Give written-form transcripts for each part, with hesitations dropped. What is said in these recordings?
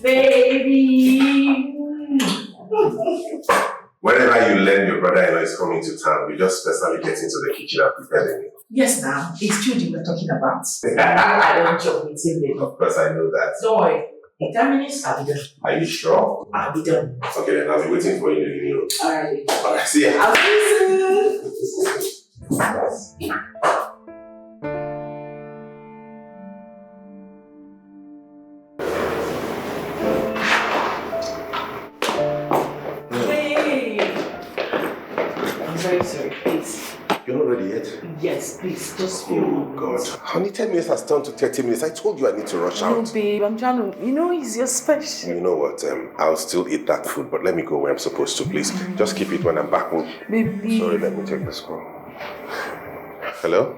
Baby! Whenever you learn your brother-in-law is coming to town, you just personally get into the kitchen and prepare them. Yes, now. It's Judy we're talking about. I don't joke with him, baby. Of course, I know that. Don't worry. In 10 minutes, I'll be done. Are you sure? I'll be done. Okay, then I'll be waiting for you in the living room. Alright. Alright, see ya. I'll see you soon. Very sorry, please. You're not ready yet? Yes, please, just feel. Oh, God. Honey, 10 minutes has turned to 30 minutes. I told you I need to rush out. No, babe, I'm trying to, it's your special. You know what? I'll still eat that food, but let me go where I'm supposed to, please. Just keep it when I'm back home. Baby. Sorry, let me take this call. Hello?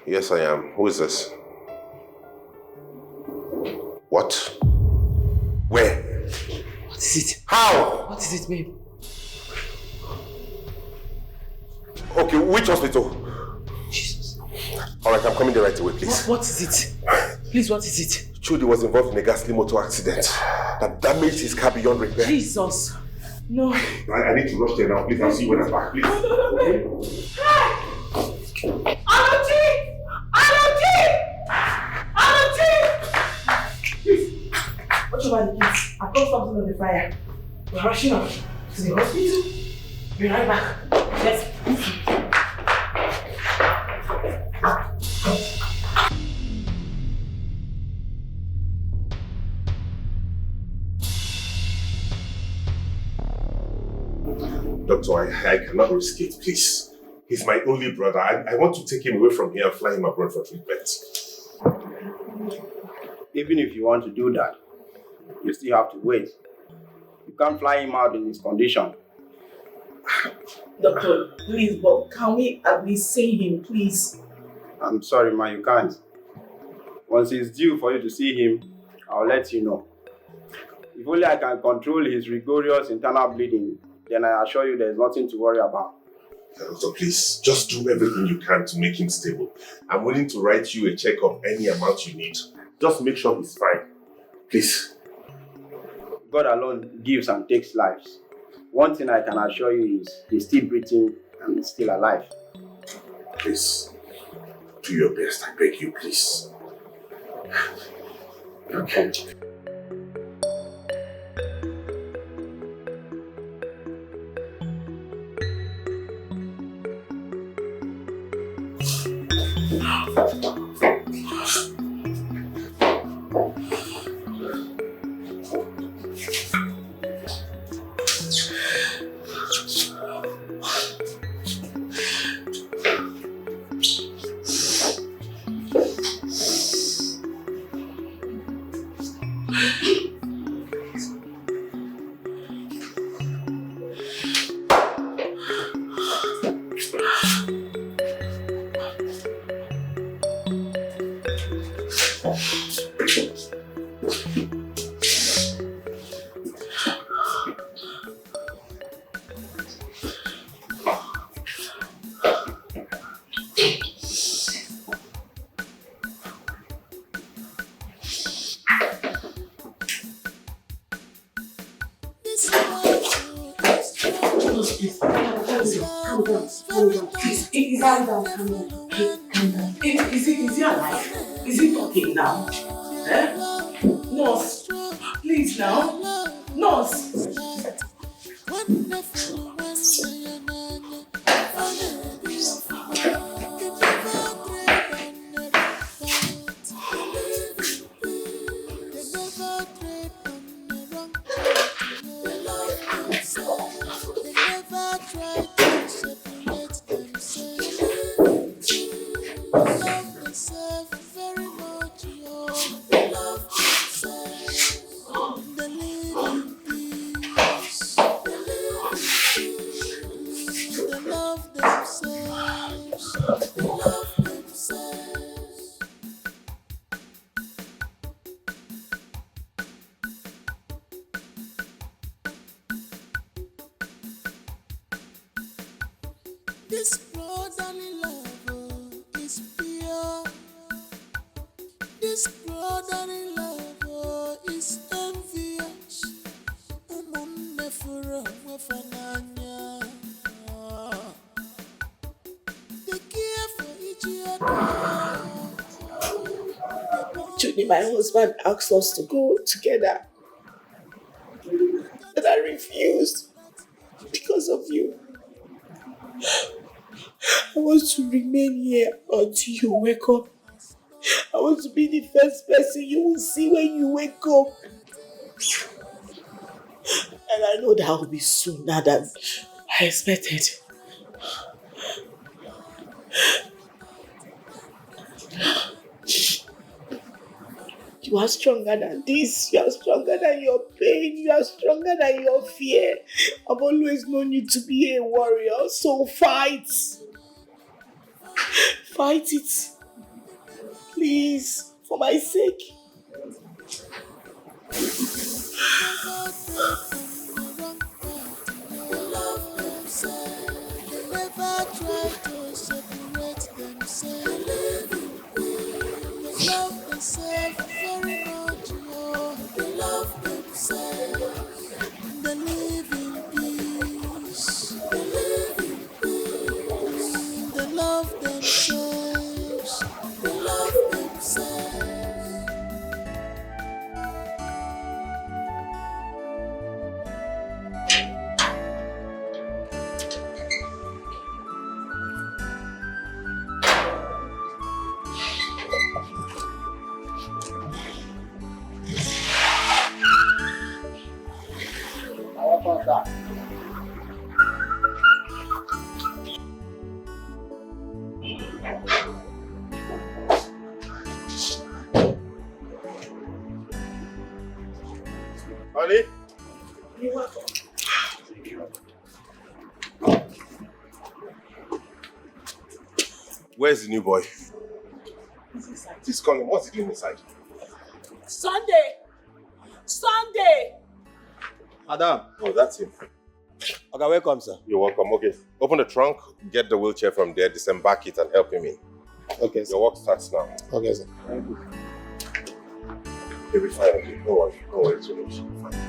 Yes, I am. Who is this? What? Where? What is it? How? What is it, babe? Okay, which hospital? Jesus. Alright, I'm coming there right away, please. What is it? Please, what is it? Trudy was involved in a ghastly motor accident that damaged his car beyond repair. Jesus. No. I need to rush there now, please. I'll see you when I'm back, please. Okay? Please. Watch over the kids. I've got something on the fire. We're rushing out to the hospital. Be right back. Yes. Doctor, I cannot risk it, please. He's my only brother. I want to take him away from here and fly him abroad for treatment. Even if you want to do that, you still have to wait. You can't fly him out in his condition. Doctor, please, but can we at least see him, please? I'm sorry, man, you can't. Once it's due for you to see him, I'll let you know. If only I can control his rigorous internal bleeding, then I assure you there's nothing to worry about. Doctor, please, just do everything you can to make him stable. I'm willing to write you a check of any amount you need. Just make sure he's fine. Please. God alone gives and takes lives. One thing I can assure you is he's still breathing and still alive. Please, do your best, I beg you, please. Okay. Is he alive? Is he talking now? Nurse, please now. Nurse. This brother-in-law is envious. Umunne fura mwafananya. They care for each other. Judy, my husband asked us to go together. But I refused because of you. I want to remain here until you wake up. I want to be the first person you will see when you wake up. And I know that will be sooner than I expected. You are stronger than this. You are stronger than your pain. You are stronger than your fear. I've always known you to be a warrior. So fight. Fight it. Please, for my sake. Never try to separate themselves. They love themselves very much. They love themselves. They live in peace. They live in peace. They love themselves. They love themselves. Honey? You're welcome. Where's the new boy? He's inside. He's calling. What's he doing inside? Sunday! Sunday! Madam. Oh, that's him. Okay, welcome, sir. You're welcome. Okay. Open the trunk, get the wheelchair from there, disembark it, and help him in. Okay, sir. Your work starts now. Okay, sir. Thank you. He'll be fine. Okay. No worry. No worry too much. Fine.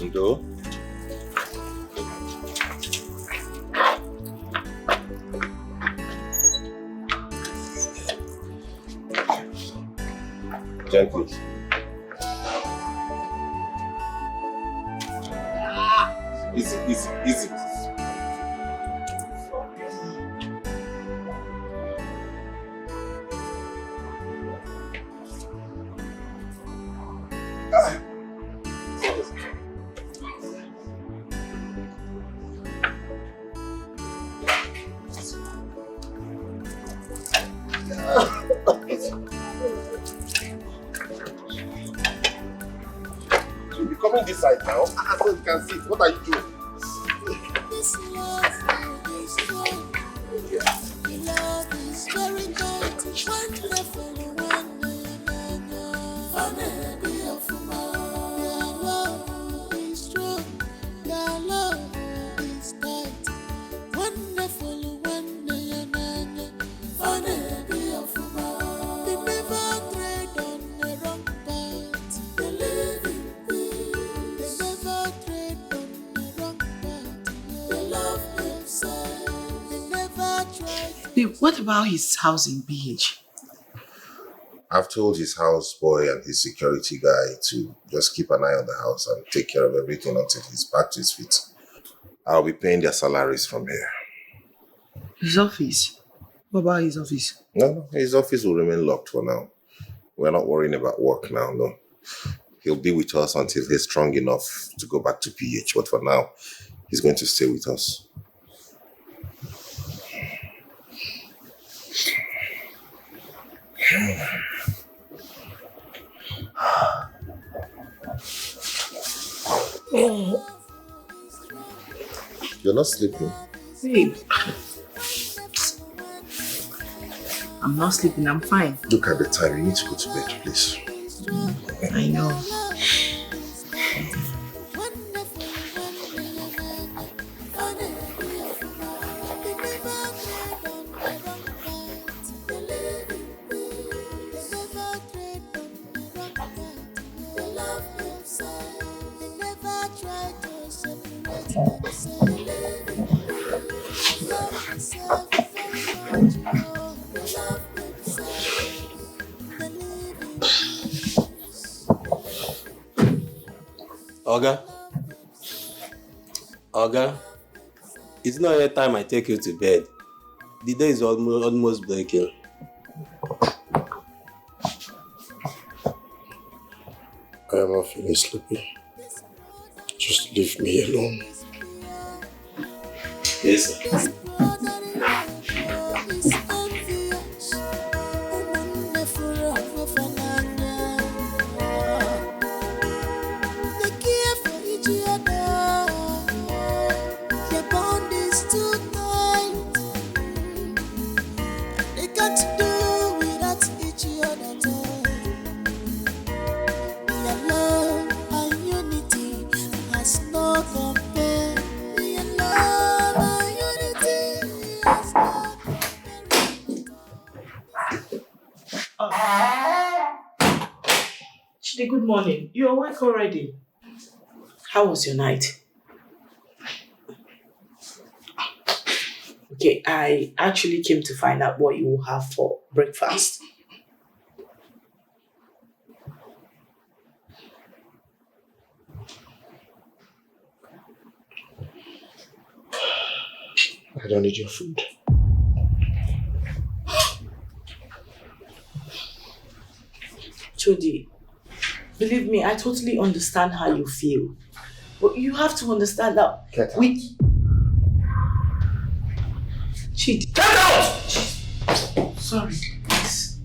Ndo. Gently. Easy, easy, easy. You're coming this side now, so you can see. What are you doing? This love is strong. The love is very tight. Wonderful, Their love is strong. Their love is tight. Wonderful, they never tread on the wrong path. They live in peace. They never tread on the wrong path. They love themselves. They never try. Babe, what about his house in BH? I've told his houseboy and his security guy to just keep an eye on the house and take care of everything until he's back to his feet. I'll be paying their salaries from here. His office? What about his office? No, his office will remain locked for now. We're not worrying about work now, no. He'll be with us until he's strong enough to go back to PH. But for now, he's going to stay with us. You're not sleeping? Babe. I'm not sleeping, I'm fine. Look at the time. You need to go to bed, please. I know. Oga, it's not yet time I take you to bed. The day is almost breaking. I am not feeling sleepy. Just leave me alone. Yes, sir. Good morning. You're awake already? How was your night? Okay, I actually came to find out what you will have for breakfast. I don't need your food. Chudi, believe me, I totally understand how you feel. But you have to understand that we... Chidi, get out! Sorry, please.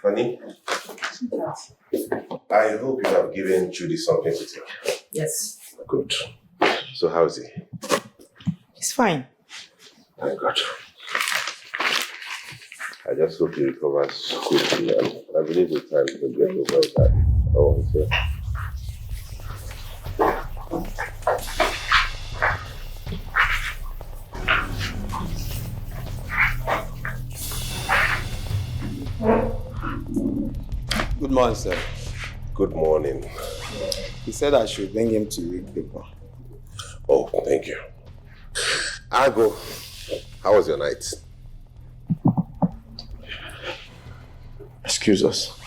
Honey, I hope you have given Judy something to take. Yes. Good. So how is he? It's fine. Thank God. I just hope he recovers quickly, and I believe with time he'll get over that. Oh, okay. Good morning, sir. Good morning. He said I should bring him to read paper. Oh, thank you. Argo, how was your night? Excuse us.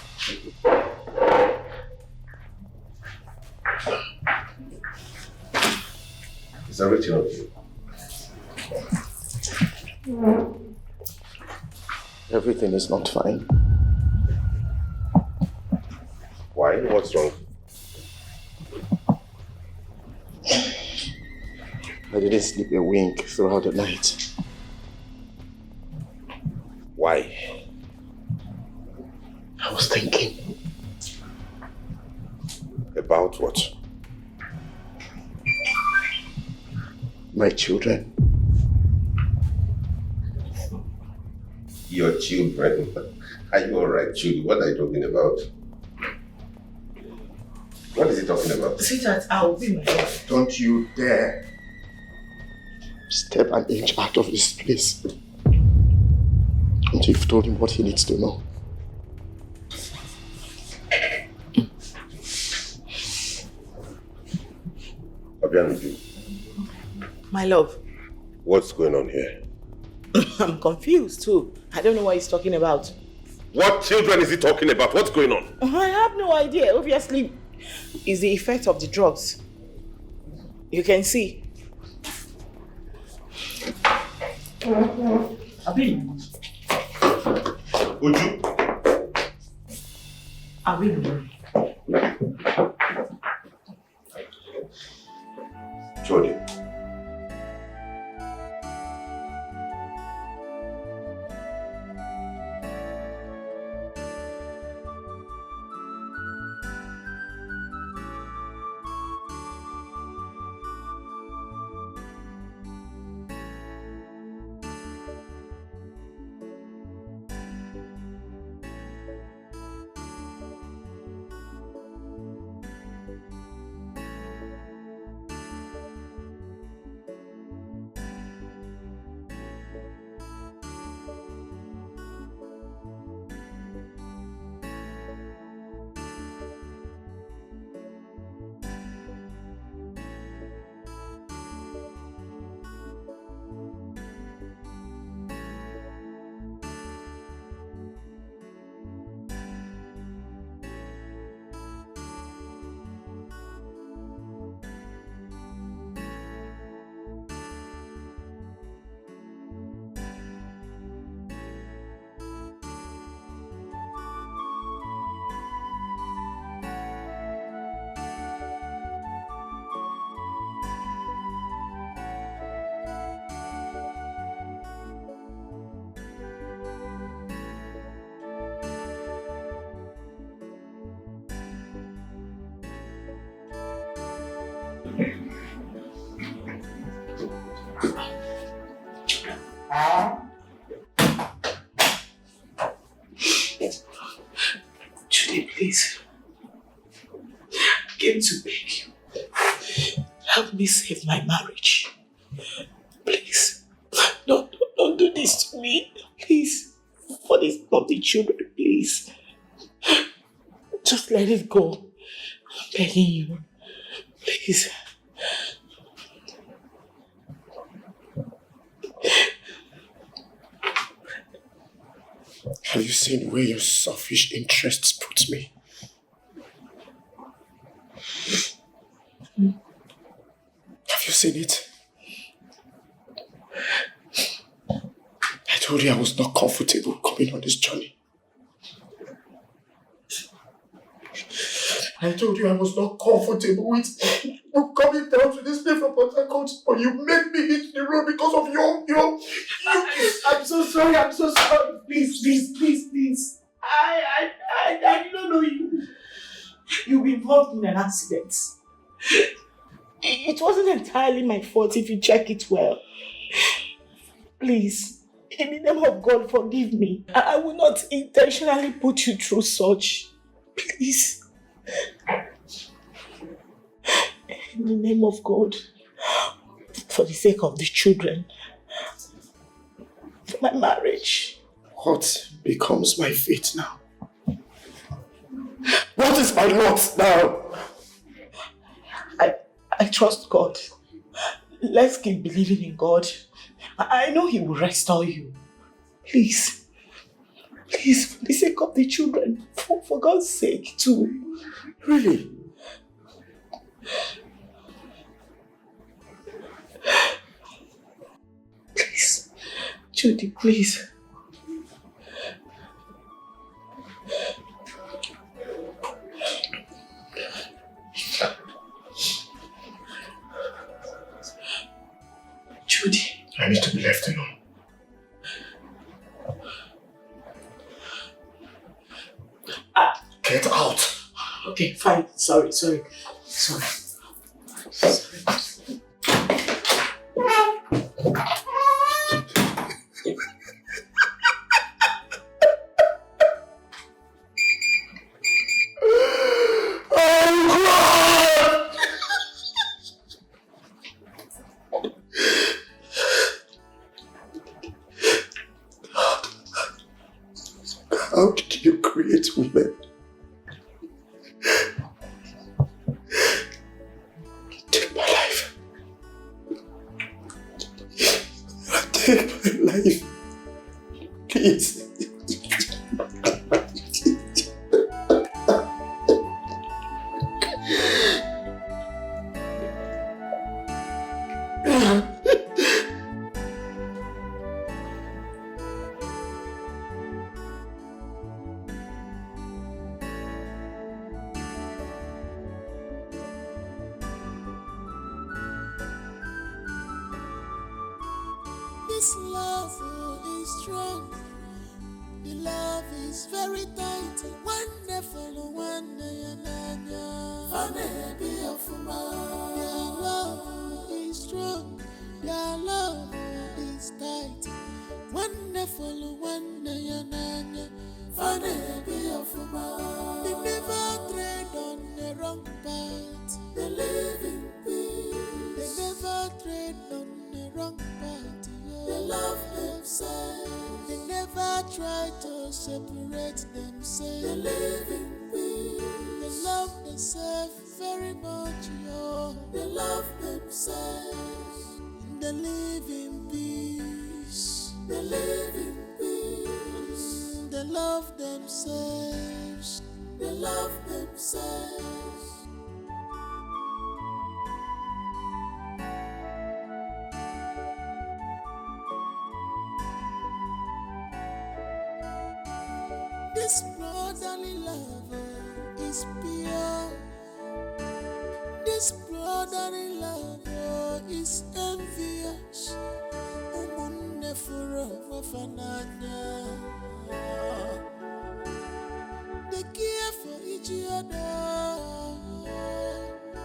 Is everything okay? Everything is not fine. Why? What's wrong? I didn't sleep a wink throughout the night. Why? I was thinking. About what? My children. Your children? Are you alright, Judy? What are you talking about? What is he talking about? Sweetheart, I'll be my wife. Don't you dare step an inch out of this place. And you've told him what he needs to know. Abianu, My love, what's going on here? I'm confused too. I don't know what he's talking about. What children is he talking about? What's going on? I have no idea. Obviously, it's the effect of the drugs. You can see. Uju. Jody. Judy, please. I came to beg you. Help me save my marriage. Please. Don't do this to me. Please. For this of the children, please. Just let it go. I'm begging you. Please. Have you seen where your selfish interests put me? Have you seen it? I told you I was not comfortable coming on this journey. I told you I was not comfortable with you coming down to this place from Port Harcourt, but you made me hit the road because of your I'm so sorry. I'm so sorry. Please. I did not know you. You were involved in an accident. It wasn't entirely my fault if you check it well. Please, in the name of God, forgive me. I will not intentionally put you through such. Please. In the name of God, for the sake of the children, for my marriage. What becomes my fate now? What is my lot now? I trust God. Let's keep believing in God. I know He will restore you. Please, for the sake of the children, for God's sake too. Really? Please, Judy, please. Judy. I need to be left alone. Get out. Okay, fine. Sorry. Take my life. Please. This love is strong. The love is very tight. Wonderful, Their love is strong. Their love is tight. Wonderful, They never tread on the wrong path. They live in peace. They never tread on the wrong path. They love themselves. They never try to separate themselves. They live in peace. They love themselves very much. They love themselves. They live in peace. They live in peace. They love themselves. They love themselves. This brotherly love is pure. This brotherly love is envious. They care for each other.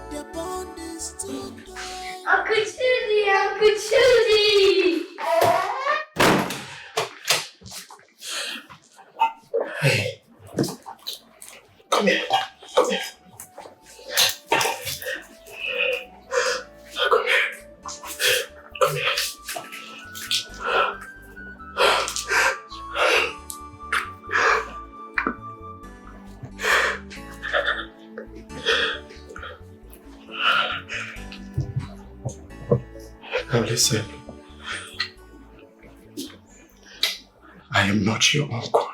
Their bond is too tight. Uncle Judy, Uncle Judy! Hey. Come here. Come here. Come here. Come here. Now listen. I am not your uncle.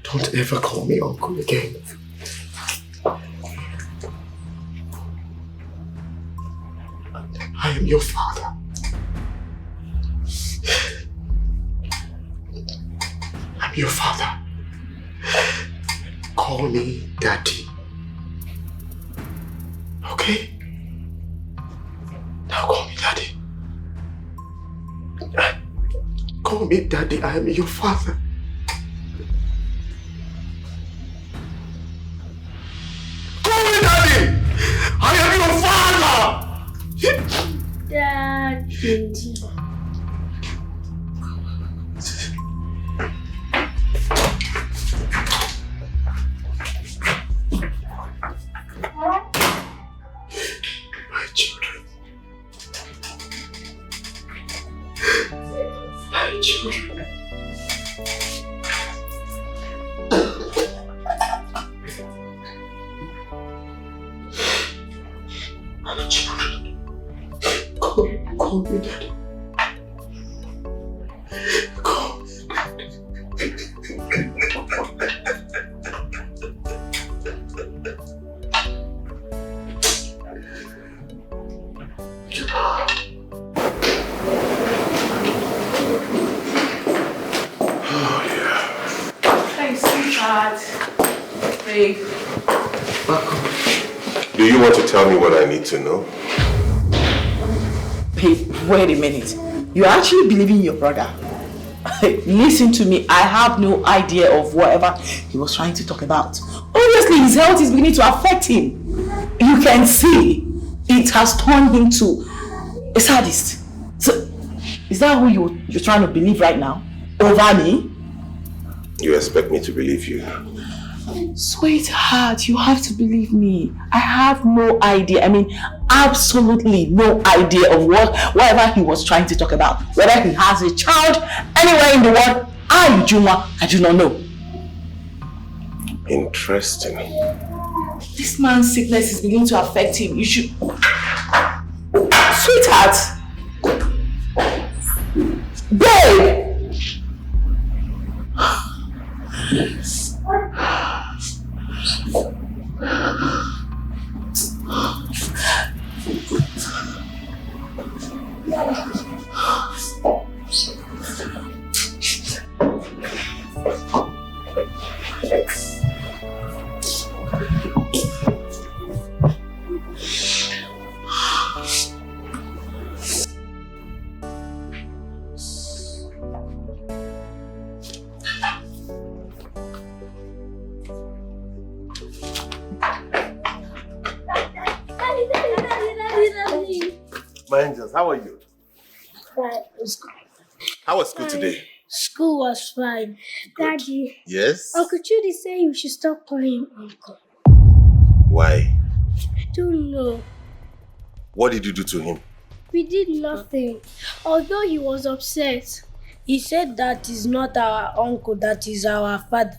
Don't ever call me uncle again. I am your father. I'm your father. Call me daddy. Okay? Now call me daddy. Call me daddy. I am your father. Daddy. My children. My children. My children. Call me daddy. Call me daddy. Thanks, sweetheart. Babe. Do you want to tell me what I need to know? Babe, wait a minute. You actually believe in your brother? Listen to me. I have no idea of whatever he was trying to talk about. Obviously, his health is beginning to affect him. You can see it has turned him to a sadist. So, is that who you're trying to believe right now? Over me? You expect me to believe you? Sweetheart, you have to believe me. I have no idea. I mean, absolutely no idea of whatever he was trying to talk about. Whether he has a child anywhere in the world, Juma, I do not know. Interesting. This man's sickness is beginning to affect him. You should... Sweetheart! My angels, how are you? Fine. How was school today? School was fine. Daddy, Yes? Uncle Judy said you should stop calling him Uncle. Why? I don't know. What did you do to him? We did nothing. Although he was upset, he said that is not our uncle, that is our father.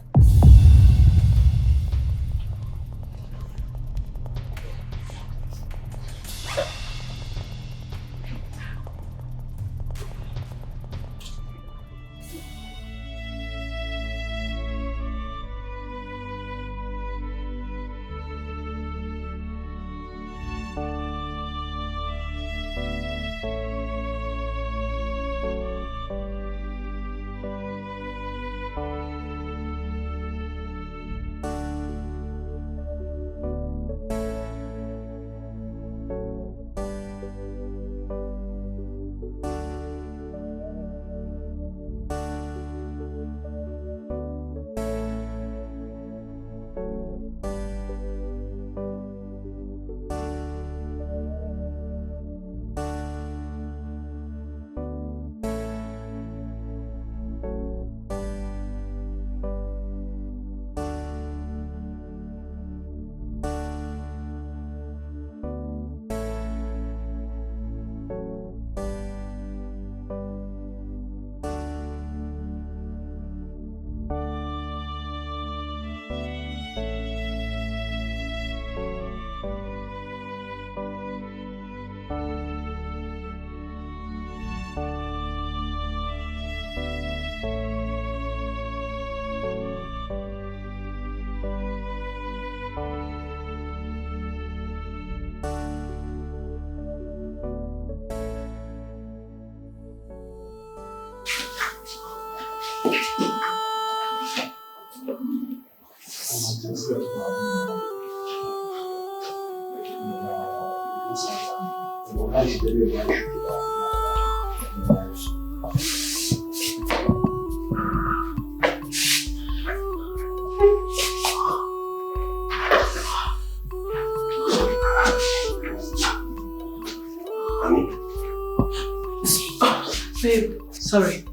Babe, sorry.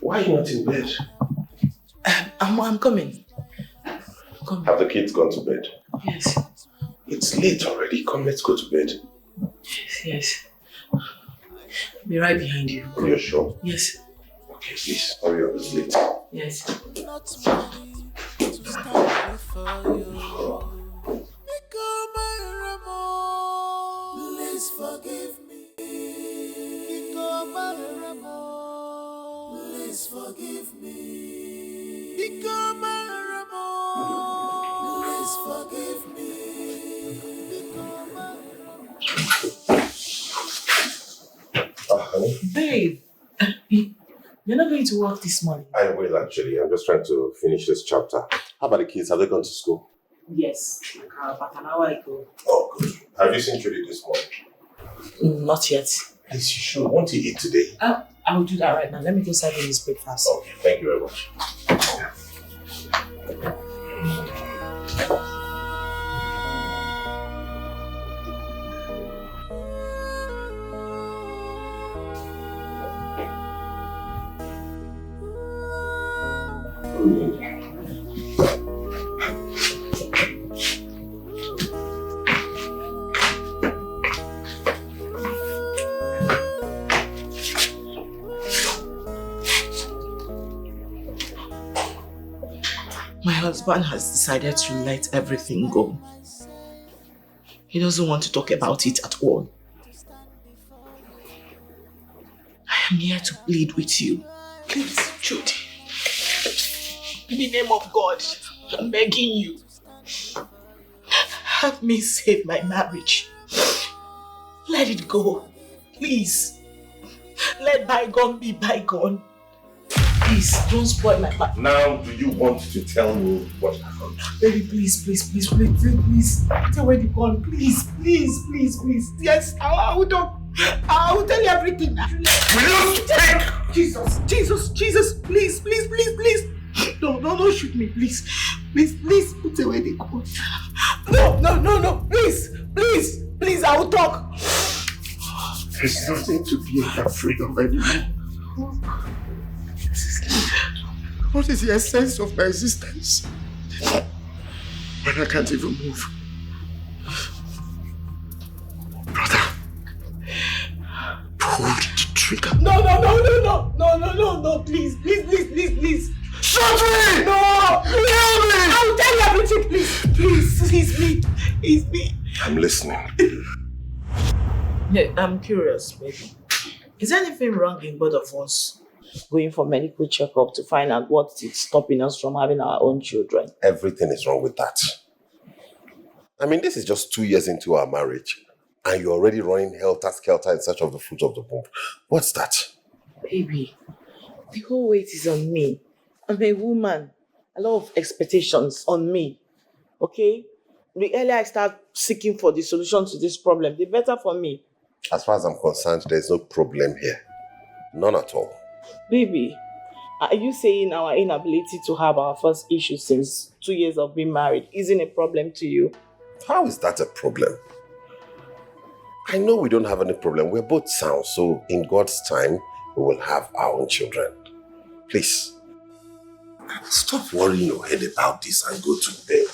Why are you not in bed? I'm coming. Have the kids gone to bed? Yes. It's late already. Come, let's go to bed. Yes. I'll be right behind you. Are you sure? Yes. Okay, please. Hurry up, it's late. Yes. Not ready to stand before you. Become my Remo. Please forgive me. Become my Remo. Please forgive me. Become my Remo. Please forgive me. Become my Remo. Honey? Babe, you're not going to work this morning. I will actually. I'm just trying to finish this chapter. How about the kids? Have they gone to school? Yes, about an hour ago. Oh, good. Have you seen Judy this morning? Not yet. Please, you should. Want to eat today? I will do that right now. Let me go serve him his breakfast. Okay, thank you very much. My husband has decided to let everything go. He doesn't want to talk about it at all. I am here to plead with you. Please, Judy. In the name of God, I'm begging you. Help me save my marriage. Let it go. Please. Let bygone be bygone. please, don't spoil my mind. Now, do you want to tell me what happened? Baby, please. Tell where the call, please. Yes, I will talk. I will tell you everything now. Will you speak? Jesus, please. No, shoot me, please. Put away the call. No, please, I will talk. There's nothing to be afraid of anymore. What is the essence of my existence when I can't even move? Brother, pull the trigger. No, please. Shoot me! No! Kill me! I will tell you everything, please. It's me. I'm listening. Yeah, I'm curious, baby. Is there anything wrong in both of us going for medical checkup to find out what is stopping us from having our own children? Everything is wrong with that. I mean, this is just 2 years into our marriage, and you're already running helter-skelter in search of the fruit of the womb. What's that? Baby, the whole weight is on me. I'm a woman. A lot of expectations on me. Okay? The earlier I start seeking for the solution to this problem, the better for me. As far as I'm concerned, there's no problem here. None at all. Baby, are you saying our inability to have our first issue since 2 years of being married isn't a problem to you? How is that a problem? I know we don't have any problem. We're both sound, so in God's time, we will have our own children. Please, stop worrying your head about this and go to bed.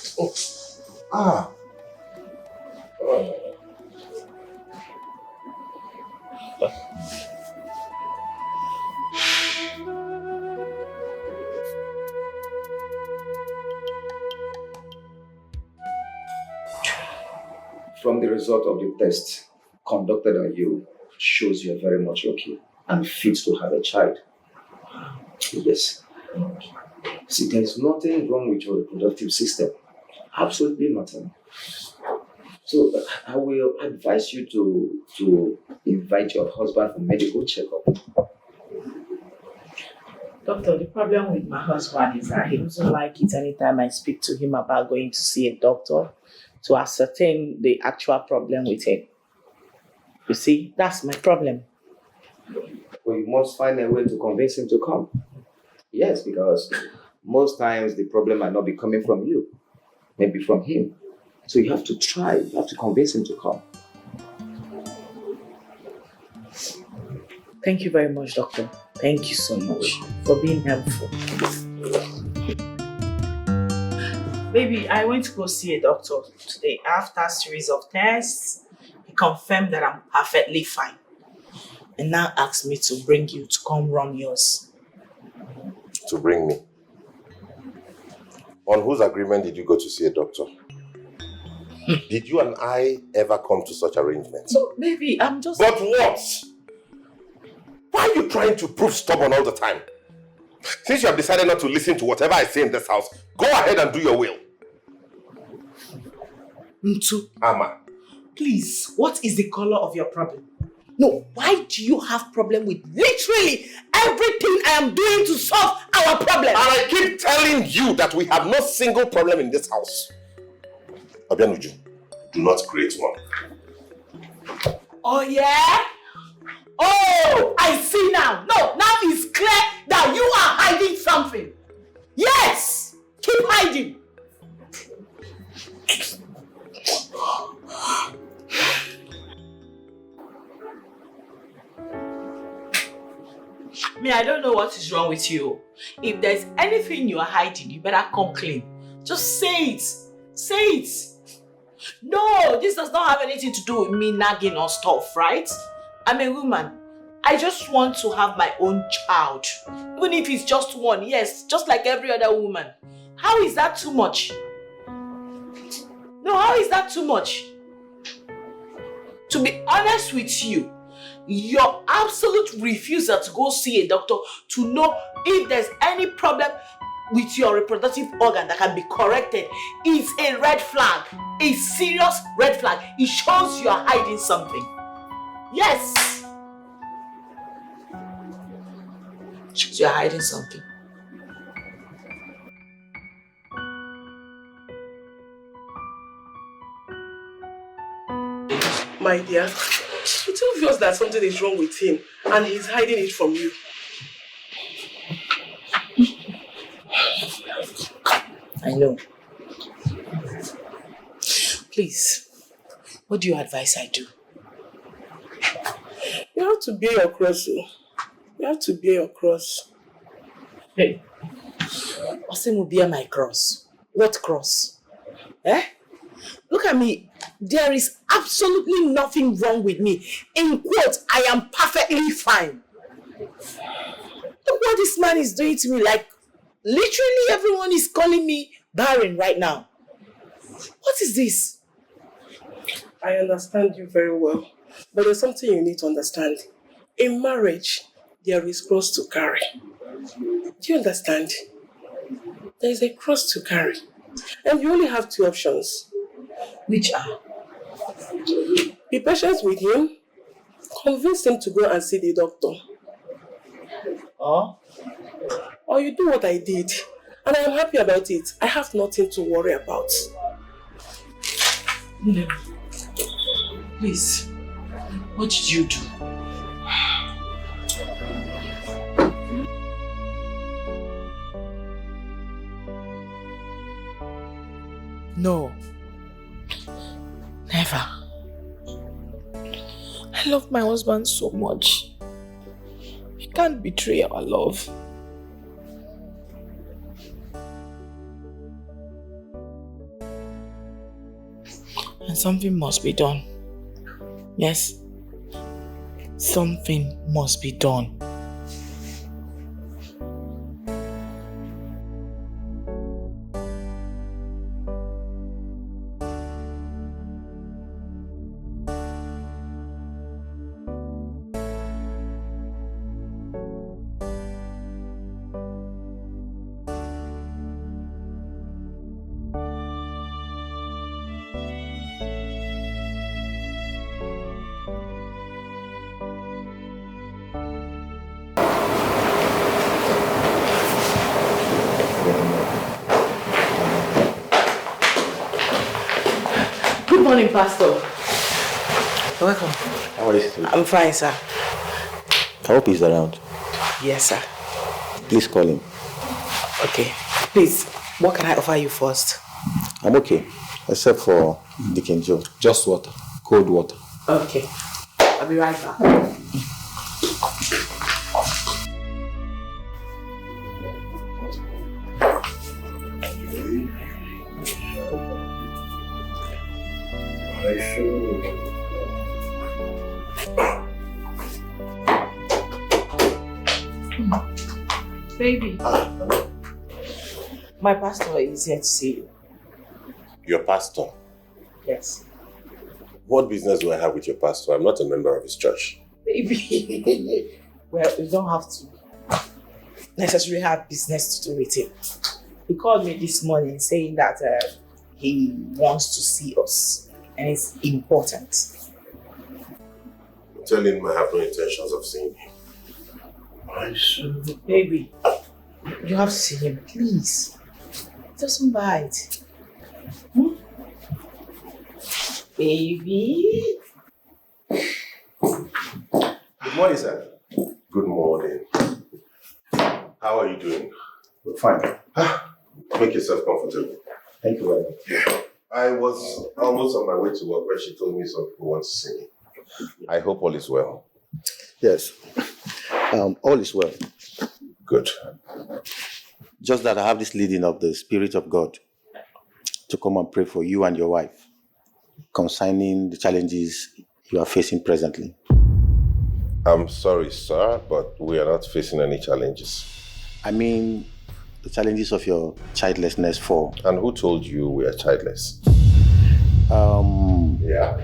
From the result of the test conducted on you, shows you are very much okay and fit to have a child. Yes. See, there is nothing wrong with your reproductive system. Absolutely nothing. So I will advise you to invite your husband for medical checkup. Doctor, the problem with my husband is that he doesn't like it anytime I speak to him about going to see a doctor to ascertain the actual problem with him. You see, that's my problem. Well, you must find a way to convince him to come. Yes, because most times the problem might not be coming from you, maybe from him. So you have to try, you have to convince him to come. Thank you very much, doctor. Thank you so much for being helpful. Baby, I went to go see a doctor today. After a series of tests, he confirmed that I'm perfectly fine. And now asked me to bring you to come run yours. To bring me. On whose agreement did you go to see a doctor? Did you and I ever come to such arrangements? So, baby, I'm just... But what? Why are you trying to prove stubborn all the time? Since you have decided not to listen to whatever I say in this house, go ahead and do your will. Ntu, Ama. please, what is the color of your problem? No, why do you have problem with literally everything I am doing to solve our problem? And I keep telling you that we have no single problem in this house. Abianuju, do not create one. Oh yeah? Oh, I see now. No, now it's clear that you are hiding something. Yes, keep hiding. Me, I don't know what is wrong with you. If there's anything you are hiding, you better come clean. Just say it. Say it. No, this does not have anything to do with me nagging or stuff, right? I'm a woman. I just want to have my own child. Even if it's just one, yes, just like every other woman. How is that too much? No, how is that too much? To be honest with you, your absolute refusal to go see a doctor to know if there's any problem with your reproductive organ that can be corrected is a red flag. A serious red flag. It shows you are hiding something. Yes. Shows you're hiding something. My dear, it's obvious that something is wrong with him and he's hiding it from you. I know. Please, what do you advise I do? You have to bear your cross. You have to bear your cross. Hey, Osim will bear my cross. What cross? Eh? Look at me. There is absolutely nothing wrong with me. In quotes, I am perfectly fine. Look what this man is doing to me. Like, literally everyone is calling me barren right now. What is this? I understand you very well. But there's something you need to understand. In marriage, there is cross to carry. Do you understand? There is a cross to carry. And you only have two options. Which are? Be patient with him. Convince him to go and see the doctor. Or you do what I did. And I am happy about it. I have nothing to worry about. No. Please, what did you do? No. Never. I love my husband so much. I can't betray our love. And something must be done. Yes, something must be done. Good morning, Pastor. Welcome. How are you today? I'm fine, sir. I hope he's around. Yes, sir. Please call him. Okay. Please, what can I offer you first? I'm okay, except for Dick and Joe. Just water, cold water. Okay. I'll be right back. Baby. My pastor is here to see you. Your pastor? Yes. What business do I have with your pastor? I'm not a member of his church. Baby. Well, you don't have to necessarily have business to do with him. He called me this morning saying that he wants to see us and it's important. Tell him I have no intentions of seeing him. Baby, you have to see him, please. Doesn't bite. Baby. Good morning, sir. Good morning. How are you doing? We're fine. Make yourself comfortable. Thank you very much. Yeah. I was almost on my way to work when she told me some people want to see me. I hope all is well. Yes. All is well. Good. Just that I have this leading of the Spirit of God to come and pray for you and your wife concerning the challenges you are facing presently. I'm sorry, sir, but we are not facing any challenges. I mean, the challenges of your childlessness for. And who told you we are childless? Yeah.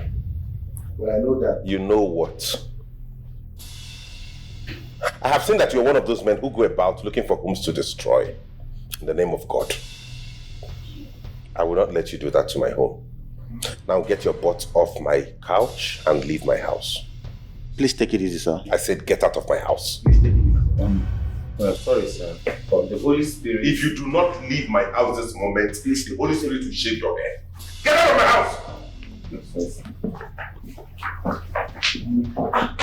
Well, I know that. You know what? I have seen that you're one of those men who go about looking for homes to destroy in the name of God. I will not let you do that to my home. Now get your butt off my couch and leave my house. Please take it easy, sir. I said get out of my house. Please take it easy. Sorry, sir. But the Holy Spirit... If you do not leave my house this moment, the Holy Spirit will shave your head. Get out of my house!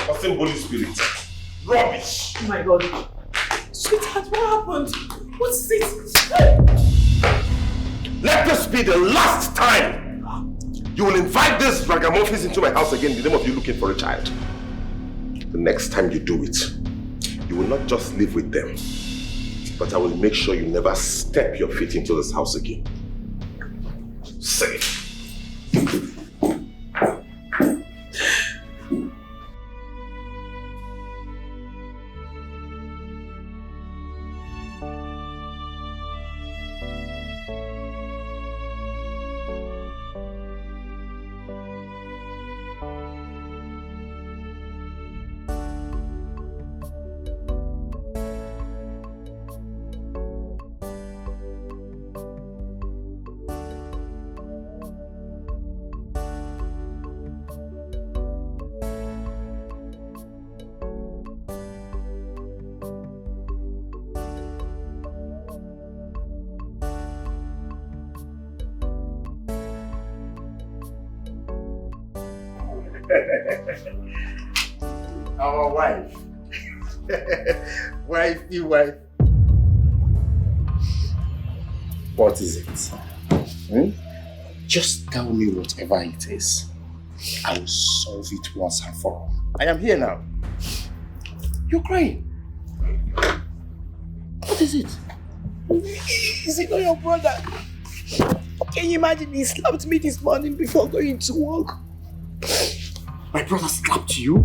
What's in Holy Spirit? Rubbish! Oh my God. Sweetheart, what happened? What is it? Let this be the last time you will invite these ragamuffins into my house again in the name of you looking for a child. The next time you do it, you will not just live with them, but I will make sure you never step your feet into this house again. Safe. Our wife. Wifey, wife. What is it? Just tell me whatever it is. I will solve it once and for all. I am here now. You're crying. What is it? Is it not your brother? Can you imagine he slapped me this morning before going to work? My brother slapped you?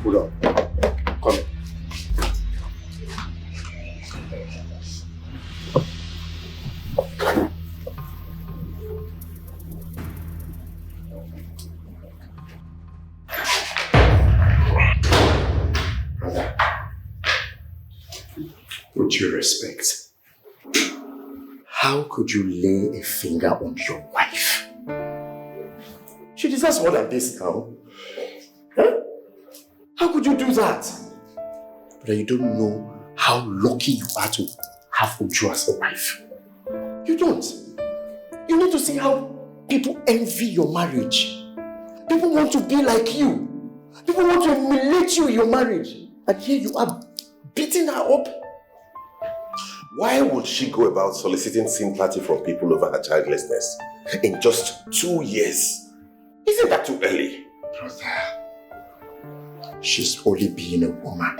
Hold on. Come here. Brother, with due respect, how could you lay a finger on your wife? She deserves more than this now. Huh? How could you do that? But you don't know how lucky you are to have Uju as a wife. You don't. You need to see how people envy your marriage. People want to be like you. People want to emulate you in your marriage. And here you are beating her up. Why would she go about soliciting sympathy from people over her childlessness in just 2 years? Isn't that too early? Brother, she's only being a woman.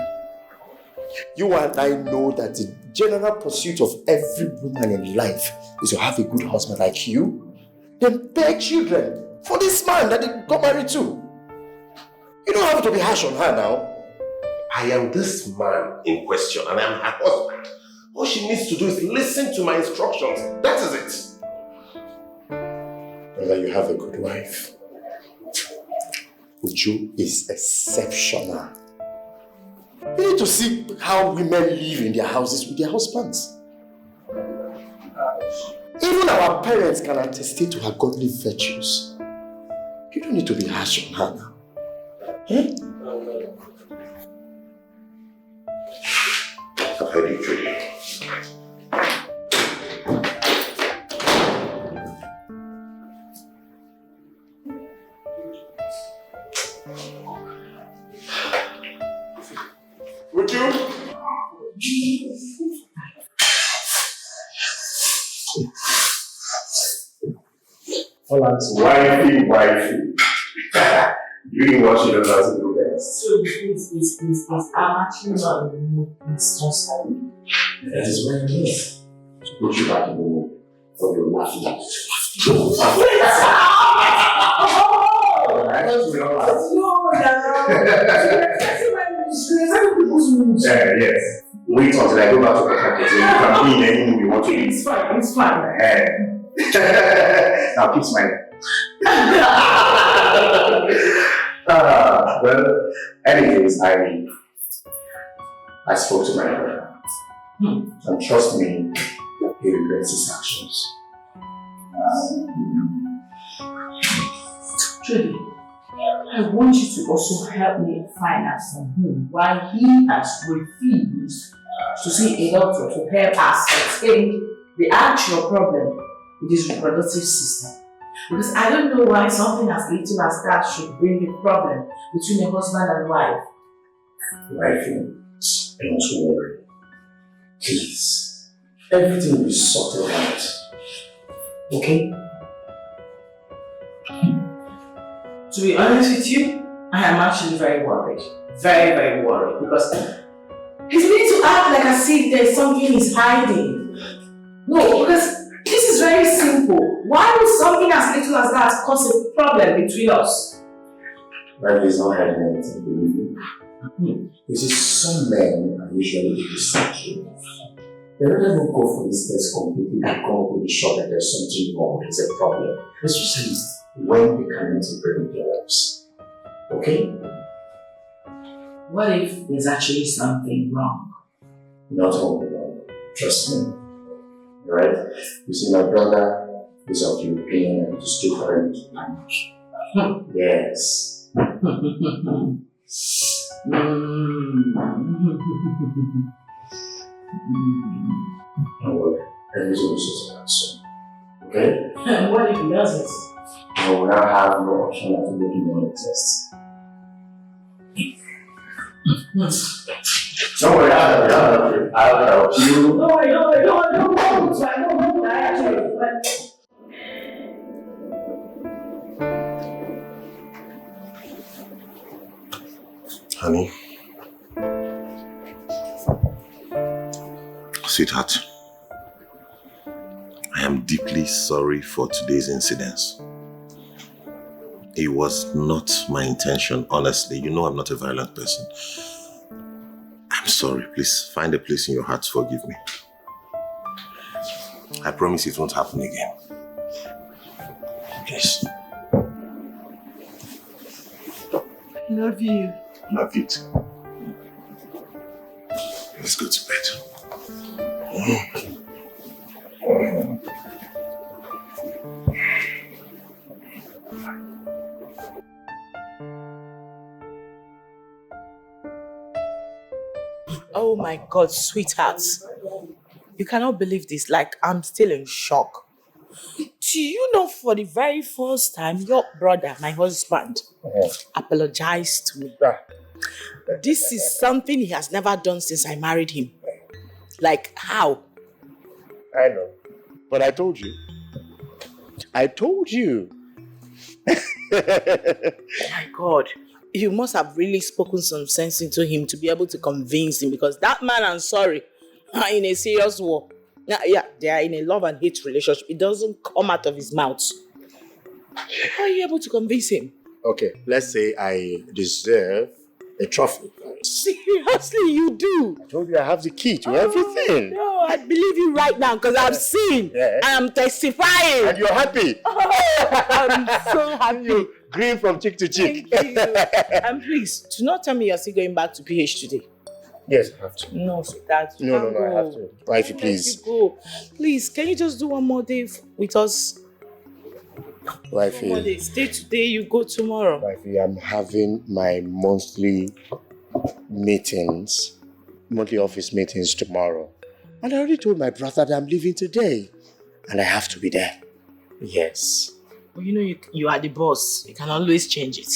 You and I know that the general pursuit of every woman in life is to have a good husband like you, then bear children for this man that they got married to. You don't have to be harsh on her now. I am this man in question and I am her husband. All she needs to do is listen to my instructions. That is it. Brother, you have a good wife. Uju is exceptional. You need to see how women live in their houses with their husbands. Even our parents can attest to her godly virtues. You don't need to be harsh on her now. I've heard you, Julie. Would you? Wifey. You didn't watch it as a do best. So please, I'm actually not in the mood. It's not sorry. That is why I'm here. To put you back in the mood for your laughing. I don't yes. Wait until I go back to the capital. You can be in any movie you want to be. It's fine. Now keep smiling. Well, anyways, I spoke to my brother. And trust me, he regrets his actions. Judy, I I want you to also help me find out from him why he has refused to see a doctor to help ascertain the actual problem with his reproductive system. Because I don't know why something as little as that should bring a problem between a husband and wife. Wifey, don't worry. Please. Everything will be sorted out. Okay? To be honest with you, I am actually very worried. Very, very worried. Because he's beginning to act like as if there's something he's hiding. No, because this is very simple. Why would something as little as that cause a problem between us? Wifey is not hiding anything, believe me. You see, some men are usually deceptive. They don't even go for this test completely and come up with the shot that there's something wrong, there's a problem. Especially when they cannot improve their lives. Okay? What if there's actually something wrong? Not only wrong. Trust me. Alright? You see, my brother is of the opinion that it is different. Yes. Don't worry. Everything will sort out soon. Okay? What if he doesn't? I will now have no option than to make him one test. Don't worry, I'll help you. No, I don't. I actually. Honey. Sweetheart. I am deeply sorry for today's incidents. It was not my intention, honestly. You know I'm not a violent person. I'm sorry. Please find a place in your heart to forgive me. I promise it won't happen again. Please. Love you. Love you too. Let's go to bed. Oh my God, sweetheart. You cannot believe this. Like, I'm still in shock. Do you know for the very first time, your brother, my husband, apologized to me? This is something he has never done since I married him. Like, how? I know. But I told you. My God. You must have really spoken some sense into him to be able to convince him, because that man, I'm sorry, are in a serious war. Yeah, they are in a love and hate relationship. It doesn't come out of his mouth. How are you able to convince him? Okay, let's say I deserve a trophy. Seriously, you do? I told you I have the key to everything. No, I believe you right now because I've seen. Yeah. I'm testifying. And you're happy. I'm so happy. You grin from cheek to cheek. Thank you. And please, do not tell me you're still going back to PH today. Yes, I have to. No, sweetheart. No, I have to. Wifey, please. Go. Please, can you just do one more day with us? Wifey. One more day. Stay today, you go tomorrow. Wifey, I'm having my monthly office meetings tomorrow. And I already told my brother that I'm leaving today. And I have to be there. Yes. Well, you know you are the boss. You can always change it.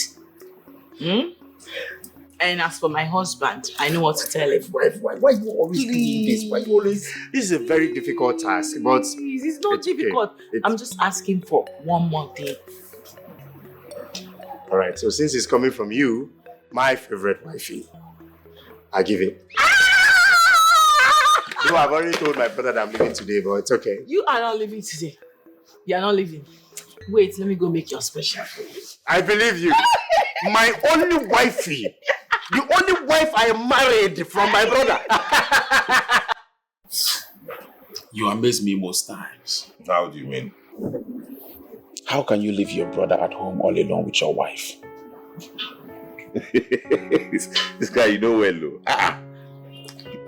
And as for my husband, I know what to tell him. Why you always doing this? Why you always... This is a very difficult task, but... Please, it's not difficult. Okay. I'm just asking for one more day. Alright, so since it's coming from you, my favorite wifey, I give it. No, I've already told my brother that I'm leaving today, but it's okay. You are not leaving today. You are not leaving. Wait, let me go make your special for you. I believe you. My only wifey. The only wife I married from my brother. You amaze me most times. How do you mean? How can you leave your brother at home all alone with your wife? This guy, you know well, though.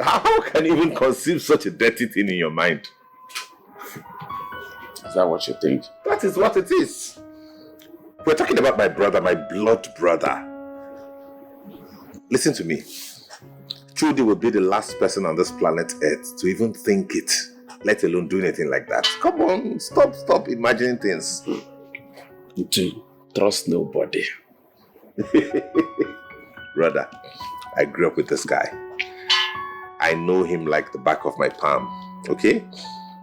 How can you even conceive such a dirty thing in your mind? Is that what you think? That is what it is. We're talking about my brother, my blood brother. Listen to me. Trudy will be the last person on this planet Earth to even think it, let alone do anything like that. Come on, stop imagining things. To trust nobody. Brother, I grew up with this guy. I know him like the back of my palm, okay?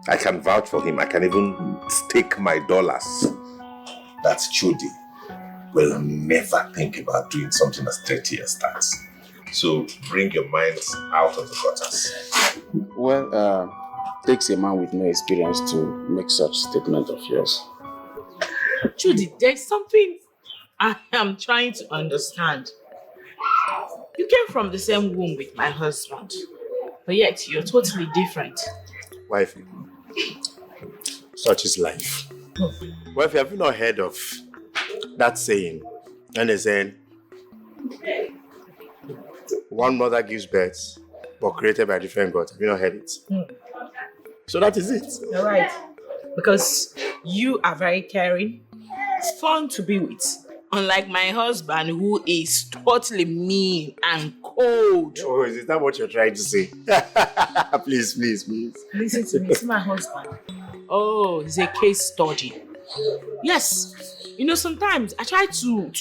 I can vouch for him. I can even stake my dollars. That's Trudy. Will never think about doing something as dirty as that. So bring your minds out of the gutters. Well, takes a man with no experience to make such statement of yours. Judy, there's something I am trying to understand. You came from the same womb with my husband, but yet you're totally different. Wifey, such is life. Wifey, have you not heard of that saying? And they saying, one mother gives birth, but created by a different God. Have you not heard it? So that is it. You're right. Because you are very caring, fun to be with. Unlike my husband, who is totally mean and cold. Oh, is that what you're trying to say? Please. Listen to me, it's my husband. Oh, it's a case study. Yes. You know, sometimes I try to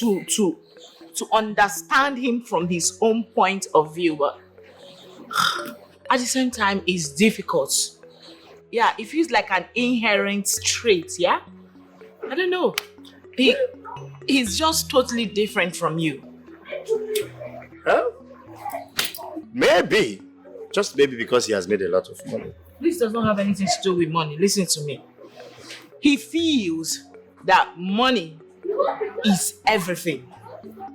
understand him from his own point of view, but at the same time, it's difficult. Yeah, it feels like an inherent trait, yeah? I don't know. He's just totally different from you. Huh? Maybe. Just maybe because he has made a lot of money. This does not have anything to do with money. Listen to me. He feels that money is everything.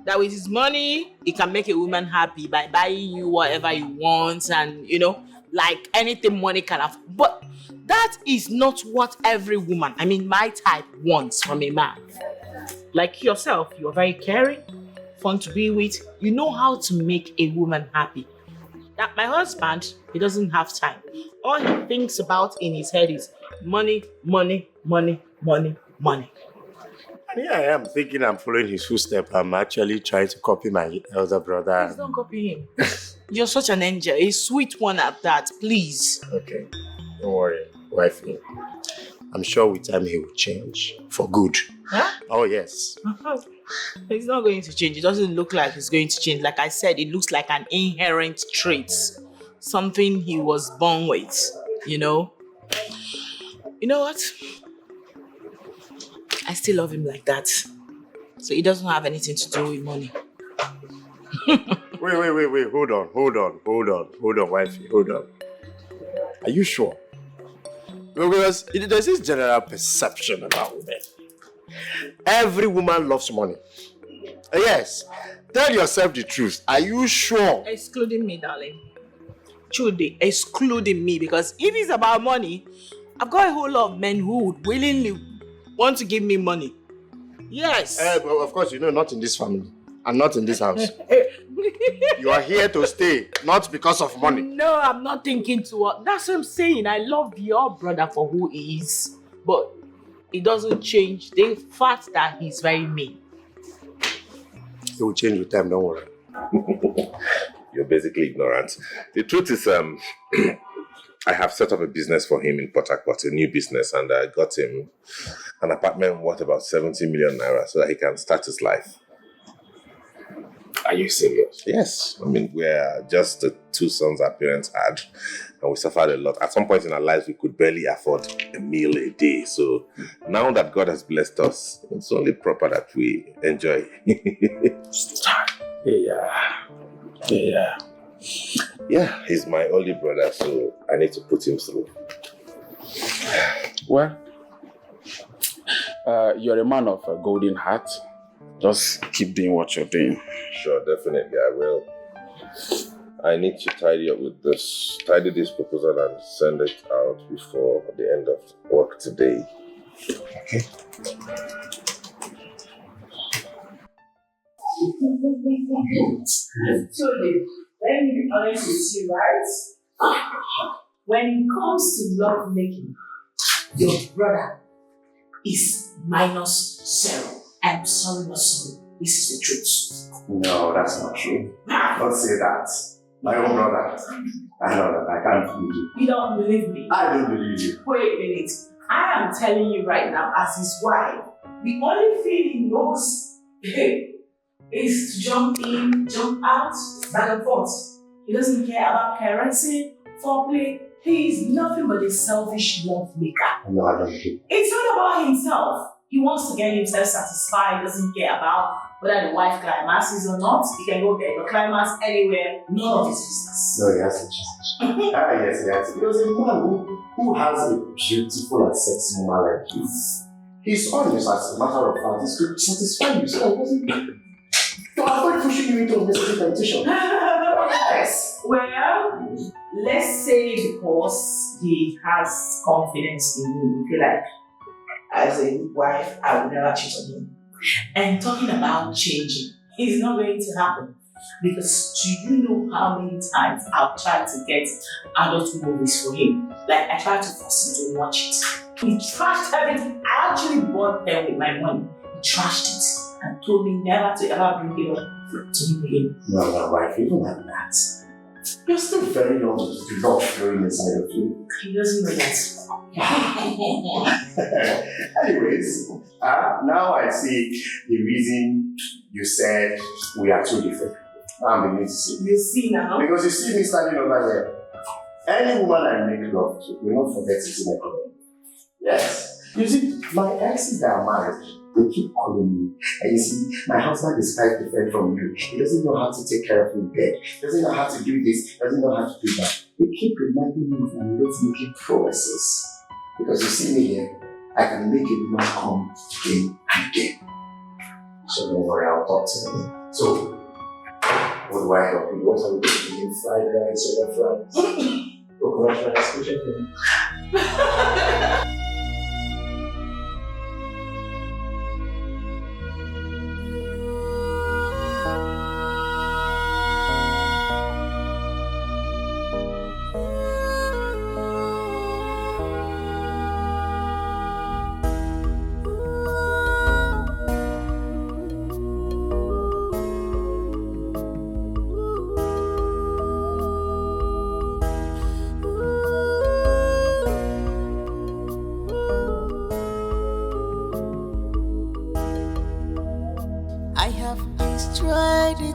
That with his money, he can make a woman happy by buying you whatever you want and, you know, like anything money can have. But that is not what every woman, I mean my type, wants from a man. Like yourself, you're very caring, fun to be with. You know how to make a woman happy. That my husband, he doesn't have time. All he thinks about in his head is money, money, money, money, money. And here I am thinking I'm following his footsteps. I'm actually trying to copy my elder brother. Please don't copy him. You're such an angel, a sweet one at that, please. Okay, don't worry, wifey. I'm sure with time he will change for good. Huh? Oh, yes. He's not going to change. It doesn't look like he's going to change. Like I said, it looks like an inherent trait. Something he was born with, you know? You know what? I still love him like that. So it doesn't have anything to do with money. Wait. Hold on, wifey. Hold on. Are you sure? Because there's this general perception about women. Every woman loves money. Yes. Tell yourself the truth. Are you sure? Excluding me, darling. Truly, excluding me. Because if it's about money, I've got a whole lot of men who would willingly want to give me money. Yes. Well, of course, you know, not in this family. And not in this house. You are here to stay, not because of money. No, I'm not thinking to... That's what I'm saying. I love your brother for who he is. But it doesn't change the fact that he's very mean. He will change with time, don't worry. You're basically ignorant. The truth is, I have set up a business for him in Port Harcourt, a new business, and I got him an apartment worth about 70 million naira so that he can start his life. Are you serious? Yes. I mean, we're just the two sons our parents had, and we suffered a lot. At some point in our lives, we could barely afford a meal a day. So now that God has blessed us, it's only proper that we enjoy. Yeah, he's my only brother, so I need to put him through. Well, you're a man of a golden heart. Just keep doing what you're doing. Sure, definitely, I will. I need to tidy this proposal and send it out before the end of work today. Okay. So, let me be honest with you, right? When it comes to love making, your brother is -0. I'm sorry, not sorry. This is the truth. No, that's not true. Don't say that. My own brother. I know that. I can't believe you. You don't believe me? I don't believe you. Wait a minute. I am telling you right now, as his wife, the only thing he knows is to jump in, jump out, back and forth. He doesn't care about parenting, foreplay. He is nothing but a selfish love maker. No, I don't believe. It's not about himself. He wants to get himself satisfied. He doesn't care about whether the wife climaxes or not. He can go get the climax anywhere. None of his business. No, he has to change. Yes, he has to. Because a man who has a beautiful and sexy woman like this, his honest, as a matter of fact, is to satisfy you. So he doesn't. To avoid pushing you into unnecessary temptation. Yes. Well, let's say because he has confidence in me, if you like, as a wife, I would never cheat on him. And talking about changing, it's not going to happen. Because do you know how many times I've tried to get adult movies for him? Like, I tried to force him to watch it. He trashed everything. I actually bought them with my money. He trashed it and told me never to ever bring it up to him again. No, my wife, even like that. You're still very young to not flowing inside of you. He doesn't know that. Anyways, now I see the reason you said we are too different. I'm beginning to see. You see now? Because you see me standing over there. Any woman I make love to will not forget to see my problem. Yes. You see, my exes that are married, they keep calling me. And you see, my husband is quite different from you. He doesn't know how to take care of me in bed. He doesn't know how to do this. He doesn't know how to do that. They keep reminding me of my late making promises. Because you see me here, I can make a woman come again and again. So don't worry, I'll talk to them. So, what do I help you? What are we doing? Fried rice or fries? Coconut rice, which I think.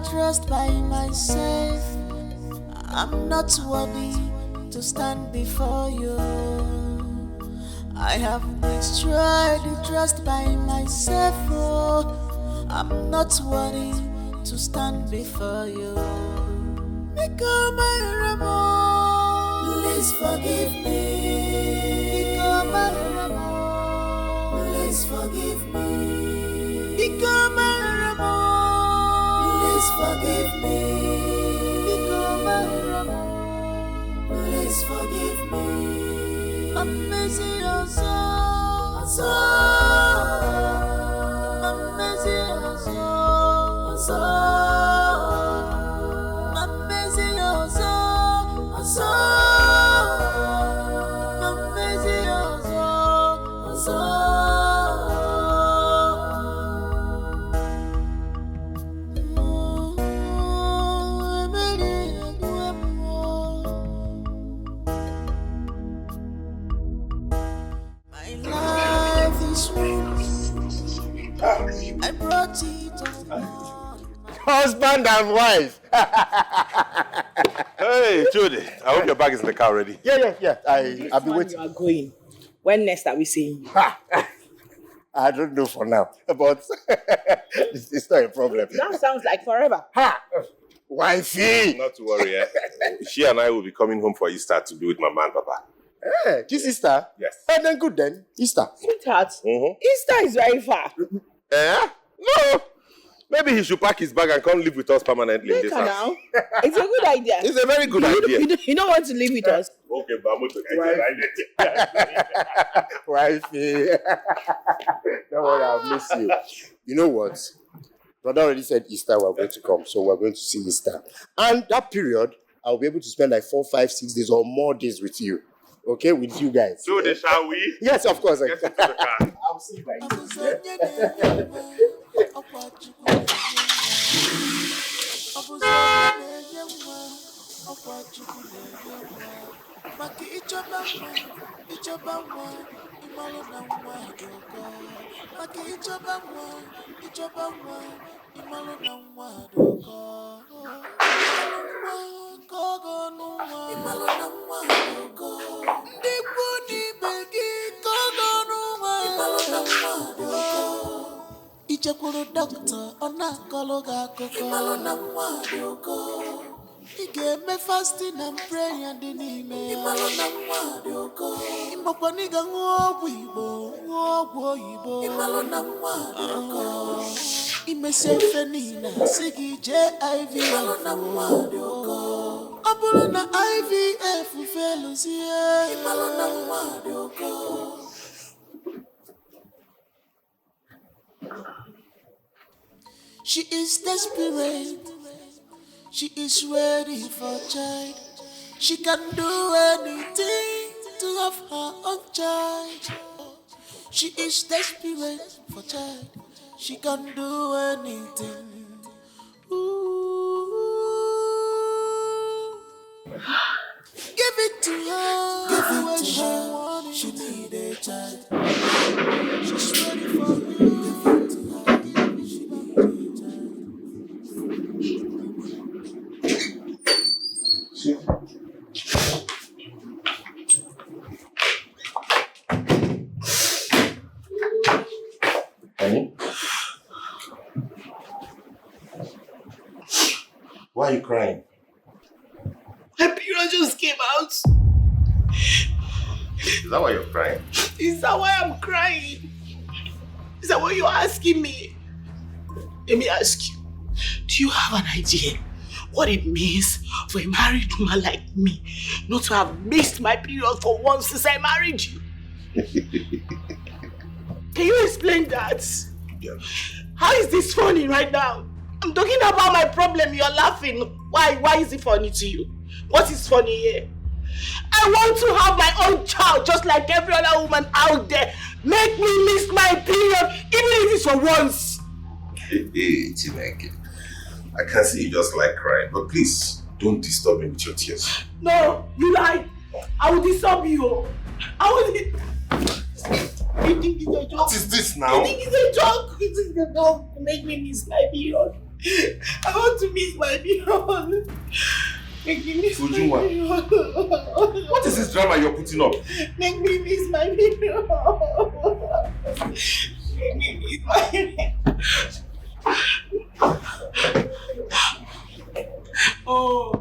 Trust by myself, I'm not worthy to stand before you. I have destroyed the trust by myself, oh, I'm not worthy to stand before you. Become my Ramon, please forgive me. Become my Ramon, please forgive me. Become my Ramon. Please forgive me. Become my Ramon. Please forgive me. I'm missing your soul. I'm missing your soul. I'm missing your soul. I'm missing your soul. I brought it on. Husband and wife. Hey, Judy. I hope your bag is in the car already. Yeah. I'll be waiting. You are going. When next are we seeing you? I don't know for now, but it's not a problem. That sounds like forever. Wifey! Not to worry, eh? She and I will be coming home for Easter to be with Mama and Papa. Hey, this Easter? Yes. And then good then, Easter. Sweetheart, Easter is very far. Eh? No! Maybe he should pack his bag and come live with us permanently in this house. Now. It's a good idea. It's a very good idea. You don't want to live with us. Okay, but I'm going to get Wifey. Don't worry, I'll miss you. You know what? Brother already said Easter we're going to come, so we're going to see Easter. And that period, I'll be able to spend like 4, 5, 6 days or more days with you. Okay, with you guys. So, shall we? Yes, of course. Get into the car. I'll see you right Maki ichoba nwa, imalo na nwa doko. Maki ichoba nwa, imalo na nwa doko. Imalo na nwa doko. Ndipu di begi kogo nwa, imalo na nwa doko. Ichekuru doctor, ona kologa koko. Imalo na nwa doko. Igeme fasting and praying and in ime. Imalo na mwadi oko. Imokwa niga ngogwo Igbo. Imalo na mwadi oko. Ime sefe nina sigi JIV. Imalo na mwadi oko. Abula na IVF feluzie. Imalo na mwadi oko. She is desperate. She is ready for child. She can do anything to have her own child. She is desperate for child. She can do anything. Ooh. Give it to her. Give it what she wants. She need a child. She's ready for you. Give it to her. She need a child. Honey? Why are you crying? My period just came out. Is that why you're crying? Is that why I'm crying? Is that what you're asking me? Let me ask you, do you have an idea what it means for a married woman like me not to have missed my period for once since I married you? Can you explain that? Yeah. How is this funny right now? I'm talking about my problem, you're laughing. Why is it funny to you? What is funny here? I want to have my own child just like every other woman out there. Make me miss my period, even if it's for once. Hey, Chineke. I can see you just like crying, but please, don't disturb me with your tears. No, you lie. I will disturb you. You think it's a joke? What is this now? You think it's a joke? You think it's a joke to make me miss my period? I want to miss my period. Make me miss my period. What is this drama you're putting up? Make me miss my period. Make me miss my period. Oh,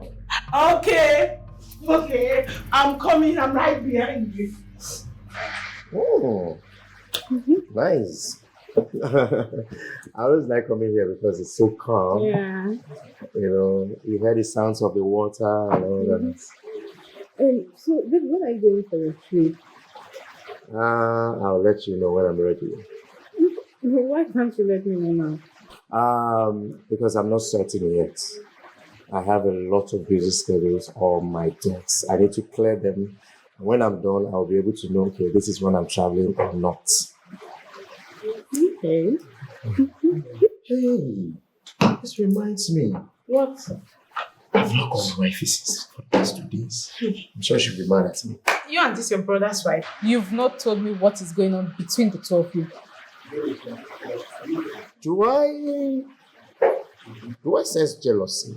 okay. I'm coming. I'm right behind you. Oh, nice. I always like coming here because it's so calm. Yeah. You know, you hear the sounds of the water and all that. So, babe, when are you going for your trip? I'll let you know when I'm ready. Why can't you let me know now? Because I'm not certain yet. I have a lot of busy schedules on my desk. I need to clear them. When I'm done, I'll be able to know, okay, this is when I'm traveling or not. Okay. Hey, this reminds me. What? I've not called my wife since for the past 2 days. I'm sure she'll be mad at me. You and this your brother's wife. You've not told me what is going on between the two of you. Do I sense jealousy?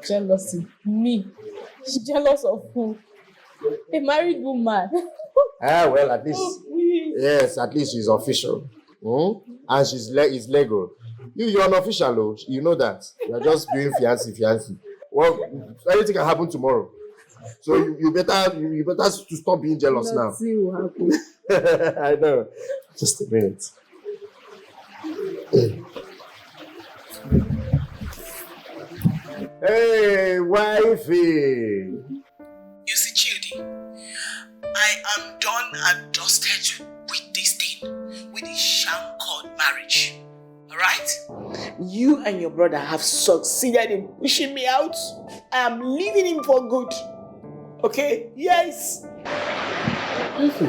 Jealousy? Me? Jealous of who? A married woman. Well, at least. Yes, at least she's official. And she's it's legal. You're unofficial, though. You know that. You're just doing fiancé. Well, anything can happen tomorrow. So you better to stop being jealous now. Let's see what happens. I know. Just a minute. Hey, wifey. You see, Chidi, I am done and dusted with this thing, with this sham called marriage. Alright? You and your brother have succeeded in pushing me out. I am leaving him for good. Okay? Yes. Wifey,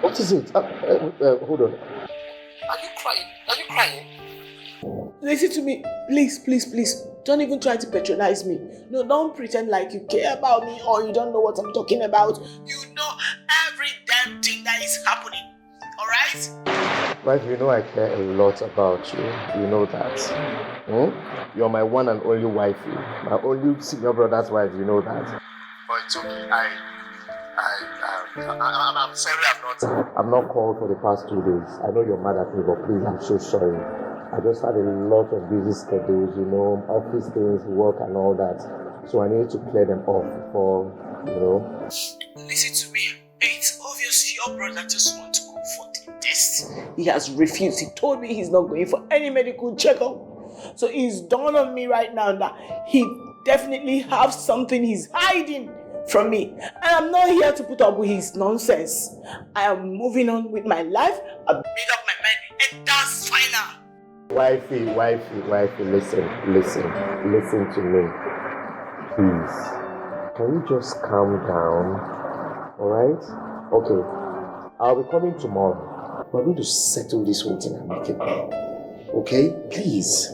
what What is it? Hold on. Are you crying? Are you crying? Listen to me. Please, please, please. Don't even try to patronize me. No, don't pretend like you care about me or you don't know what I'm talking about. You know every damn thing that is happening. Alright? Wife, you know I care a lot about you. You know that. You're my one and only wifey. My only senior brother's wife, you know that. But it's okay. I'm sorry I'm not called for the past 2 days. I know you're mad at me, but please, I'm so sorry. I just had a lot of busy schedules, you know, office things, work and all that. So I need to clear them off before, you know. Listen to me. It's obvious your brother just wants to go for the test. He has refused. He told me he's not going for any medical checkup. So it's dawned on me right now that he definitely has something he's hiding from me. And I'm not here to put up with his nonsense. I am moving on with my life. I've made up my mind and that's final. Wifey, listen to me. Please. Can you just calm down? Alright? Okay. I'll be coming tomorrow. We're going to settle this whole thing amicably. Okay? Please.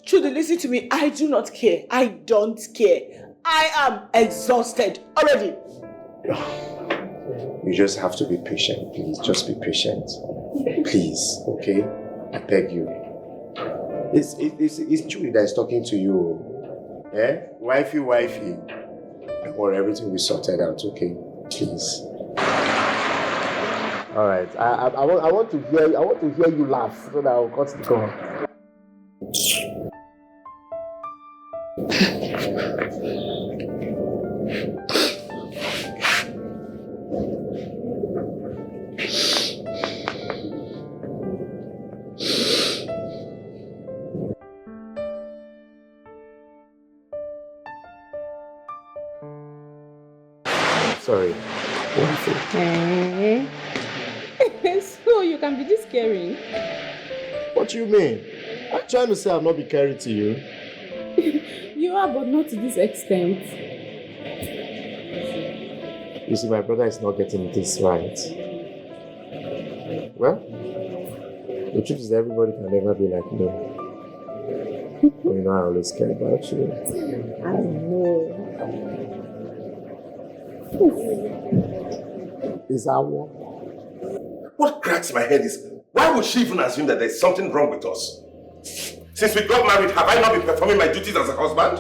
Trudy, listen to me. I do not care. I don't care. I am exhausted already. You just have to be patient, please. Just be patient. Please, okay? I beg you. It's Julie that is talking to you. Eh? Wifey. Don't worry, everything will be sorted out, okay? Please. Alright. I want to hear you laugh so that I'll cut the call. Sorry. So you can be this caring? What do you mean? I'm trying to say I'll not be caring to you. You are, but not to this extent. You see, my brother is not getting this right. Well, the truth is that everybody can never be like me. But you know I always care about you. I know. Is that one? What cracks my head is, why would she even assume that there's something wrong with us? Since we got married, have I not been performing my duties as a husband?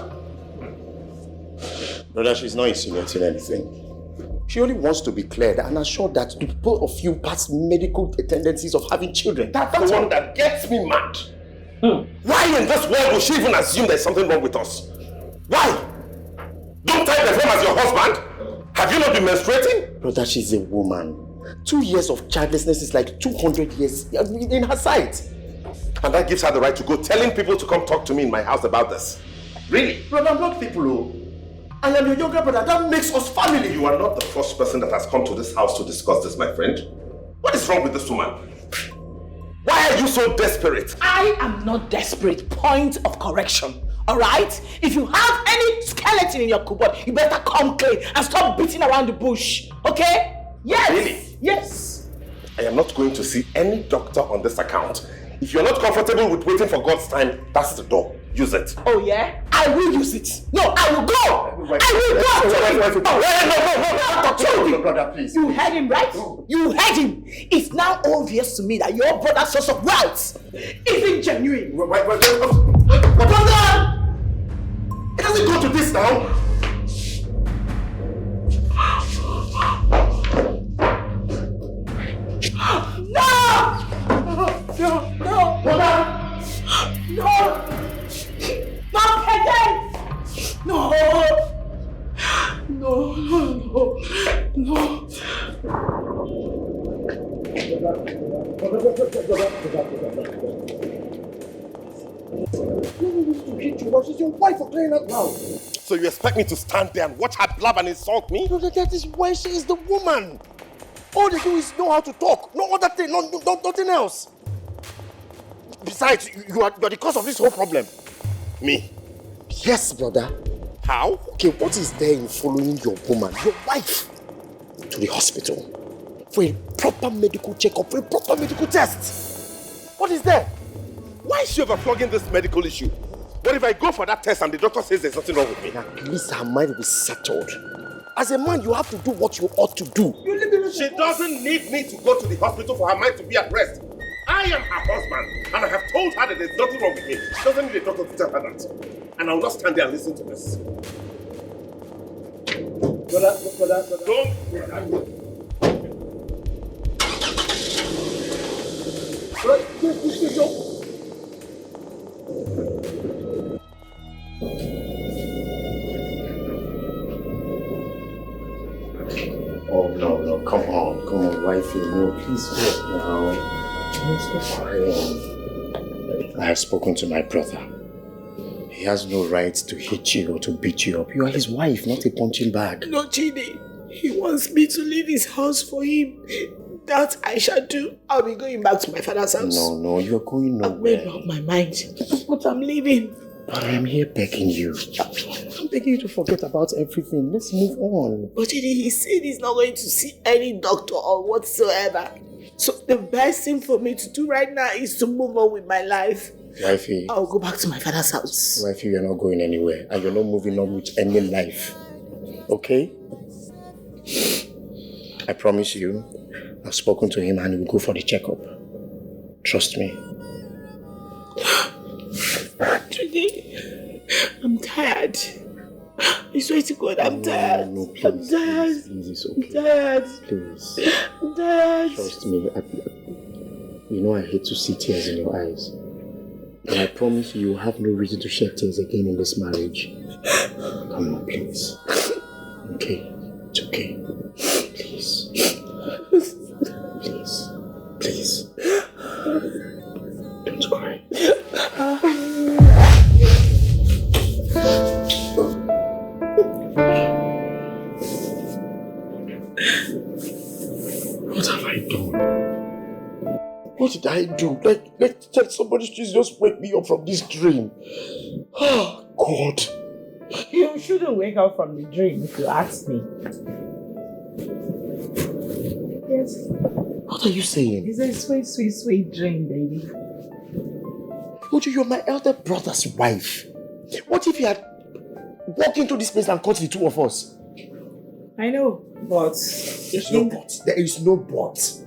Brother, she's not insinuating anything. She only wants to be cleared and assured that the both of you pass medical tendencies of having children. That's the one that gets me mad. Why in this world would she even assume there's something wrong with us? Why? Don't I perform as your husband? Have you not been menstruating? Brother, she's a woman. 2 years of childlessness is like 200 years in her sight. And that gives her the right to go telling people to come talk to me in my house about this. Really? Brother, I'm not people who... I am your younger brother. That makes us family. You are not the first person that has come to this house to discuss this, my friend. What is wrong with this woman? Why are you so desperate? I am not desperate. Point of correction. Alright? If you have any skeleton in your cupboard, you better come clean and stop beating around the bush. Okay? Yes! Really? Yes! I am not going to see any doctor on this account. If you're not comfortable with waiting for God's time, that's the door. Use it. Oh yeah? I will use it. No, I will go! No, brother, please. You heard him, right? You heard him. It's now obvious to me that your brother's source of wealth isn't genuine. Brother! It doesn't go to this now. No! Brother! No! Not again! No! She's your wife for crying out loud. So you expect me to stand there and watch her blab and insult me? Brother, that is why she is the woman. All they do is know how to talk. No other thing, nothing else. Besides, you are the cause of this whole problem. Me? Yes, brother. How? Okay, what is there in following your woman, your wife, to the hospital? for a proper medical checkup, for a proper medical test. What is there? Why is she overflogging this medical issue? What if I go for that test and the doctor says there's nothing wrong with me? At least her mind will be settled. As a man, you have to do what you ought to do. She doesn't need me to go to the hospital for her mind to be at rest. I am her husband, and I have told her that there's nothing wrong with me. She doesn't need a doctor to tell her that. And I will not stand there and listen to this. Brother. Don't. Oh, no, come on, wifey, no, please stop now. Please stop crying. I have spoken to my brother. He has no right to hit you or to beat you up. You are his wife, not a punching bag. No, Chidi. He wants me to leave his house for him. That I shall do. I'll be going back to my father's house. No, you're going nowhere. I've made up my mind. But I'm leaving. But I'm here begging you. I'm begging you to forget about everything. Let's move on. But he said he's not going to see any doctor or whatsoever. So the best thing for me to do right now is to move on with my life. Wifey. I'll go back to my father's house. Wifey, you're not going anywhere. And you're not moving on with any life. Okay? I promise you, I've spoken to him and we'll go for the checkup. Trust me. Today, I'm tired. I swear to God, I'm tired. No, please, I'm tired. Please, it's okay. I'm tired. Please. I'm tired. Trust me. You know I hate to see tears in your eyes. But I promise you have no reason to shed tears again in this marriage. Come on, please. Okay. It's okay. Please. Please. Don't cry. What have I done? What did I do? Let somebody just wake me up from this dream. Oh, God. You shouldn't wake up from the dream if you ask me. Yes. What are you saying? It's a sweet, sweet, sweet dream, baby. Uju, you're my elder brother's wife. What if he had walked into this place and caught the two of us? I know, but... There is no but.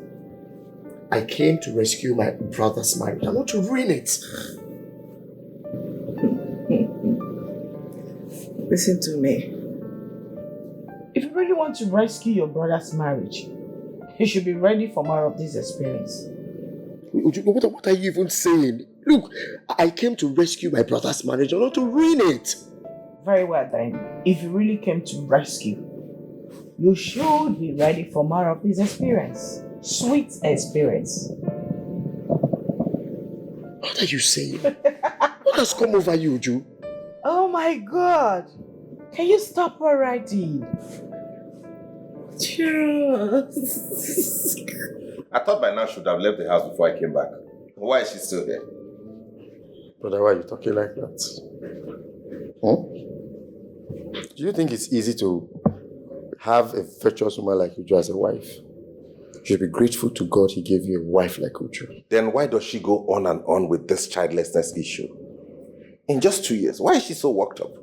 I came to rescue my brother's marriage. I want to ruin it. Listen to me. If you really want to rescue your brother's marriage, you should be ready for more of this experience. What are you even saying? Look, I came to rescue my brother's marriage, not to ruin it. Very well then. If you really came to rescue, you should be ready for more of this experience. Sweet experience. What are you saying? What has come over you, Uju? Oh my God! Can you stop already? Charles. I thought by now she would have left the house before I came back. Why is she still here? Brother, why are you talking like that? Huh? Do you think it's easy to have a virtuous woman like Uju as a wife? You should be grateful to God he gave you a wife like Uju. Then why does she go on and on with this childlessness issue? In just 2 years, why is she so worked up?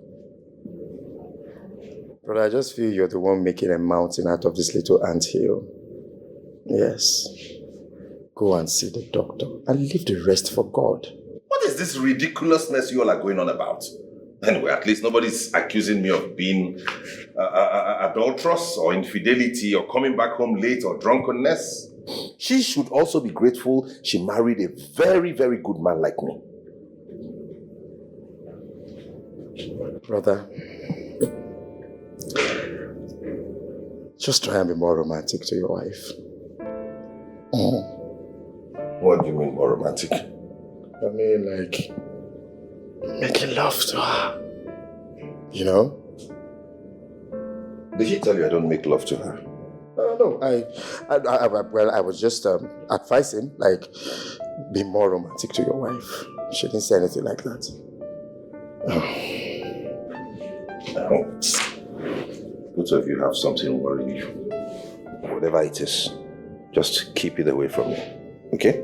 Brother, I just feel you're the one making a mountain out of this little anthill. Yes. Go and see the doctor and leave the rest for God. What is this ridiculousness you all are going on about? Anyway, at least nobody's accusing me of being adulterous or infidelity or coming back home late or drunkenness. She should also be grateful she married a very, very good man like me. Brother, just try and be more romantic to your wife. What do you mean more romantic? I mean, like, making love to her. You know? Did she tell you I don't make love to her? No, I was just advising, like, be more romantic to your wife. She didn't say anything like that. Both of you have something worrying you. Whatever it is, Just keep it away from me. Okay?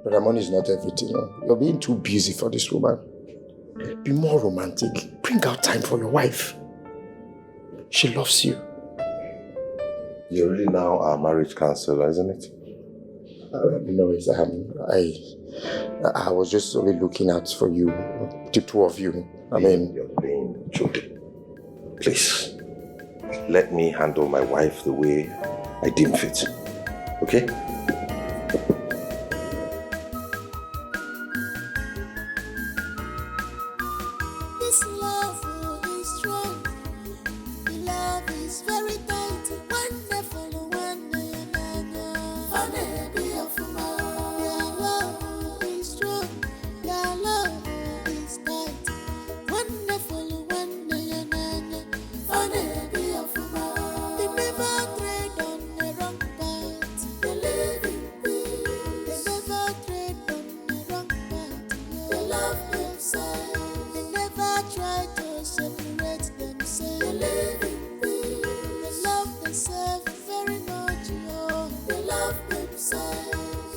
But money is not everything. No? You're being too busy for this woman. Be more romantic. Bring out time for your wife. She loves you. You're really now our marriage counselor, isn't it? No, I was just only looking out for you, the two of you. You're being joking. Please, let me handle my wife the way I deem fit. Okay? This love is strong. The love is very tight. Wonderful, Your love is strong. Your love is tight. Wonderful, They never trade on the wrong path. They live in peace. They never trade on the wrong path. They love themselves. They never try to separate themselves. They live in peace. They love themselves very much. They love themselves.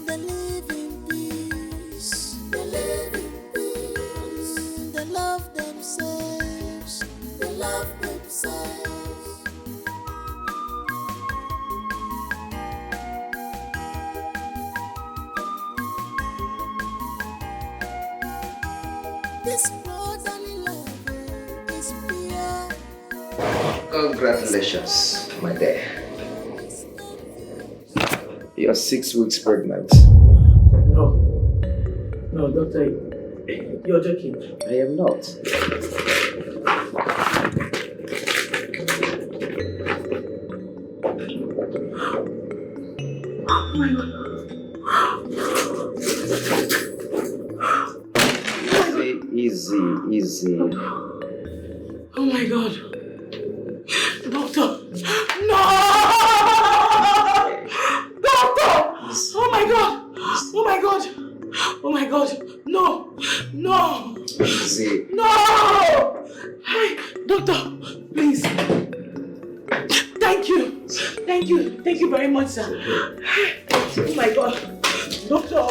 They live in peace. They live in peace. They love themselves. They love themselves. This brotherly love is pure. Congratulations, my dear. You're 6 weeks pregnant. No, doctor, you're joking. I am not. Oh my God. Easy. Oh my God. Doctor. No! Doctor! Oh my God. Oh my God. Oh my God. No. Easy. No! Hey, doctor, please. Thank you very much, sir. Oh my God. Doctor.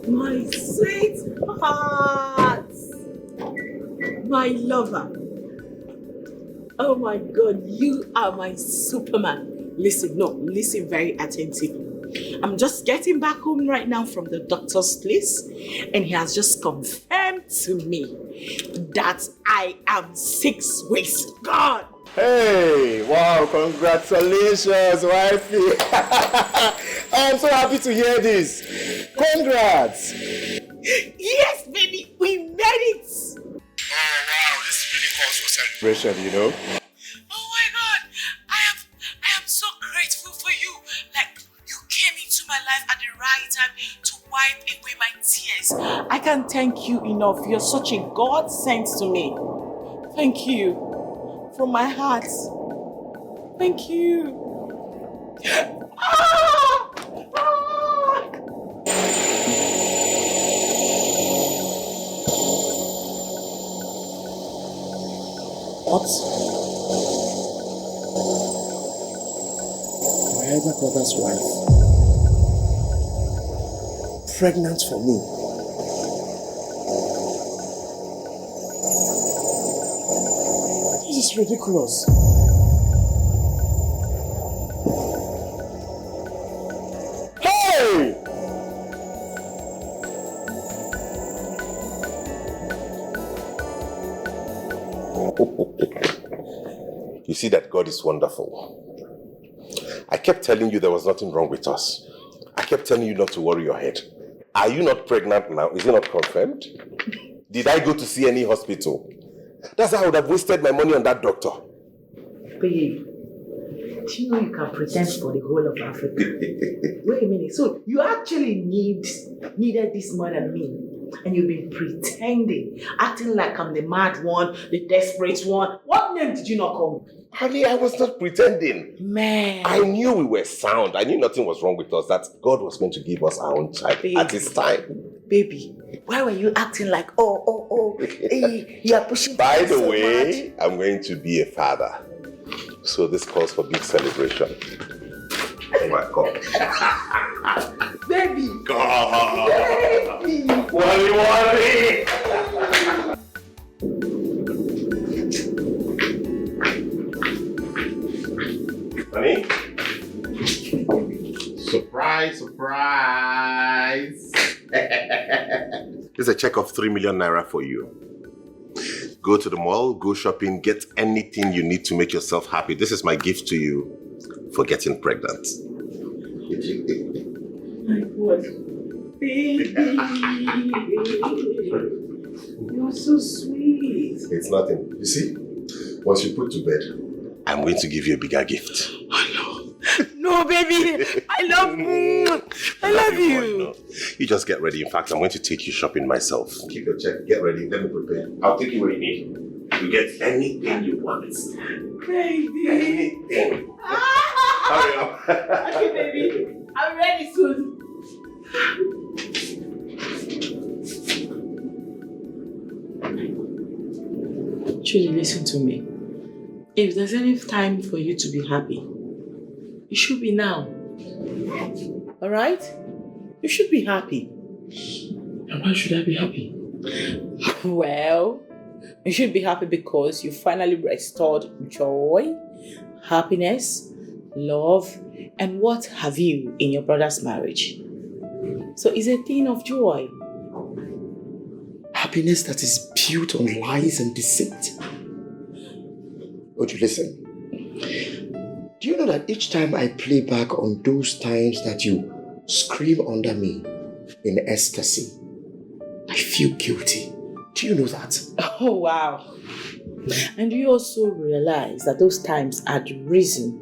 My sweetheart, my lover. Oh my God, you are my Superman. Listen very attentively. I'm just getting back home right now from the doctor's place, and he has just confirmed to me that I am 6 weeks gone. Hey, wow, congratulations, wifey. I'm so happy to hear this. Congrats. Yes, baby, we made it. Oh, wow, this really calls for celebration, you know? Oh my God, I am so grateful for you. Like, you came into my life at the right time to wipe away my tears. I can't thank you enough. You're such a God sent to me. Thank you. From my heart. Thank you. What? My elder brother's wife. Pregnant for me. This is ridiculous. Hey! You see that God is wonderful. I kept telling you there was nothing wrong with us. I kept telling you not to worry your head. Are you not pregnant now? Is it not confirmed? Did I go to see any hospital? That's how I would have wasted my money on that doctor. Babe, do you know you can pretend for the whole of Africa? Wait a minute, so you actually needed this more than me? And you've been pretending, acting like I'm the mad one, the desperate one. What name did you not call me? Honey, I was not pretending. Man. I knew we were sound. I knew nothing was wrong with us, that God was meant to give us our own child at his time. Baby, why were you acting like, hey, you are pushing By the so way, I'm going to be a father. So this calls for big celebration. Oh my God. Baby. God. Baby. Worry. Honey? Surprise, surprise. Here's a check of 3 million naira for you. Go to the mall, go shopping, get anything you need to make yourself happy. This is my gift to you for getting pregnant. My God. Baby. You're so sweet. It's nothing. You see, once you put to bed, I'm going to give you a bigger gift. No, baby. I love you. I love you. No. You just get ready. In fact, I'm going to take you shopping myself. Keep your check. Get ready. Let me prepare. I'll take you where you need. You get anything you want. Baby. Anything. Hurry up. Okay, baby. I'm ready soon. Trudy, listen to me. If there's any time for you to be happy, it should be now. Alright? You should be happy. And why should I be happy? Well, you should be happy because you finally restored joy, happiness, love, and what have you in your brother's marriage. So it's a thing of joy. Happiness that is built on lies and deceit. Oju, listen. Do you know that each time I play back on those times that you scream under me in ecstasy, I feel guilty? Do you know that? Oh, wow. And you also realize that those times had risen.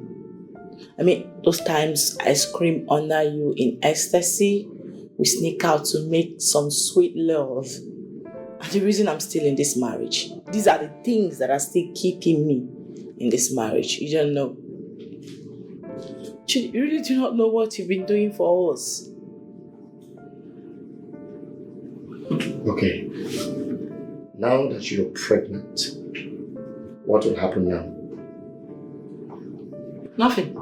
Those times I scream under you in ecstasy, we sneak out to make some sweet love. And the reason I'm still in this marriage, these are the things that are still keeping me in this marriage. You don't know. You really do not know what you've been doing for us. Okay. Now that you're pregnant, what will happen now? Nothing.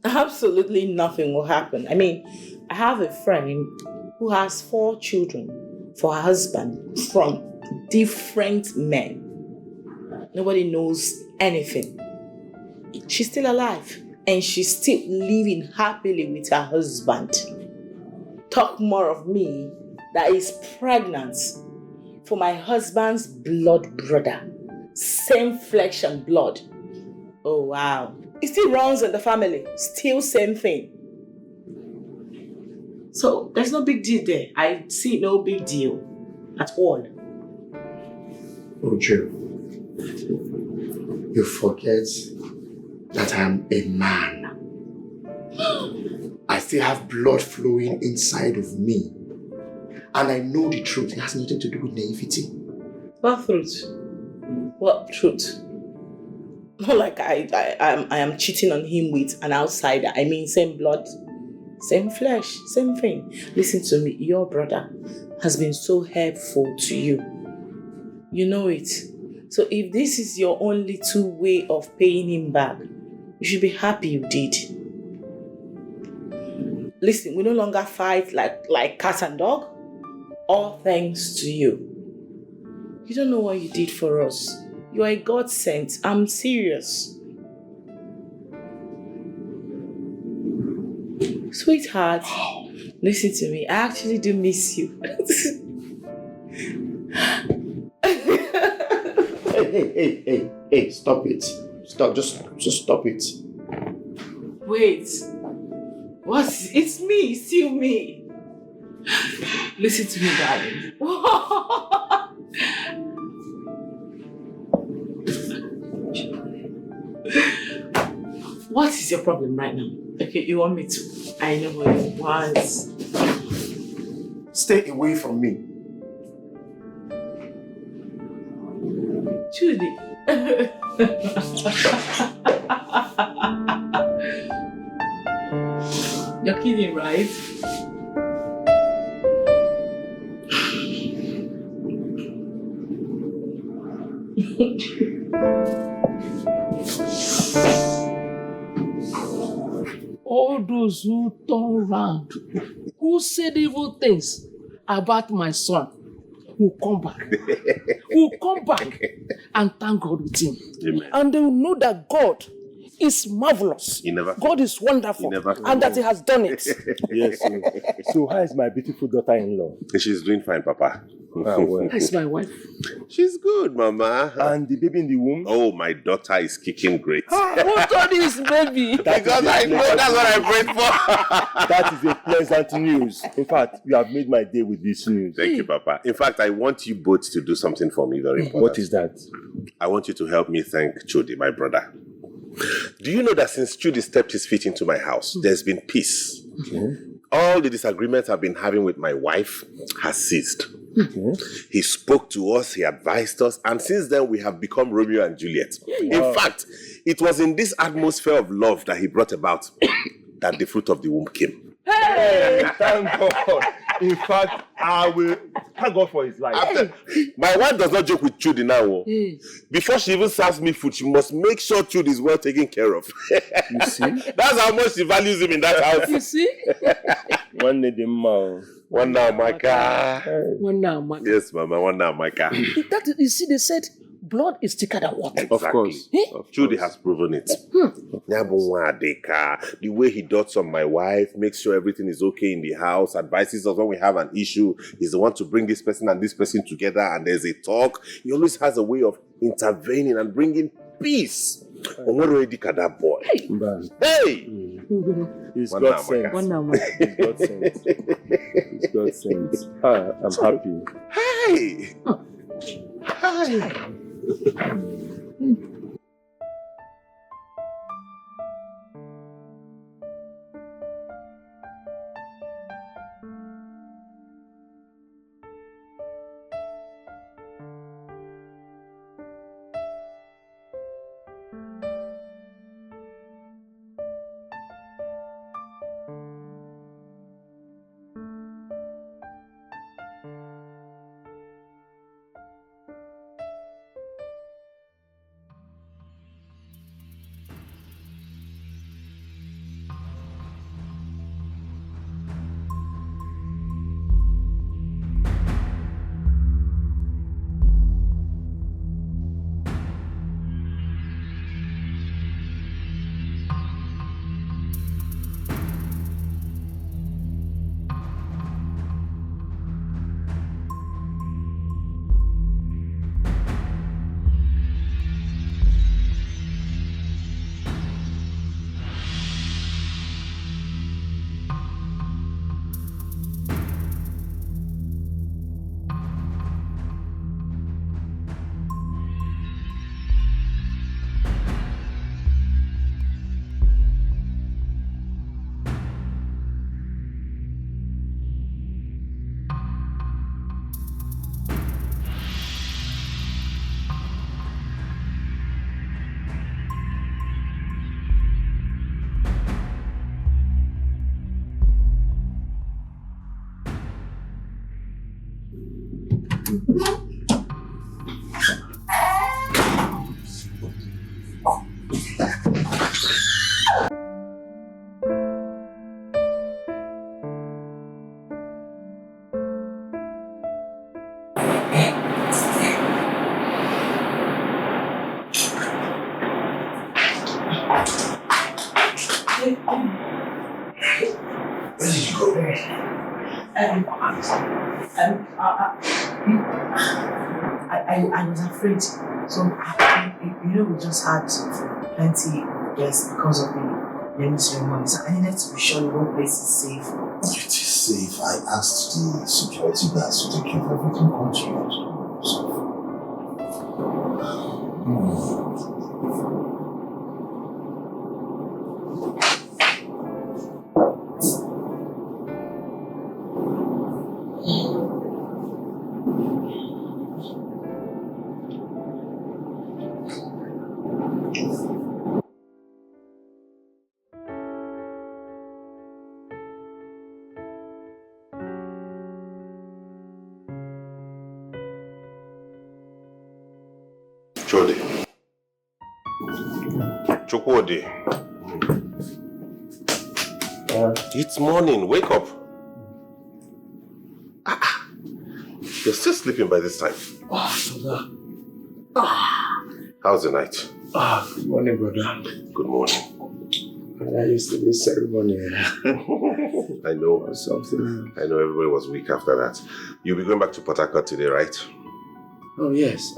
Absolutely nothing will happen. I have a friend who has 4 children for her husband from different men. Nobody knows anything. She's still alive and she's still living happily with her husband. Talk more of me that is pregnant for my husband's blood brother. Same flesh and blood. Oh wow. It still runs in the family. Still same thing. So there's no big deal there. I see no big deal at all. Oju, you forget that I'm a man. I still have blood flowing inside of me. And I know the truth. It has nothing to do with naivety. What truth? What truth? Not like I am cheating on him with an outsider. Same blood, same flesh, same thing. Listen to me. Your brother has been so helpful to you. You know it. So if this is your only 2 way of paying him back, you should be happy you did. Listen, we no longer fight like cat and dog. All thanks to you. You don't know what you did for us. You are a godsend. I'm serious. Sweetheart, listen to me. I actually do miss you. Hey, stop it. Stop, just stop it. Wait. What? It's me, it's still me. Listen to me, darling. What is your problem right now? Okay, you want me to? I know what you want. Stay away from me. Judy. You're kidding, right? All those who turn round, who said evil things about my son, will come back. Will come back and thank God with him. Amen. And they will know that God is marvelous. God is wonderful. And that he has done it. Yes. So how is my beautiful daughter-in-law? She's doing fine, Papa. Well. That's my wife. She's good, Mama. And the baby in the womb? Oh, my daughter is kicking great. Who told you this baby? Because I know that's what I prayed for. That is a pleasant news. In fact, you have made my day with this news. Thank you, Papa. In fact, I want you both to do something for me very important. What is that? I want you to help me thank Chudi, my brother. Do you know that since Chudi stepped his feet into my house, there's been peace? Okay. All the disagreements I've been having with my wife has ceased. Okay. He spoke to us, he advised us, and since then we have become Romeo and Juliet. In fact, it was in this atmosphere of love that he brought about that the fruit of the womb came. Hey, thank God. In fact, I will thank God for his life. My wife does not joke with Chudi now. Before she even serves me food, she must make sure Chudi is well taken care of. You see? That's how much she values him in that house. You see? One now, my car. One now, my Yes, Mama, one now, my car. That is, you see, they said blood is thicker than water. Exactly. Of course. Chudi has proven it. The way he dotes on my wife, makes sure everything is okay in the house, advises us when we have an issue. He's the one to bring this person and this person together, and there's a talk. He always has a way of intervening and bringing peace. That boy. Hey! He's One God now, sent. One now, He's God sent. He's God sent. I'm happy. Hey! Hi! Where did you go? I was afraid. So, we just had plenty guests because of the naming ceremony, so I needed to be sure the whole place is safe. It is safe. I asked the security guards to take care of everything controlled. Chode. Chukwode. It's morning. Wake up. You're still sleeping by this time. Father. How's the night? Good morning, brother. Good morning. I used to be ceremony. I know. Or something. I know everybody was weak after that. You'll be going back to Port Harcourt today, right? Oh, yes.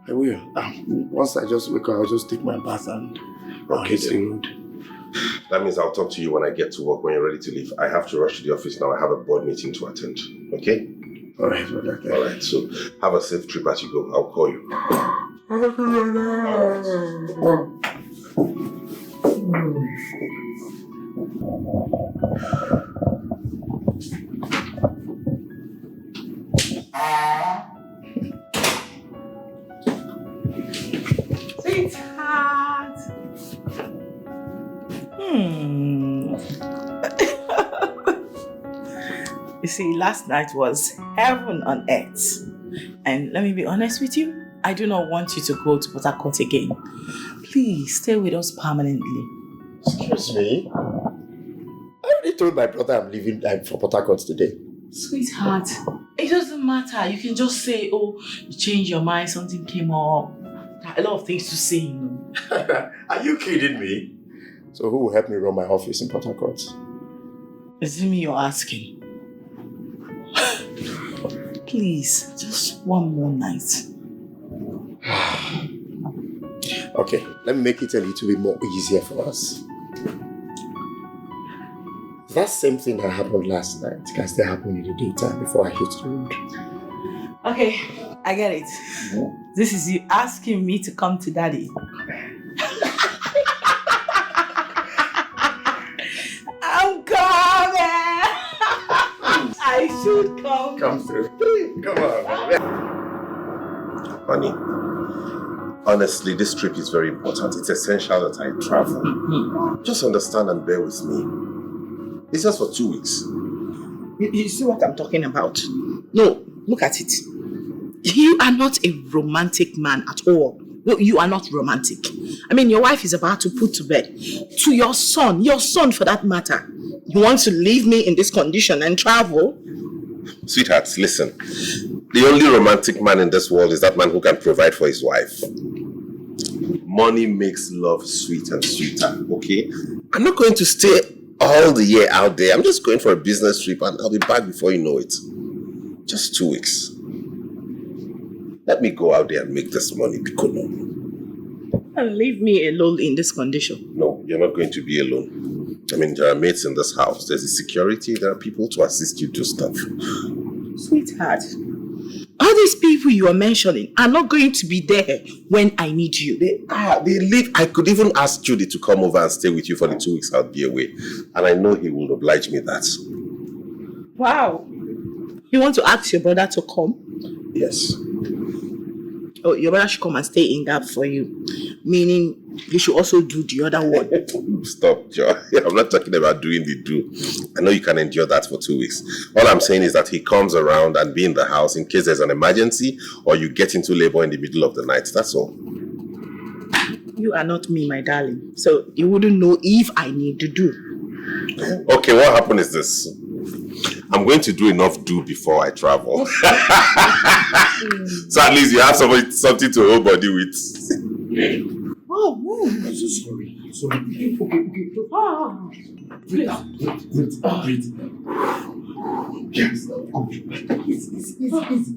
I will. Once I just wake up, I'll just take my bath and hit the road. That means I'll talk to you when I get to work, when you're ready to leave. I have to rush to the office now. I have a board meeting to attend. Okay? Alright, brother. Alright, so have a safe trip as you go. I'll call you. Sweetheart. You see, last night was heaven on earth. And let me be honest with you, I do not want you to go to Port Harcourt again. Please stay with us permanently. Excuse me? I already told my brother I'm leaving for Port Harcourt today. Sweetheart, it doesn't matter. You can just say, oh, you changed your mind, something came up. There are a lot of things to say, you know. Are you kidding me? So who will help me run my office in Port Harcourt? Is it me you're asking? Please, just one more night. Okay, let me make it a little bit more easier for us. That same thing that happened last night can still happen in the daytime before I hit the road. Okay, I get it. This is you asking me to come to daddy. I'm coming! I should come. Come through. Come on. Honey, honestly, this trip is very important. It's essential that I travel. Just understand and bear with me. It's just for 2 weeks. You see what I'm talking about? No, look at it. You are not a romantic man at all. No, you are not romantic. I mean, your wife is about to put to bed. To your son for that matter. You want to leave me in this condition and travel? Sweethearts, listen. The only romantic man in this world is that man who can provide for his wife. Money makes love sweet and sweeter, okay? I'm not going to stay all the year out there. I'm just going for a business trip and I'll be back before you know it. Just 2 weeks. Let me go out there and make this money, Piccolo. And leave me alone in this condition. No, you're not going to be alone. I mean, there are mates in this house. There's a security. There are people to assist you do stuff. Sweetheart, all these people you are mentioning are not going to be there when I need you. They live. I could even ask Judy to come over and stay with you for the 2 weeks I'll be away. And I know he will oblige me that. Wow. You want to ask your brother to come? Yes. Oh, your brother should come and stay in Gap for you. Meaning, you should also do the other one. Stop, Joe. I'm not talking about doing the do. I know you can endure that for 2 weeks. All I'm saying is that he comes around and be in the house in case there's an emergency or you get into labor in the middle of the night. That's all. You are not me, my darling. So you wouldn't know if I need to do. Okay, what happened is this. I'm going to do enough do before I travel. So at least you have something to hold body with. Oh, I'm so sorry. Sorry. Okay. Breathe out. Breathe. Yes. Easy.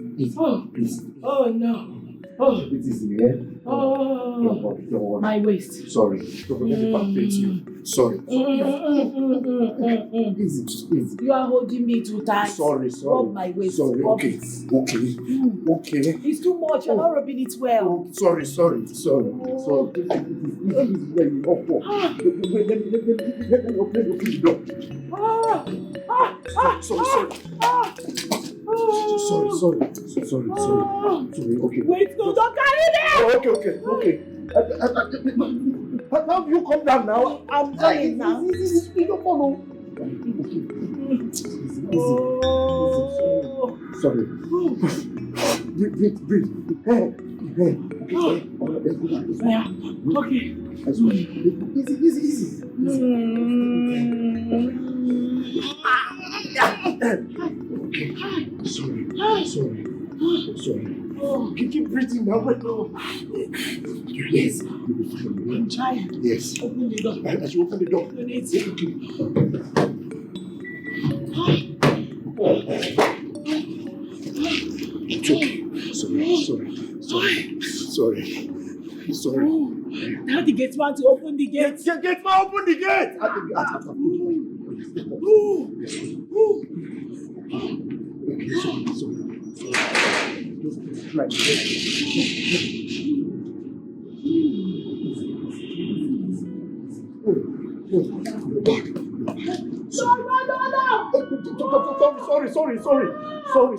Oh no. Oh. It is here. Oh. Don't worry. My waist. Sorry. Don't forget to palpate you. Sorry. Easy. You are holding me too tight. Sorry. Rub my waist. Sorry, Rub okay. it. Okay. It's too much. You're not rubbing it well. Sorry. Let me open the door. Sorry. Okay. Wait, no, don't carry them! Okay. How do you come down now? I'm coming now. Easy, don't follow. Easy. Sorry. Breathe. Yeah. Okay. Easy. Okay. Sorry. Keep breathing now. Yes. I'm trying. Yes. Open the door. I should open the door. It's okay. Sorry. Tell the gate man to open the gate. Gate man, open the gate. Sorry. Just like this.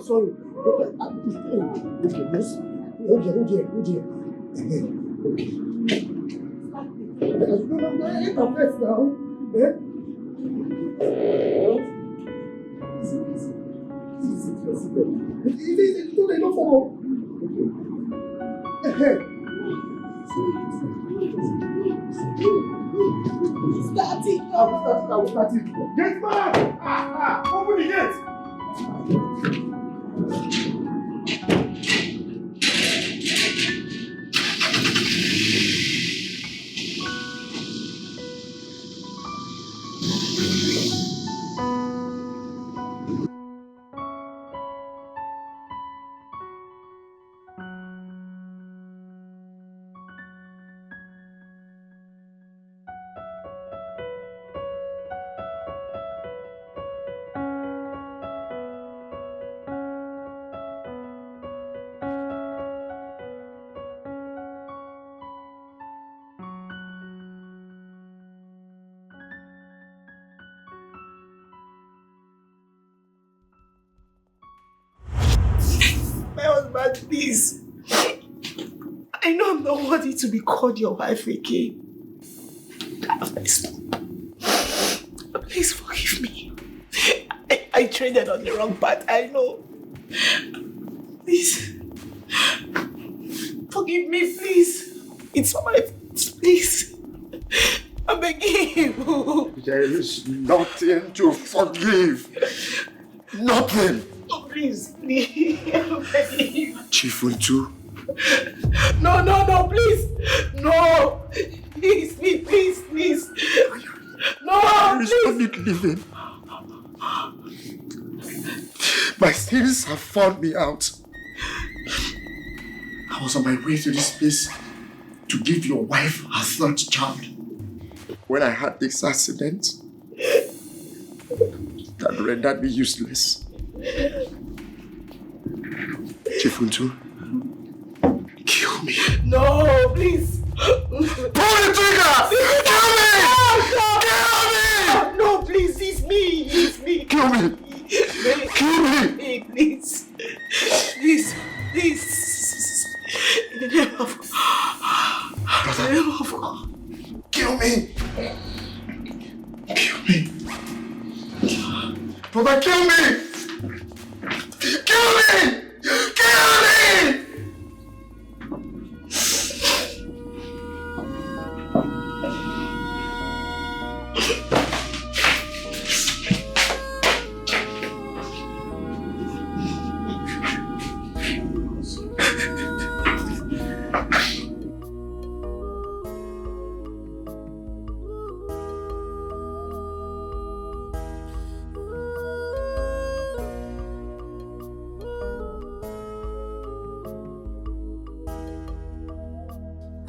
Sorry. Okay, miss. Hold here. Okay. No, enter first now. Easy. Don't let no follow. Okay. Start it. I will start it. Gate man! Open the gate! My husband, please. I know I'm not worthy to be called your wife again. Please forgive me. I traded on the wrong path, I know. Please. Forgive me, please. It's for my fault, please. I'm begging you. There is nothing to forgive. Nothing. Oh, please. I'm begging you. Chief Untu. No, please. No. Please. No, There is please. no need living. My sins have found me out. I was on my way to this place to give your wife her third child when I had this accident that rendered me useless. Chief Untu, kill me. No, please. Pull the trigger! Kill me! No, please, it's me. Kill me! Please. In the name of God. Kill me! Brother, kill me! Kill me!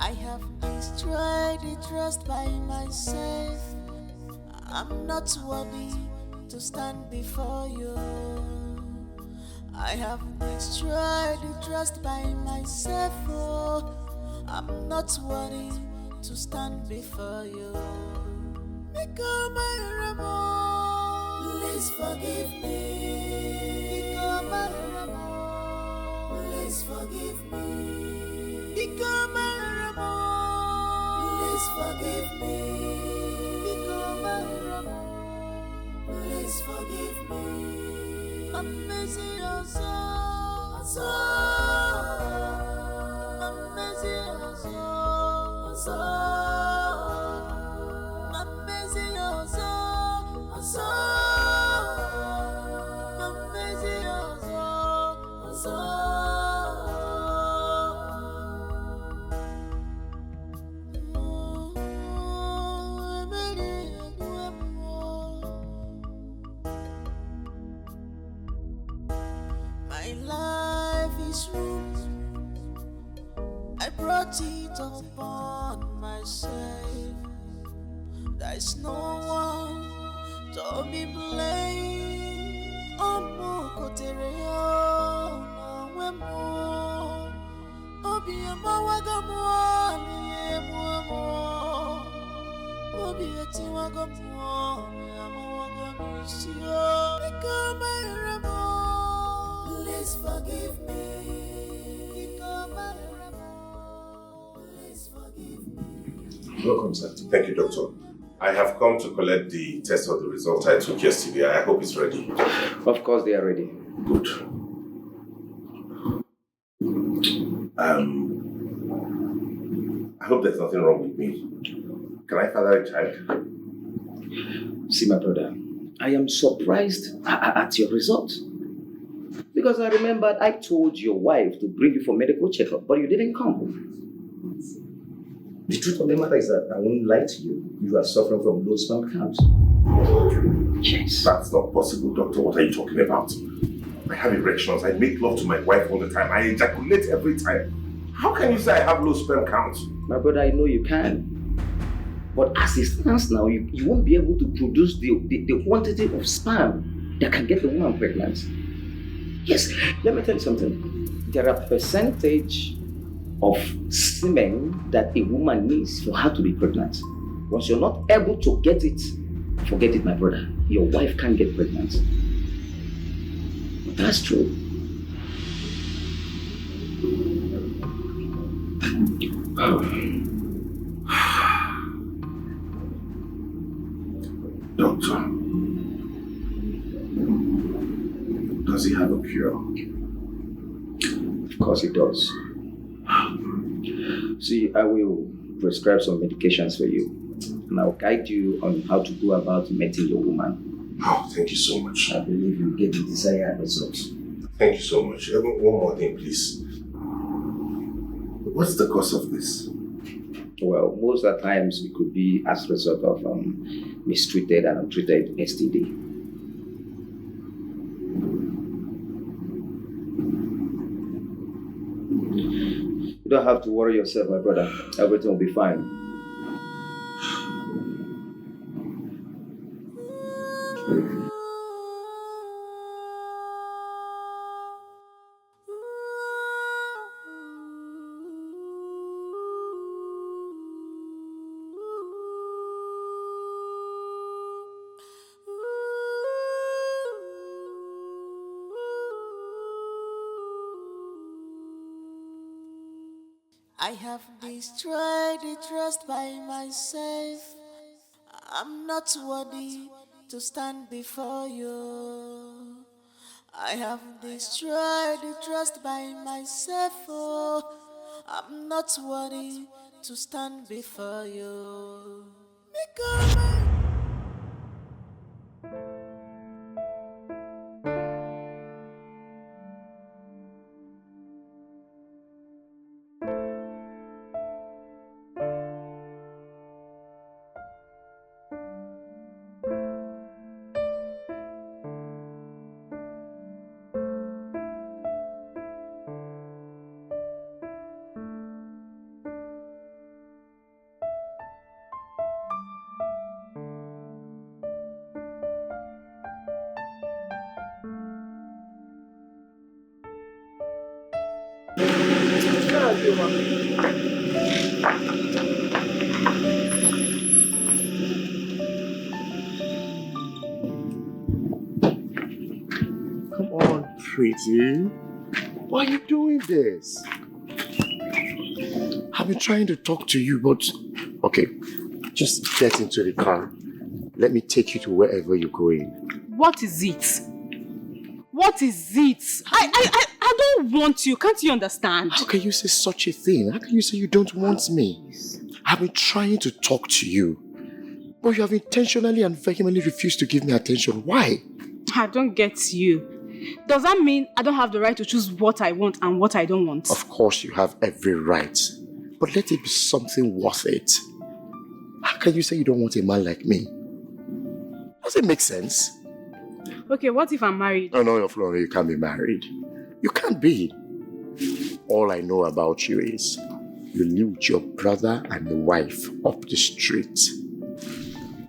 I have destroyed the trust by myself. I'm not worthy to stand before you. I have destroyed the trust by myself. Oh, I'm not worthy to stand before you. Become my Ramo, please forgive me. Become my Ramo, please forgive me. Become my Ramo, please forgive me. Become my Ramo, please forgive me. I'm missing your soul, I'm missing your soul, I'm missing your soul, I'm missing your soul. My life is ruined. I brought it upon myself. There's no one to be blamed. Omo kotere no wemo. Obi amawagamu aliyemuamo. Obi etiwagamu amawagamu isio. Become my Ramo, please forgive me. Become my Ramo, please forgive me. Welcome, sir. Thank you, doctor. I have come to collect the test of the result I took yesterday. I hope it's ready. Of course they are ready. Good. I hope there's nothing wrong with me. Can I father a child? See, my brother, I am surprised at your result. Because I remembered I told your wife to bring you for medical checkup, but you didn't come. The truth of the matter is that I won't lie to you. You are suffering from low sperm count. Yes. That's not possible, doctor. What are you talking about? I have erections. I make love to my wife all the time. I ejaculate every time. How can you say I have low sperm count? My brother, I know you can. But as it stands now, you won't be able to produce the quantity of sperm that can get the woman pregnant. Yes, let me tell you something. There are percentage of semen that a woman needs for her to be pregnant. Once you're not able to get it, forget it, my brother. Your wife can't get pregnant. That's true. Doctor, does he have a cure? Of course it does. See, I will prescribe some medications for you, and I'll guide you on how to go about meeting your woman. Oh, thank you so much. I believe you'll get the desired results. Thank you so much. One more thing, please. What's the cause of this? Well, most of the times it could be as a result of mistreated and untreated STD. You don't have to worry yourself, my brother. Everything will be fine. I have destroyed the trust by myself. I'm not worthy to stand before you. I have destroyed the trust by myself. Oh, I'm not worthy to stand before you. Become Come on, pretty. Why are you doing this? I've been trying to talk to you, but... Okay, just get into the car. Let me take you to wherever you're going. What is it? What is it? I don't want you. Can't you understand? How can you say such a thing? How can you say you don't want me? I've been trying to talk to you, but you have intentionally and vehemently refused to give me attention. Why? I don't get you. Does that mean I don't have the right to choose what I want and what I don't want? Of course you have every right, but let it be something worth it. How can you say you don't want a man like me? Does it make sense? Okay, what if I'm married? No, Flora, you can't be married. You can't be. All I know about you is you live with your brother and your wife up the street.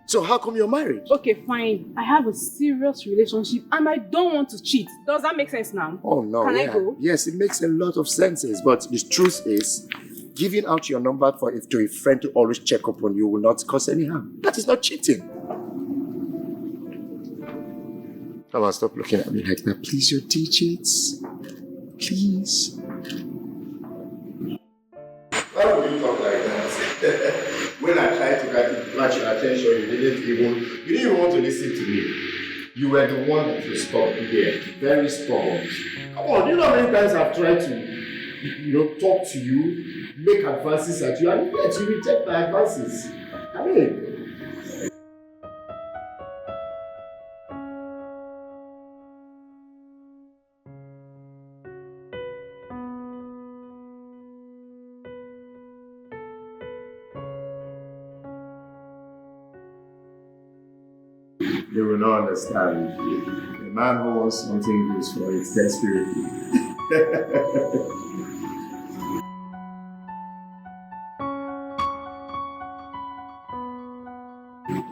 So how come you're married? Okay, fine. I have a serious relationship and I don't want to cheat. Does that make sense now? Oh no. Can I go? Yes, it makes a lot of senses, but the truth is, giving out your number to a friend to always check up on you will not cause any harm. That is not cheating. Come on, stop looking at me like that. Please, your digits. Please. Why would you talk like that? When I tried to catch your attention, you didn't even want to listen to me. You were the one that was stopped there. Very stubborn. Come on, do you know how many times I've tried to, talk to you, make advances at you, and yet you reject my advances. I mean... You will not understand. A man who wants something good for it desperately.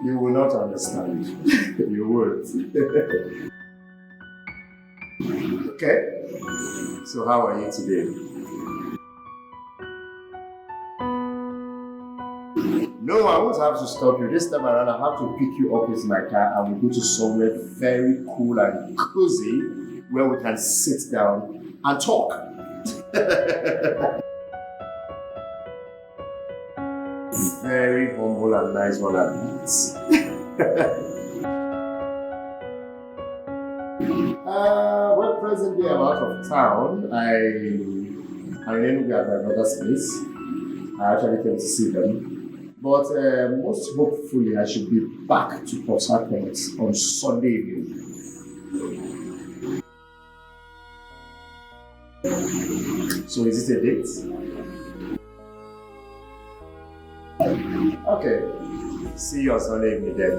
You will not understand. You would. Okay? So how are you today? No, I won't have to stop you. This time around, I have to pick you up with my car and we'll go to somewhere very cool and cozy where we can sit down and talk. Very humble and nice one at that. Well, presently I'm out of town. I'm in at my brother's place. I actually came to see them. But most hopefully I should be back to Port Harcourt on Sunday evening. So is it a date? Okay. See you on Sunday evening then.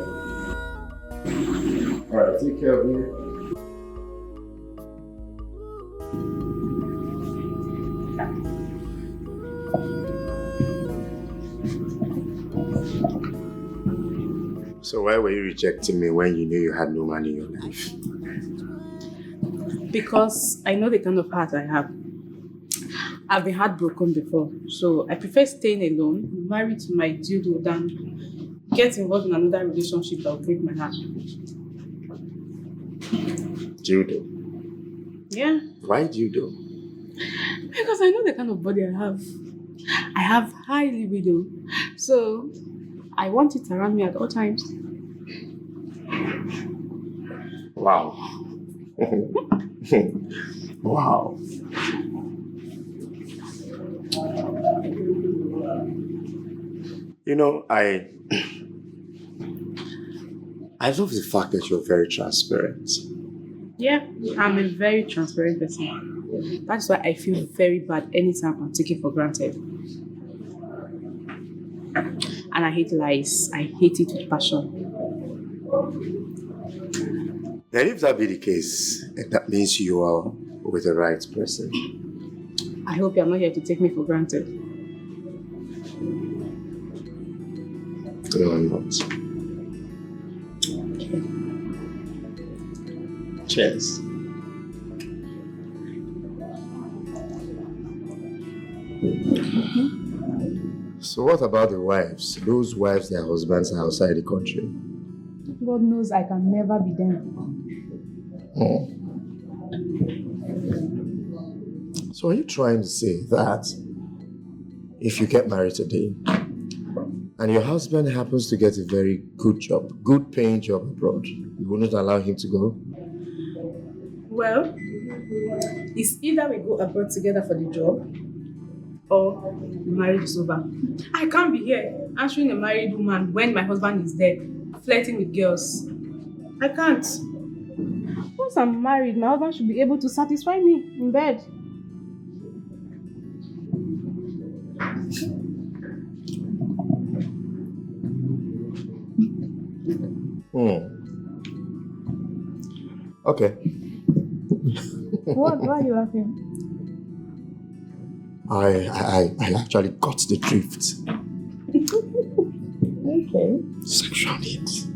Alright, take care of you. So why were you rejecting me when you knew you had no man in your life? Because I know the kind of heart I have. I've been heartbroken before, so I prefer staying alone, married to my dildo, than get involved in another relationship that will break my heart. Dildo? Yeah. Why dildo? Because I know the kind of body I have. I have high libido, so I want it around me at all times. Wow. Wow. You know, I love the fact that you're very transparent. Yeah, I'm a very transparent person. That's why I feel very bad anytime I'm taken for granted. And I hate lies. I hate it with passion. Then if that be the case, that means you are with the right person. I hope you're not here to take me for granted. No, I'm not. Okay. Cheers. So what about the wives? Those wives, their husbands are outside the country. God knows I can never be them. So are you trying to say that if you get married today and your husband happens to get a very good job, good paying job abroad, you wouldn't allow him to go? Well, it's either we go abroad together for the job or marriage is over. I can't be here answering a married woman when my husband is there flirting with girls. I can't. Once I'm married, my husband should be able to satisfy me in bed. Okay. What? Why are you laughing? I actually got the drift. Okay. Sexual needs.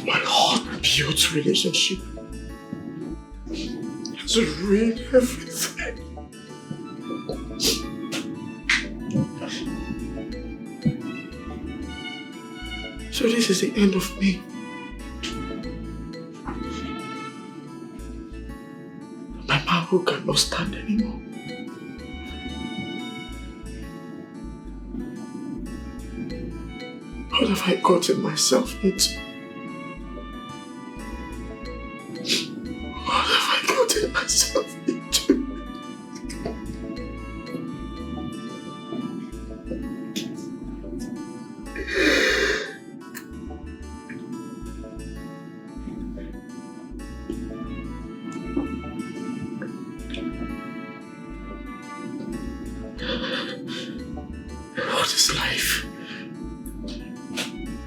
My hot-built relationship has ruined everything. So this is the end of me. My marrow cannot stand anymore. What have I gotten myself into? What have I gotten myself into? What is life?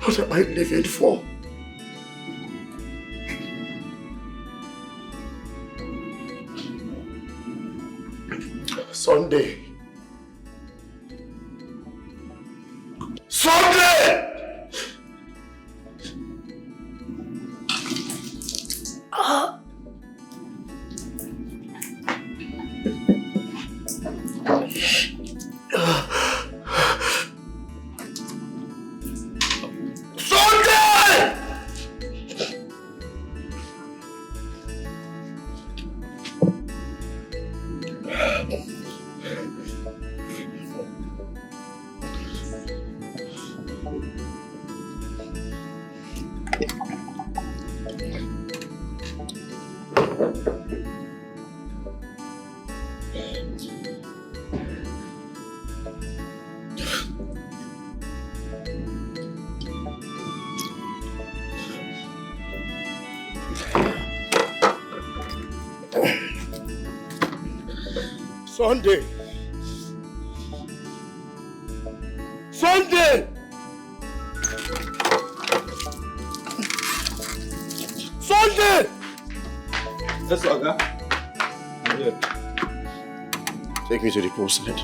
What am I living for? Sunday. Sunday! Sunday! Sunday! Sunday! Yes, Oga. I'm here. Take me to the postlet.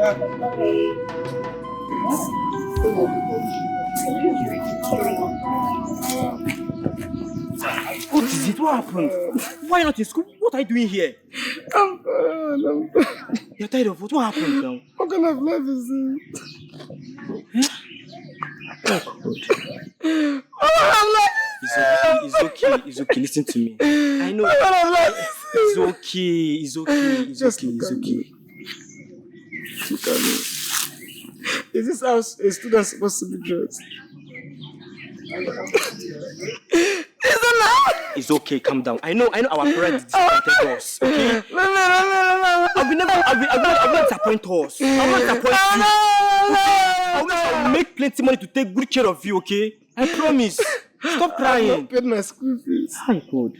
What is it? What happened? Why not in school? What are you doing here? I'm tired. You're tired of what? What happened now? What kind of life is this? It's okay. Listen to me. I know. It's okay. Look at me. Is this how a student supposed to be dressed? It's okay, calm down. I know our parents disappointed us. Okay? I will not disappoint us. I will not disappoint you. I will make plenty money to take good care of you, okay? I promise. Stop crying. I've not paid my school fees. My God.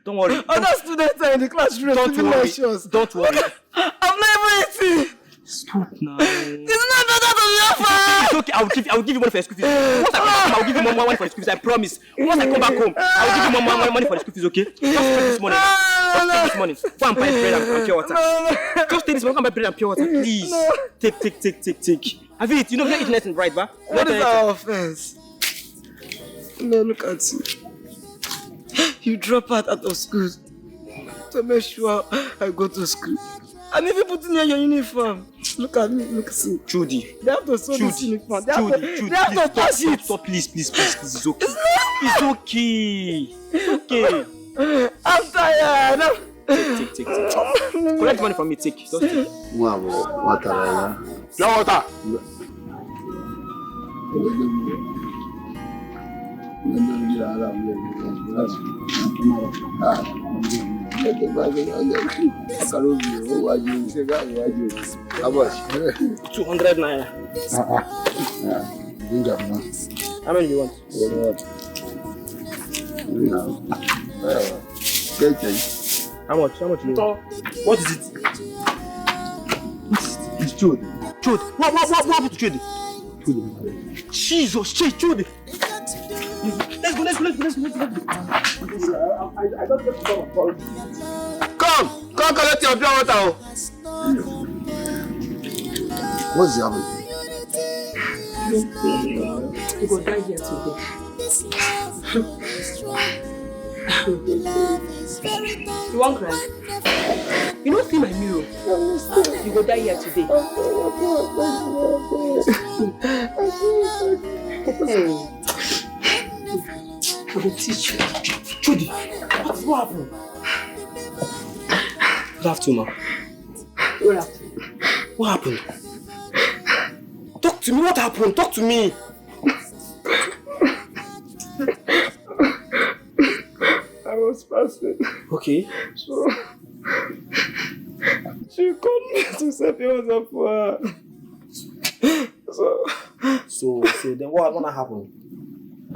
Don't worry. Other students are in the classroom. Don't worry. Don't worry. I'm not even eating. Stop now. It's not better to be offered. It's okay. I'll give you money for your school fees. Once I come back home, I'll give you money for your school fees. I promise. Once I come back home, I'll give you money for your school fees. Okay? Just take this money. Just take this money. Go and buy bread and pure water. Just take this money. Go and buy bread and pure water, please. Take. Have you eaten? You know, we don't eat anything, right, ba? What is our offense? No, look at you. You drop out of school to make sure I go to school. And if you put in your uniform, look at me, see. Judy. They have to sew this uniform. They have to touch it. Stop, please. It's okay. It's okay. I'm tired. Take. Collect money from me, take. Just take. Wow, water. No water. How much? 200 naira. How many do you want? How much do you want? What is it? It's Jude. What happened to Jude? Jesus, Jude. Let's go. I don't get to Come collect your pure water. What's happening? You go die here today. You won't cry? You don't see my mirror. You go die here today. I will teach you. Judy, what happened? Good afternoon, ma. What happened? Talk to me, what happened? Talk to me. I was fasting. Okay. So she called me to say it was up for her. So then what gonna happen? I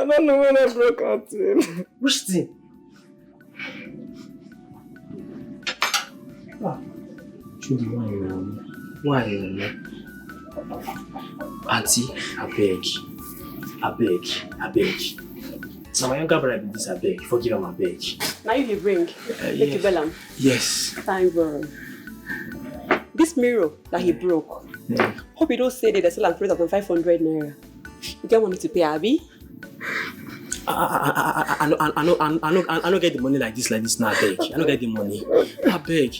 don't know when I broke out in. Which thing? Judy, why are you Auntie, I beg. Now my younger brother did this, I beg. Forgive him, I beg. Now you bring. Make you bell. Yes. Thank God. This mirror that he broke. Hope you don't say that they're still afraid of 500 naira. You get money to pay, Abby? I don't get the money like this now, I beg. I don't get the money. I beg.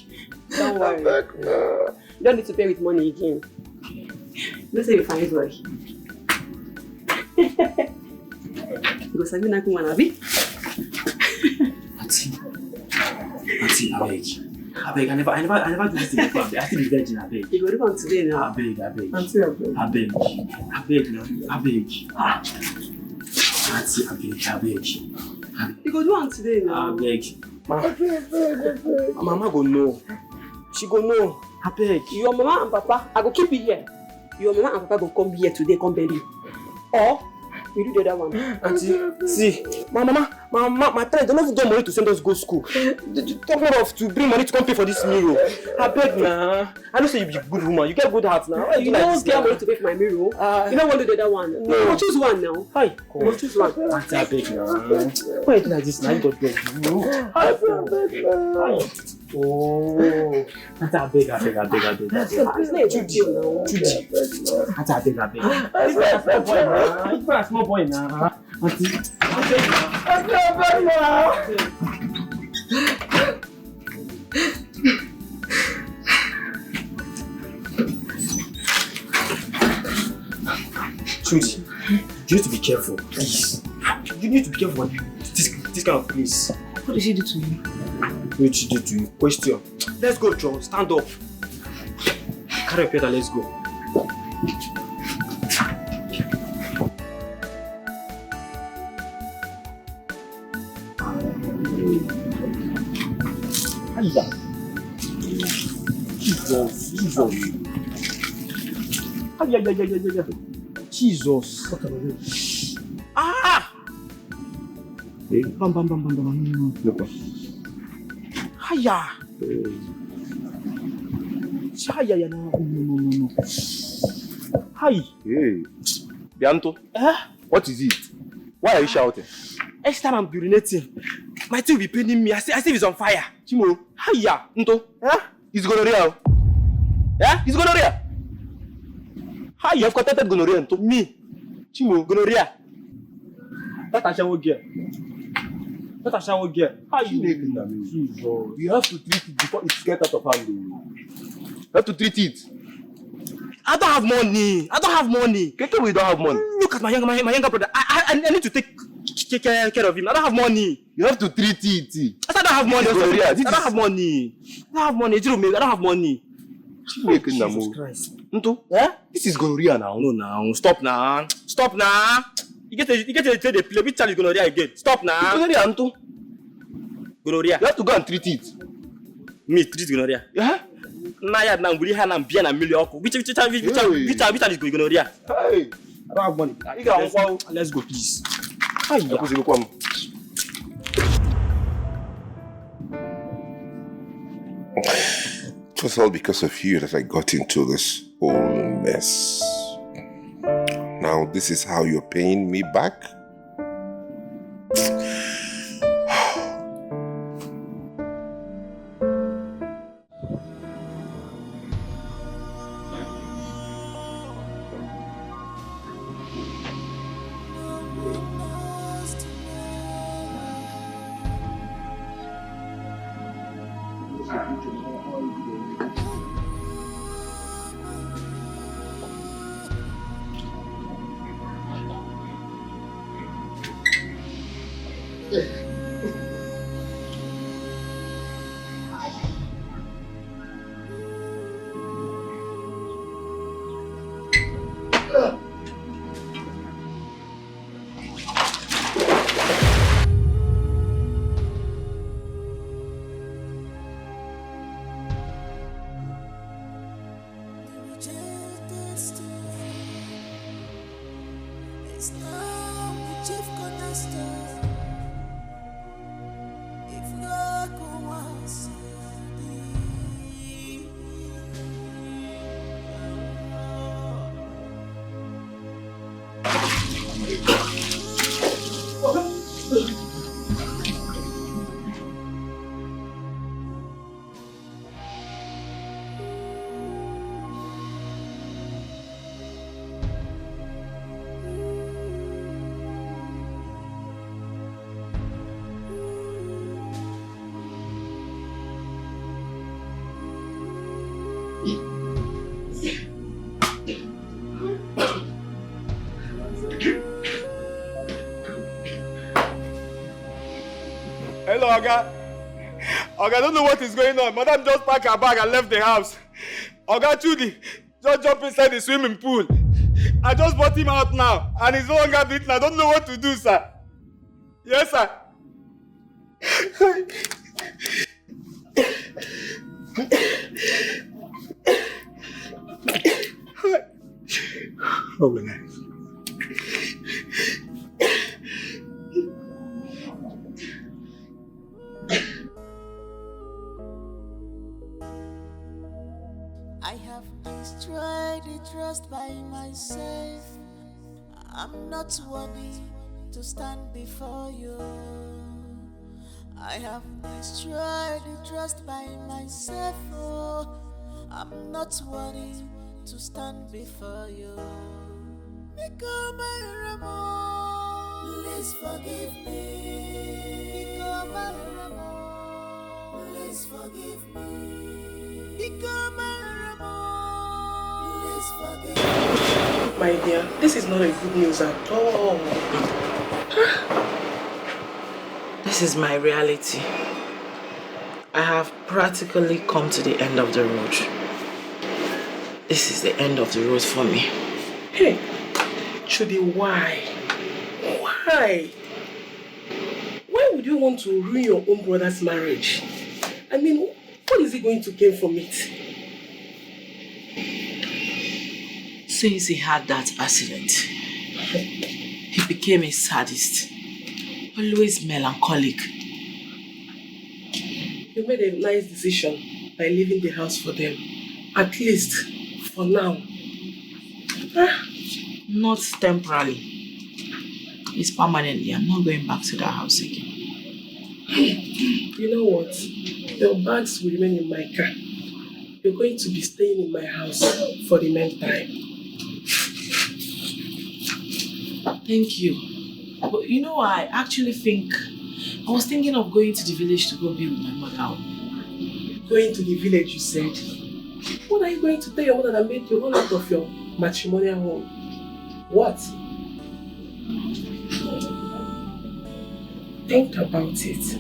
Don't worry. You don't need to pay with money again. Don't say you find boy. Because I mean I can Abby. Auntie, I beg. I never do this thing before. I still be virgin, I beg. You go do one today now. I beg. Auntie, I beg. Auntie, I beg. You go do one today now. I beg. My mama go know. She go know. I beg. Your mama and papa, I go keep you here. Your mama and papa go come here today, come bury you. Or you do the other one. Auntie, see, My parents don't even get money to send us go school. They talk more of to bring money to come pay for this mirror. I beg now. I know say you be a good woman. You get good heart now. Why You don't get money to pay for my mirror. You don't want to do the other one. No, choose one now. Hi. No, choose one. Auntie, I beg now. Why you do like this now? You got beg. I beg now. Oh. Auntie, I beg. It's not a good deal now. Judy. Auntie, I beg. This is a small boy now. This is a small boy now. Auntie, I beg now. Trudy, you need to be careful, please. You need to be careful with this kind of place. What did she do to you? What did she do to you? Question. Let's go, John. Stand up. Carry your pedal, let's go. Jesus. What am I doing? Ah! Bam. Hiya. Hiya, no. Hi. Hey. Bianto. What is it? Why are you shouting? Each time I'm urinating, my teeth will be paining me. I see it's on fire. Chimo. Hiya. Nto. It's gonorrhea. Yeah? It's gonorrhea. How you have contacted gonorrhea to me? Chimo. Gonorrhea. That I shall get. How you make it? You have to treat it before it gets out of hand. You have to treat it. I don't have money. Keke, we don't have money. Look at my younger brother. I need to take care of him. I don't have money. You have to treat it. I don't have money. I don't have money. I don't have money. Jesus Christ. Nto? This is gonorrhea now. No, now. Stop now. You get a play. Which child is gonorrhea again? Stop now. Gonorrhea, Nto. Gonorrhea. You have to go and treat it. Me treat gonorrhea? Yeah. Now, which child is gonorrhea? Hey. I don't have money. Let's go, please. It was all because of you that I got into this whole mess. Now this is how you're paying me back? Hello, Oga. Oga, I don't know what is going on. Madam just packed her bag and left the house. Oga Judy just jumped inside the swimming pool. I just brought him out now, and he's no longer breathing. I don't know what to do, sir. Yes, sir. Oh my God. I'm not worthy to stand before you. I have destroyed the trust by myself. Oh, I'm not worthy to stand before you. Become my Ramo, please forgive me. Become my Ramo, please forgive me. Become my Ramo, please forgive me. My dear, this is not a good news at all. This is my reality. I have practically come to the end of the road. This is the end of the road for me. Hey, Chudi, why? Why? Why would you want to ruin your own brother's marriage? I mean, what is he going to gain from it? Since he had that accident, he became a sadist, always melancholic. You made a nice decision by leaving the house for them, at least for now. Not temporarily. It's permanently. I'm not going back to that house again. You know what? Your bags will remain in my car. You're going to be staying in my house for the meantime. Thank you. But you know, I actually think I was thinking of going to the village to go be with my mother. Going to the village, you said? What are you going to tell your mother that made you run out of your matrimonial home? What? Think about it.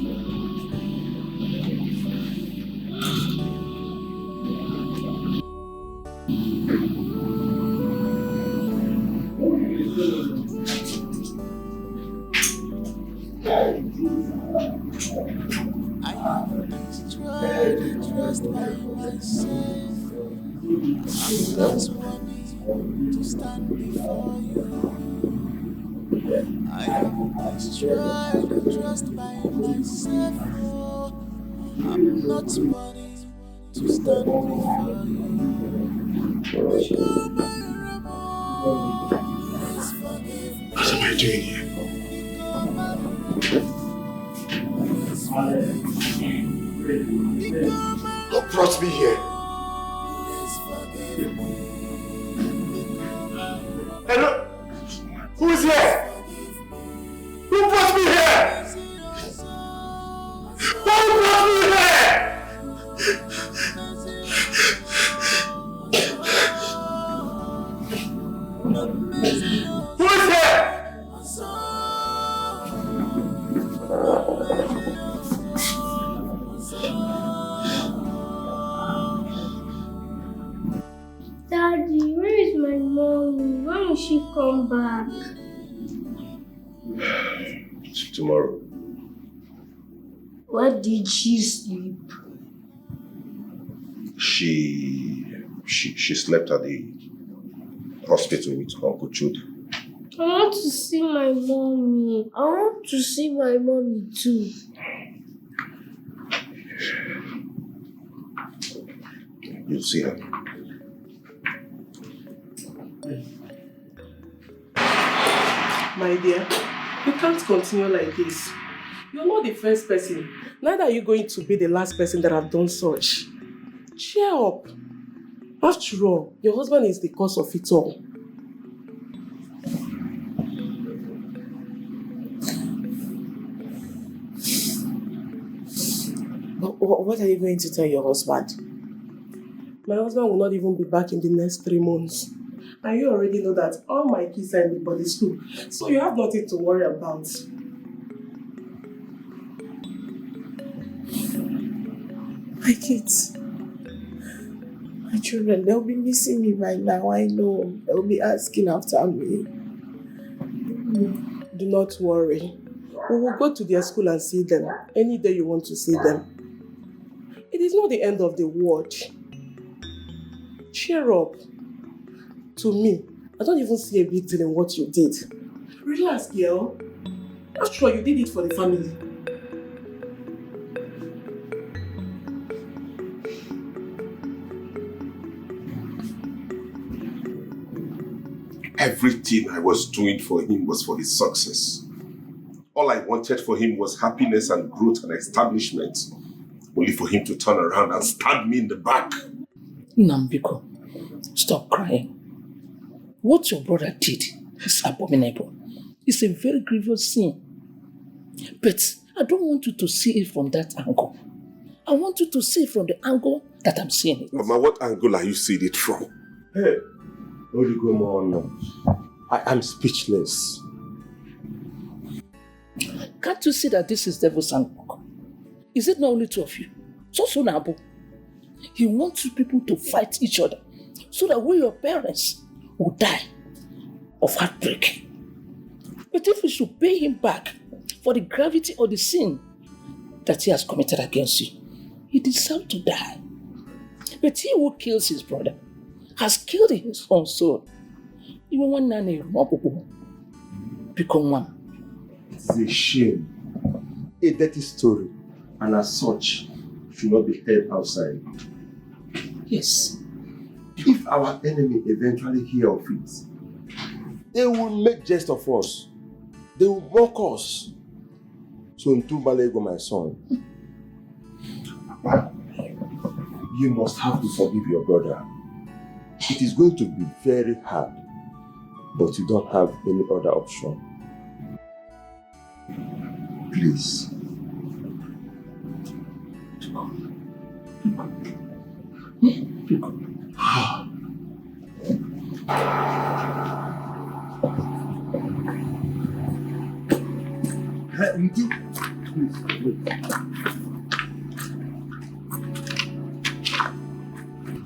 I have destroyed the trust by myself. I'm not worthy to stand before you. I have destroyed the trust by myself. Oh, I'm not worthy to stand before you. Become my Ramo, please forgive me. What am I doing here? Become my Ramo, please forgive me. Become my Who brought me here? please forgive me. Hello? Who is here? Who brought me here? Who brought me here? Who is here? Daddy, where is my mommy? When will she come back? Tomorrow. Where did she sleep? She slept at the hospital with Uncle Jude. I want to see my mommy. I want to see my mommy too. You'll see her. My dear, you can't continue like this. You're not the first person. Neither are you going to be the last person that have done such. Cheer up. After all, your husband is the cause of it all. What are you going to tell your husband? My husband will not even be back in the next 3 months. And you already know that all my kids are in the body school, so you have nothing to worry about. My kids, my children, they'll be missing me right now. I know. They'll be asking after me. Do not worry. We will go to their school and see them any day you want to see them. It is not the end of the world. Cheer up. To me, I don't even see a big deal in what you did. Relax, girl. After all, you did it for the family. Everything I was doing for him was for his success. All I wanted for him was happiness and growth and establishment. Only for him to turn around and stab me in the back. Nambiko, stop crying. What your brother did is abominable. It's a very grievous sin. But I don't want you to see it from that angle. I want you to see it from the angle that I'm seeing it. Mama, what angle are you seeing it from? Hey, I am speechless. Can't you see that this is devil's handbook? Is it not only two of you? So Nabu. He wants you people to fight each other so that we, your parents, will die of heartbreak. But if we should pay him back for the gravity of the sin that he has committed against you, he deserves to die. But he who kills his brother has killed his own soul. Even one nanny become one. It's a shame. A dirty story, and as such, should not be heard outside. Yes. If our enemy eventually hear of it, they will make jest of us. They will mock us. So in Balego, my son, Papa, you must have to forgive your brother. It is going to be very hard, but you don't have any other option. Please.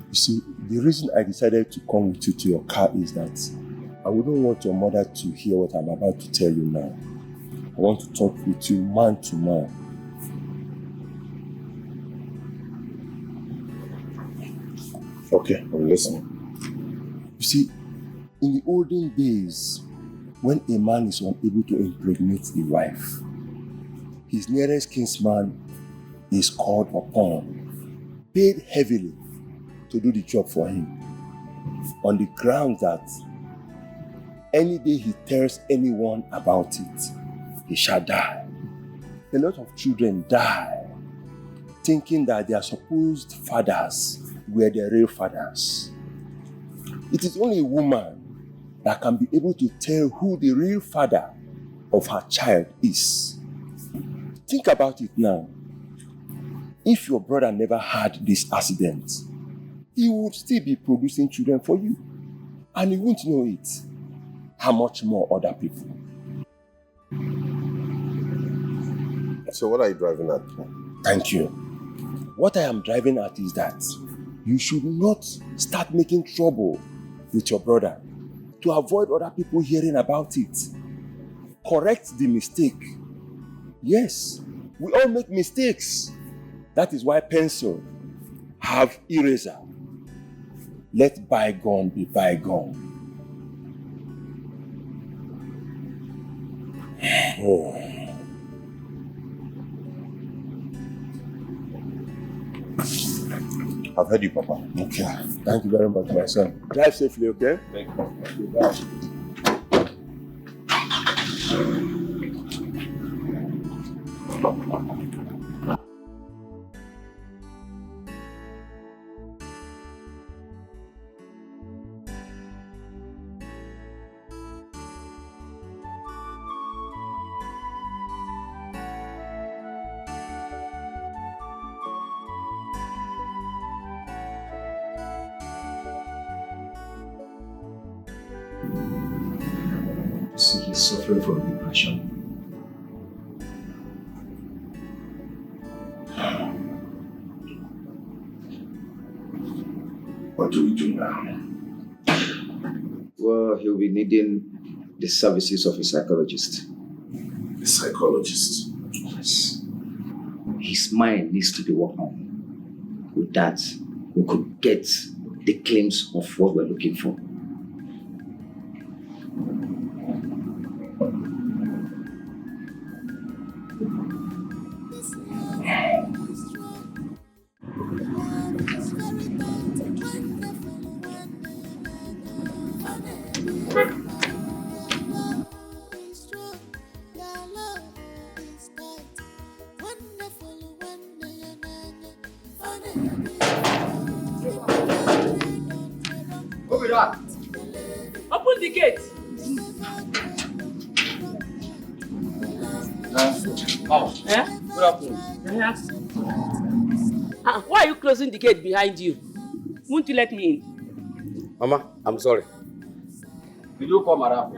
You see, the reason I decided to come with you to your car is that I wouldn't want your mother to hear what I'm about to tell you now. I want to talk with you man to man. Okay, I'm listening. You see, in the olden days, when a man is unable to impregnate a wife, his nearest kinsman is called upon, paid heavily to do the job for him, on the grounds that any day he tells anyone about it, he shall die. A lot of children die thinking that their supposed fathers were their real fathers. It is only a woman that can be able to tell who the real father of her child is. Think about it now. If your brother never had this accident, he would still be producing children for you, and he won't know it. How much more other people? So what are you driving at? Thank you. What I am driving at is that you should not start making trouble with your brother to avoid other people hearing about it. Correct the mistake. Yes, we all make mistakes. That is why pencil have eraser. Let bygone be bygone. Oh. I've heard you, Papa. Okay. Thank you very much, my son. Drive safely, okay? Thank you. Bye. See, he's suffering from depression. What do we do now? Well, he'll be needing the services of a psychologist. A psychologist? Yes. His mind needs to be worked on. With that, we could get the claims of what we're looking for. gate. Mama. Eh? Good afternoon. Yes. Why are you closing the gate behind you? Won't you let me in? Mama, I'm sorry. Will you call Madam?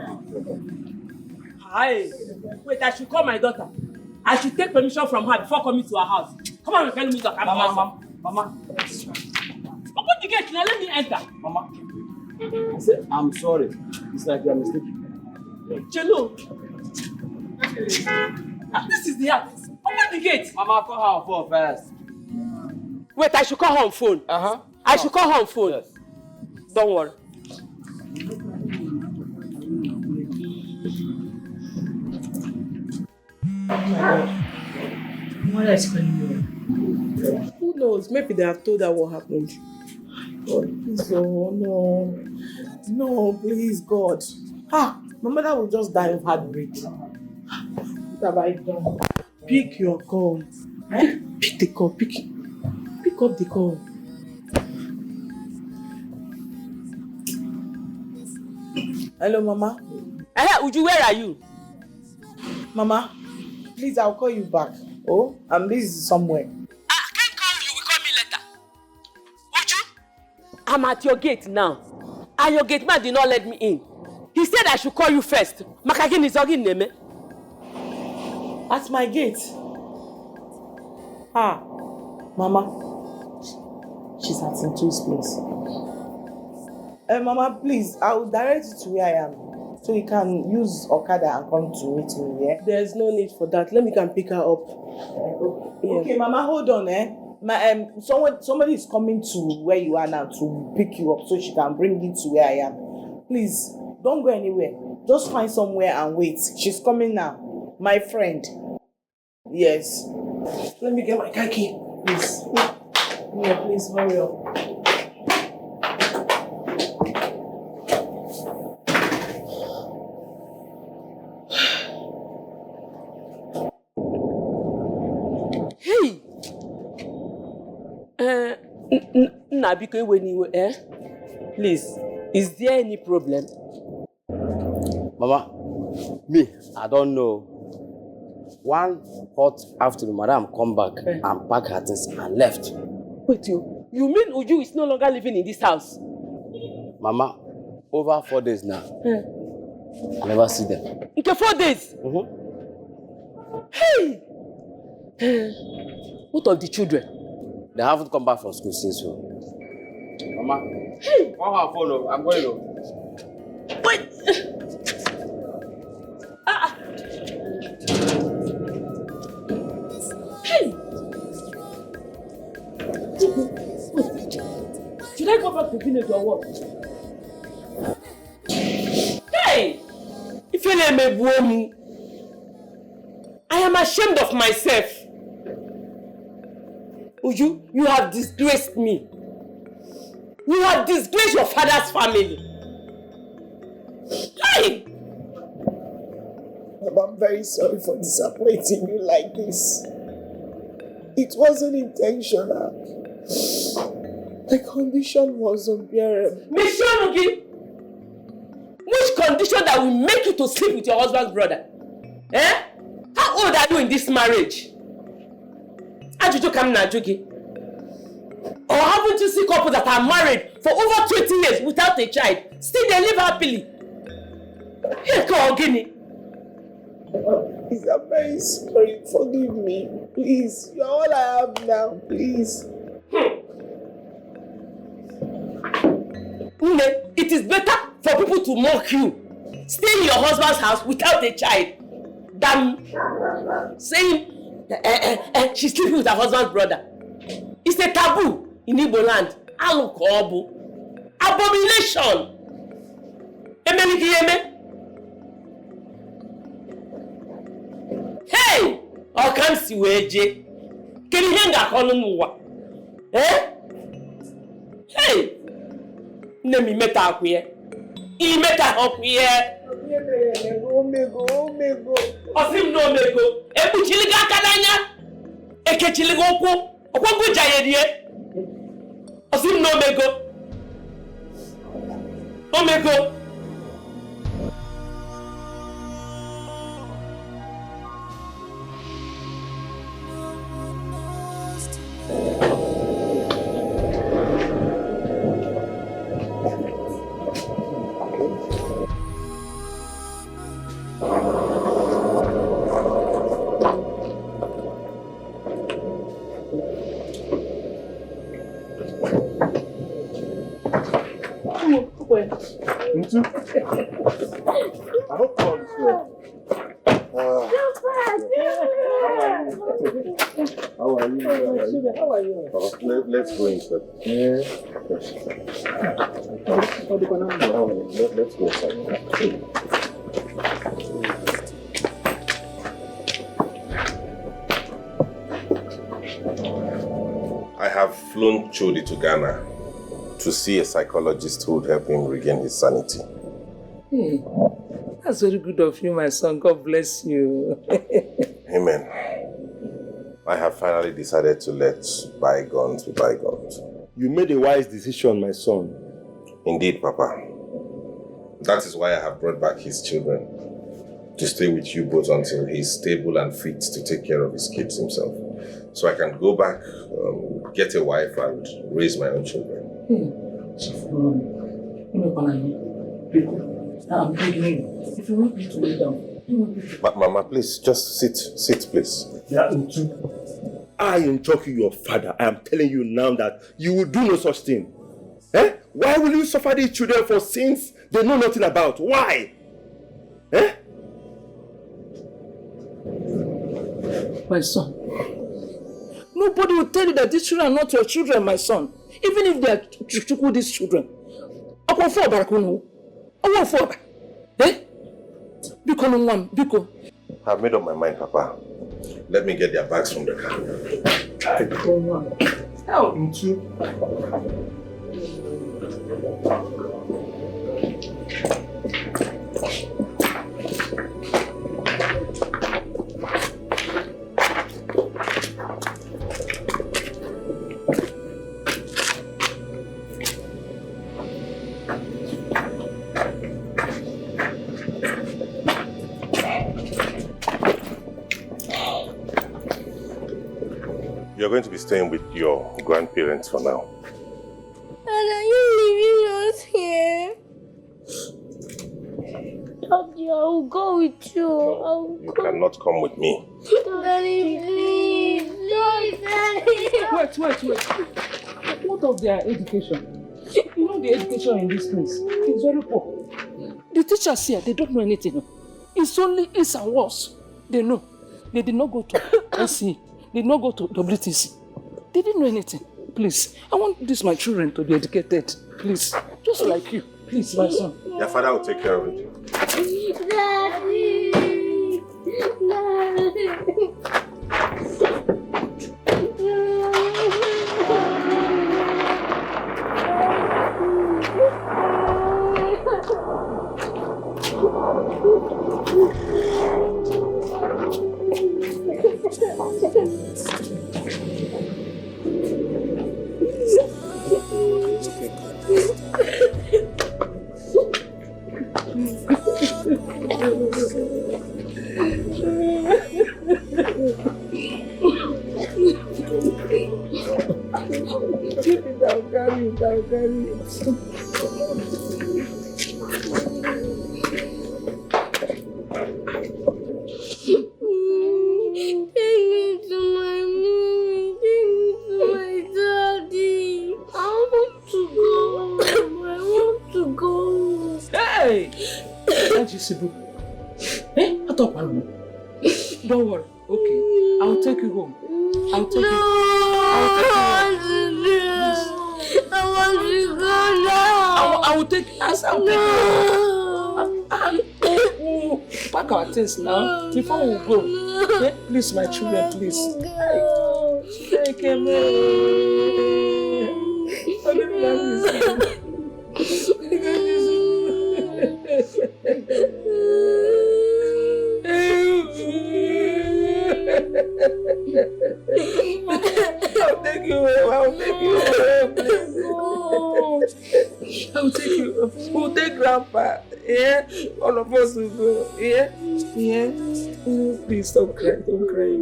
Hi. Wait, I should call my daughter. I should take permission from her before coming to her house. Come on, tell me that. Mama. Open the gate now, let me enter. Mama. I said, I'm sorry. It's like you're mistaken. Jello. This is the house. Open the gate. Mama, call her on phone first. Wait, I should call her on phone. I should call her on phone. Yes. Don't worry. What is going on? Who knows? Maybe they have told her what happened. God, please, oh no. No, please, God. My mother will just die of heartbreak. What have I done? Pick your call. Pick the call. Pick up the call. Hello, Mama. Uju, where are you? Mama, please, I'll call you back. Oh, I'm busy somewhere. I can't call you. You will call me later. Uju, I'm at your gate now. And your gate man did not let me in. He said I should call you first. Makagin is ogin name. At my gate. Mama. She's at Santo's place. Mama, please, I will direct you to where I am. So you can use Okada and come to meet me, yeah? There's no need for that. Let me go and pick her up. Okay, Mama, hold on, somebody is coming to where you are now to pick you up so she can bring you to where I am. Please, don't go anywhere. Just find somewhere and wait. She's coming now. My friend. Yes. Let me get my car key, please. Yeah, please, hurry up. Hey! Nabiko, please, is there any problem? Mama, me, I don't know. One hot afternoon, Madam come back and pack her things and left. Wait, you mean Uju is no longer living in this house? Mama, over 4 days now. I never see them. Okay, 4 days? Hey! What of the children? They haven't come back from school since. Mama, hey! Call her phone. I'm going home. Wait! Hey! Should I go back to village or what? Hey! If you let me blow, I am ashamed of myself. Uju, you have disgraced me. You have disgraced your father's family. Hey! I'm very sorry for disappointing you like this. It wasn't intentional. The condition was unbearable. Miss Shonugi, which condition that will make you to sleep with your husband's brother? Eh? How old are you in this marriage? Ajuju Kamnajugi. Or haven't you seen couples that are married for over 20 years without a child? Still they live happily. Here, go Guinea. Please, I'm very sorry. Forgive me. Please. You're all I have now. Please. It is better for people to mock you, stay in your husband's house without a child, than saying she's sleeping with her husband's brother. It's a taboo in Igbo land. Alukobu. Abomination. Hey! Okamsi weje. Kini henga kono nuwa. Hey! Nemi meta akwiye. I meta akwiye. Omego. Osim no omego. Ebu chiliga kadanya. Eke chiliga okwu. Okwu jayedie. Osim no omego. Omego. How are you? How are you? Let's go inside. Let's go inside. I have flown Chodi to Ghana to see a psychologist who would help him regain his sanity. Hey, that's very good of you, my son. God bless you. Amen. I have finally decided to let bygones be bygones. You made a wise decision, my son. Indeed, Papa. That is why I have brought back his children, to stay with you both until he's stable and fit to take care of his kids himself. So I can go back, get a wife and raise my own children. I'm begging you. If you want me to lay down, But Mama, please, just sit, please. I am talking your father. I am telling you now that you will do no such thing. Eh? Why will you suffer these children for sins they know nothing about? Why? Eh? My son, nobody will tell you that these children are not your children, my son. Even if they are these children. Eh? Biko. I've made up my mind, Papa. Let me get their bags from the car. You're going to be staying with your grandparents for now. And are you leaving us here? Daddy, I will go with you. You cannot come with me. Daddy, please. Wait. What of their education? You know the education in this place is very poor. The teachers here, they don't know anything. It's only is and was. They know. They did not go to SC. They did not go to WTC. They didn't know anything. Please, I want my children to be educated. Please, just like you. Please, my son. Your father will take care of it. Daddy. Don't worry. Okay. I'll take you home. I'll take you. I want to go now. I will take us. I'll take you. Pack our things now before we go. Okay? Please, my children, please. Take I'll take you. We'll take Grandpa. Yeah? All of us will go. Yeah? Yeah? Please don't cry. Don't cry.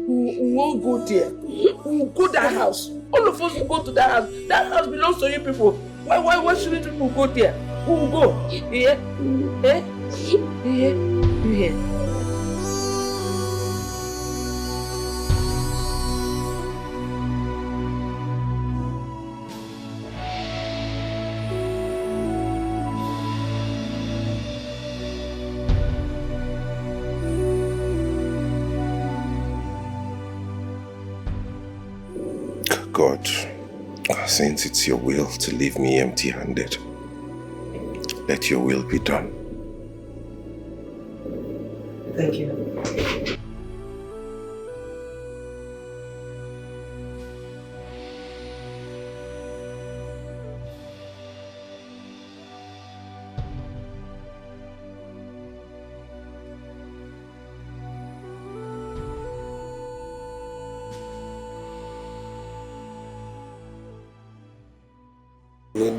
We won't go there. We'll go to that house. All of us will go to that house. That house belongs to you people. Why shouldn't people go there? We will go. Yeah? Yeah? Yeah? Yeah? God, since it's your will to leave me empty-handed, let your will be done. Thank you.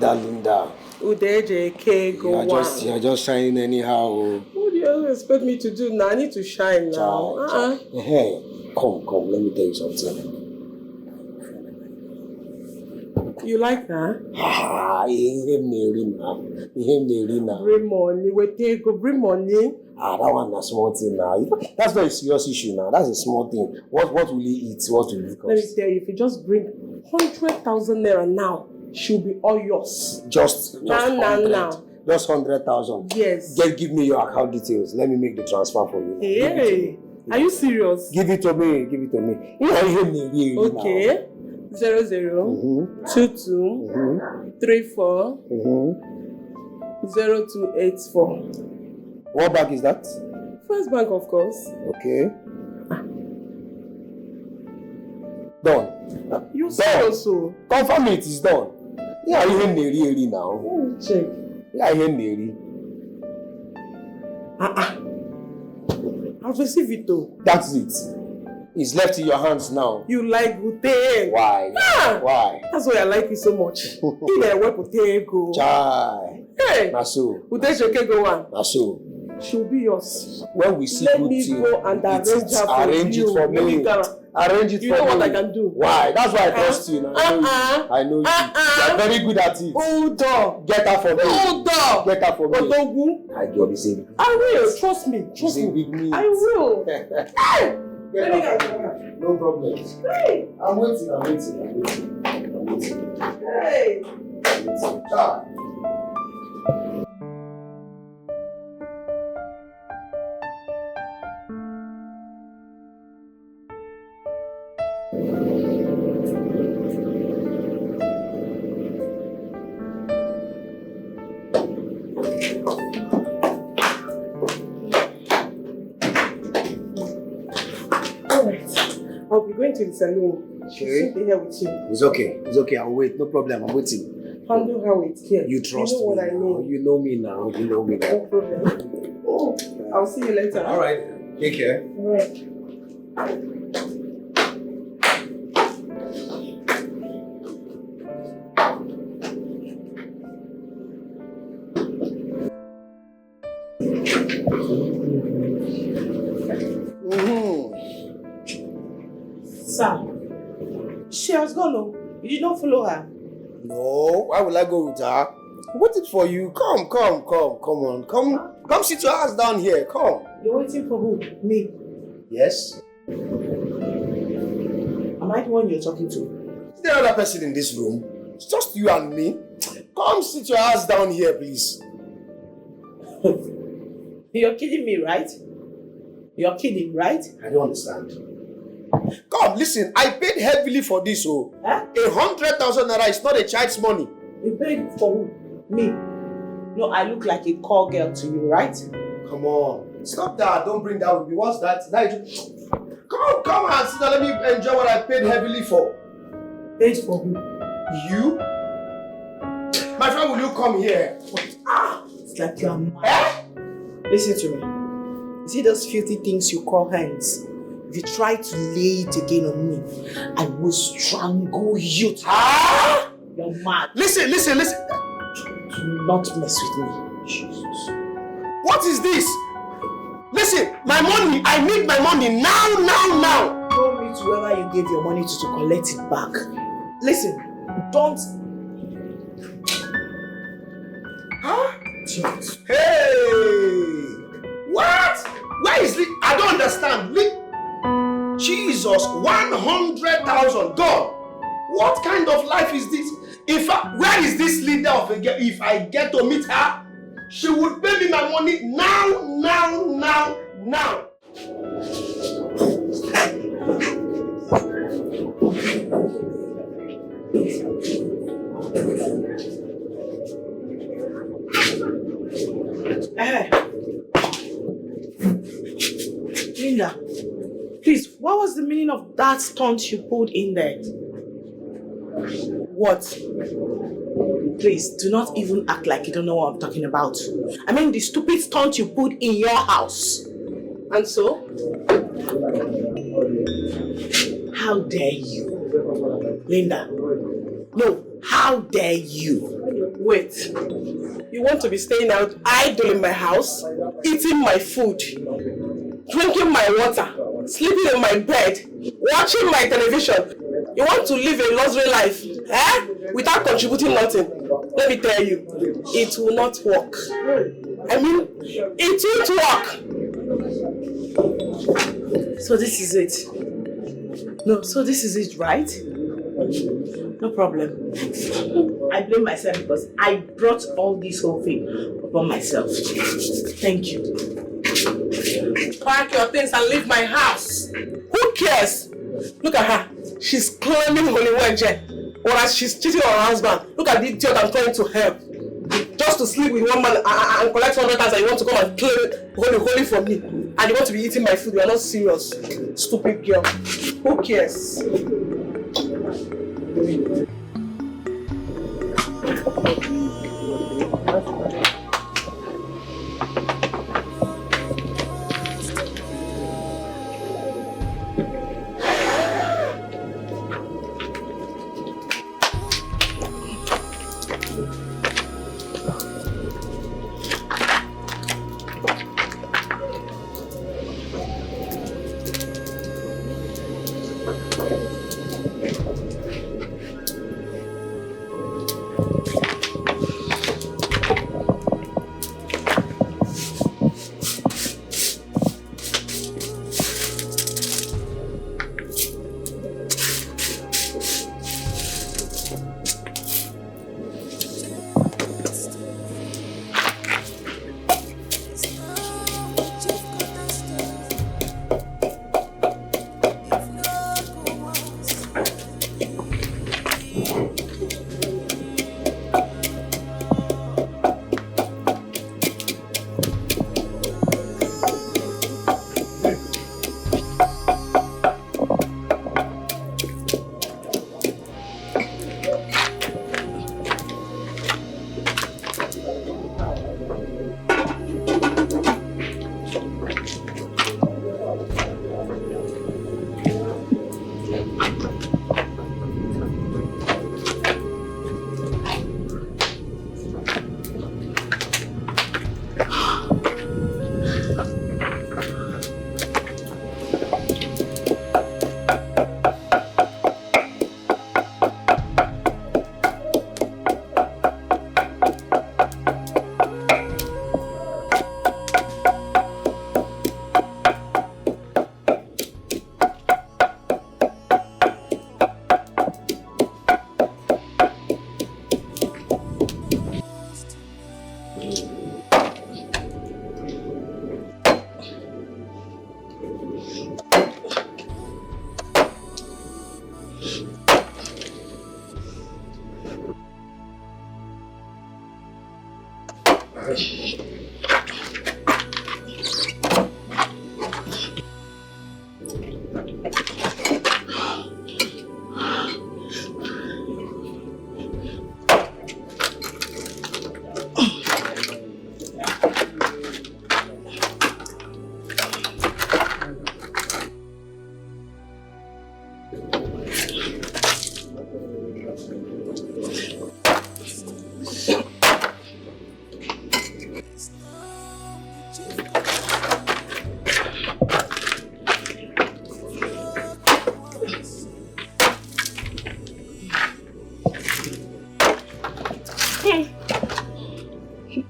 Linda. Udeje, go on. You're just shining anyhow. What do you expect me to do now? I need to shine now. Hey, come, let me tell you something. You like that? Bring money, bring money. That one is a small thing now. That's not a serious issue now. That's a small thing. What will he eat? What will he cost? Let me tell you, if you just bring 100,000 naira now, she'll be all yours. Just now. Just 100,000. Yes. Give me your account details. Let me make the transfer for you. Hey, are you serious? Give it to me. Okay. 0022 34 0284. What bank is that? First Bank, of course. Okay. Done. You said also. Confirm it is done. Yeah, you hear Neri now. Let me check. Yeah, I hear Neri. I've received it though. That's it. It's left in your hands now. You like Gute. Why? Why? That's why I like you so much. In a way, Gute go. Chai. Hey. Naso. Gute Sheke go on. Naso. She'll be yours. When we see let good me thing, go and arrange her for arrange you. it for me. Arrange it you for me. You know what I can do? Why? That's why I trust you. I know you. You are very good at it. Hold on. Get her for me. Hold on. Get her for me. Odogu. I get the same. I will. Trust me. Trust me. Big meat. I will. Get her for me. No problem. Hey. I'm waiting. Hey. Ciao. I'll be going to the saloon. Okay. She'll be here with you. It's okay. I'll wait. No problem. I'm waiting. Handle her with care. You trust me. You know what I mean. You know me now. No problem. Oh, I'll see you later. All right. Take care. All right. Sir, she has gone home. You did not follow her. No, why will I go with her? Waiting for you. Come on. Come sit your ass down here. Come. You're waiting for who? Me? Yes. Am I the one you're talking to? Is there another person in this room? It's just you and me. Come sit your ass down here, please. You're kidding me, right? You're kidding, right? I don't understand. Come, listen, I paid heavily for this, oh. Huh? 100,000 naira is not a child's money. You paid for who? Me? No, I look like a call girl to you, right? Come on. Stop that. Don't bring that with me. What's that? Come on, sit down. Let me enjoy what I paid heavily for. Paid for who? You? My friend, will you come here? It's like you're mad. Listen to me. You see those filthy things you call hands? If you try to lay it again on me, I will strangle you. You're mad. Listen. Do not mess with me. Jesus. What is this? Listen, my money, I need my money now. Go meet whoever you gave your money to collect it back. Listen, don't. Hey! What? Where is it? I don't understand. Jesus, 100,000. God, what kind of life is this? Where is this leader of a girl? If I get to meet her, she would pay me my money now. Linda, please, what was the meaning of that stunt you pulled in there? What? Please, do not even act like you don't know what I'm talking about. I mean the stupid stunt you pulled in your house. And so? How dare you? Linda, no, how dare you? Wait, you want to be staying out idle in my house, eating my food, drinking my water, sleeping in my bed, watching my television. You want to live a luxury life, without contributing nothing. Let me tell you, it will not work. I mean, it won't work. So this is it. No, so this is it, right? No problem. I blame myself because I brought all this whole thing upon myself. Thank you. Pack your things and leave my house. Who cares? Look at her. She's claiming holy wager, whereas she's cheating on her husband. Look at the idiot I'm trying to help. Just to sleep with one man and collect 100,000 and you want to come and claim holy from me. And you want to be eating my food. You are not serious. Stupid girl. Who cares?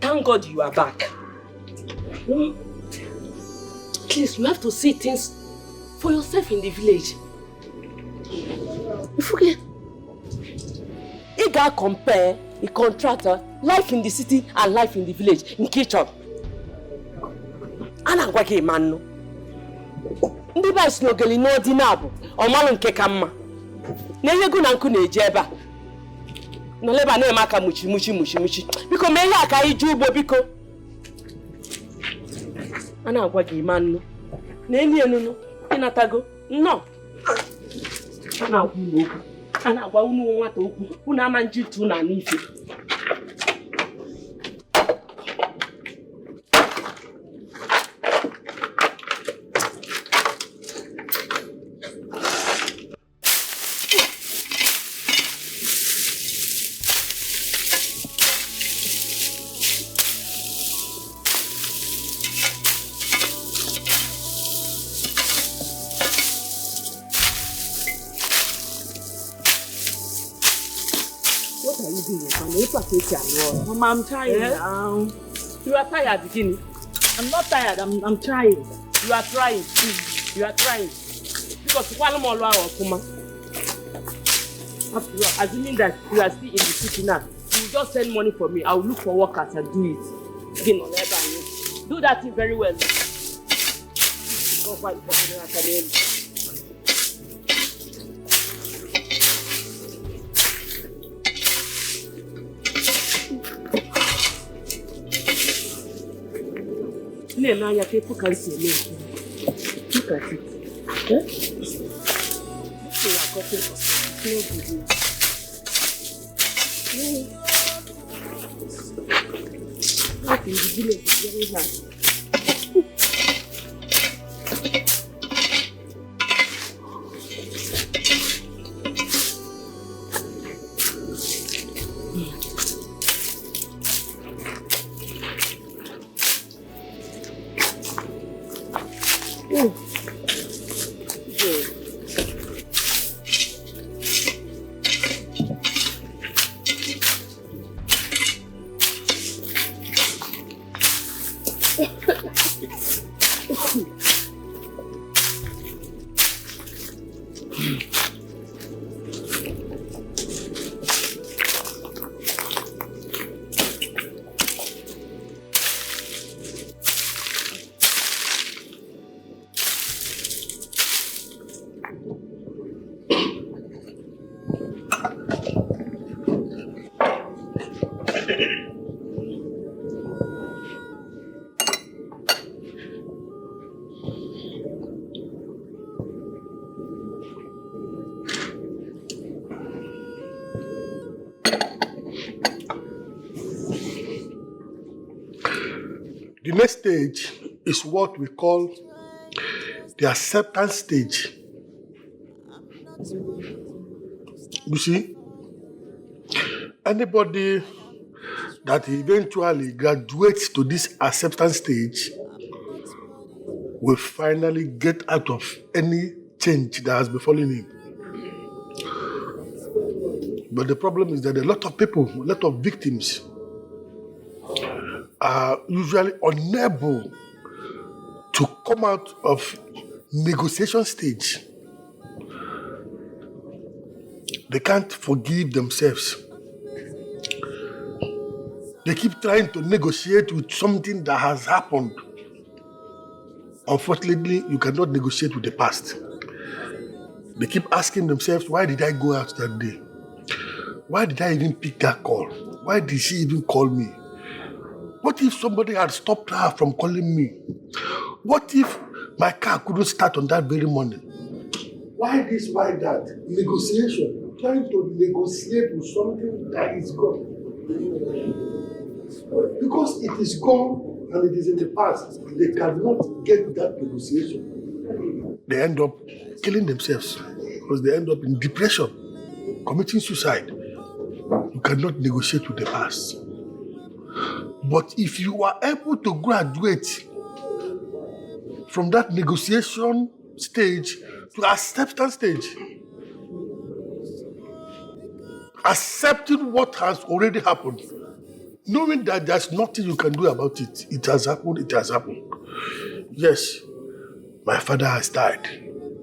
Thank God you are back. Please, you have to see things for yourself in the village. You forget. You gotta compare a contractor, life in the city and life in the village, in kitchen. And I'm working man. Ndị ba snogeli no dinabo, o malu nke kamma. Na yegu na nku na ejeba. No leba na emaka muchi. Biko me ya ka iju ugbo biko. Ana agwa gi man no. Na-enye nunu, ịnatago. No. A na-agwa unu okwu. A na-agwa unu nwata okwu. Unu ama njitu na n'ife. Mama, I'm tired now. You are tired, Gini. I'm not tired, I'm trying. You are trying. You are trying. Because one more law of Kuma. Assuming that you are still in the city now, you just send money for me. I will look for workers and do it. Gini, do that thing very well. Go fight for the people can see me. Look at it. Eh? This is a copy of no video. What in the village is very hard. The next stage is what we call the acceptance stage. You see, anybody that eventually graduates to this acceptance stage will finally get out of any change that has befallen him. But the problem is that a lot of people, a lot of victims are usually unable to come out of negotiation stage. They can't forgive themselves. They keep trying to negotiate with something that has happened. Unfortunately, you cannot negotiate with the past. They keep asking themselves, why did I go out that day? Why did I even pick that call? Why did she even call me? What if somebody had stopped her from calling me? What if my car couldn't start on that very morning? Why this, why that? Negotiation. Trying to negotiate with something that is gone. Because it is gone and it is in the past, they cannot get that negotiation. They end up killing themselves because they end up in depression, committing suicide. You cannot negotiate with the past. But if you are able to graduate from that negotiation stage to acceptance stage, accepting what has already happened, knowing that there's nothing you can do about it. It has happened, it has happened. Yes, my father has died.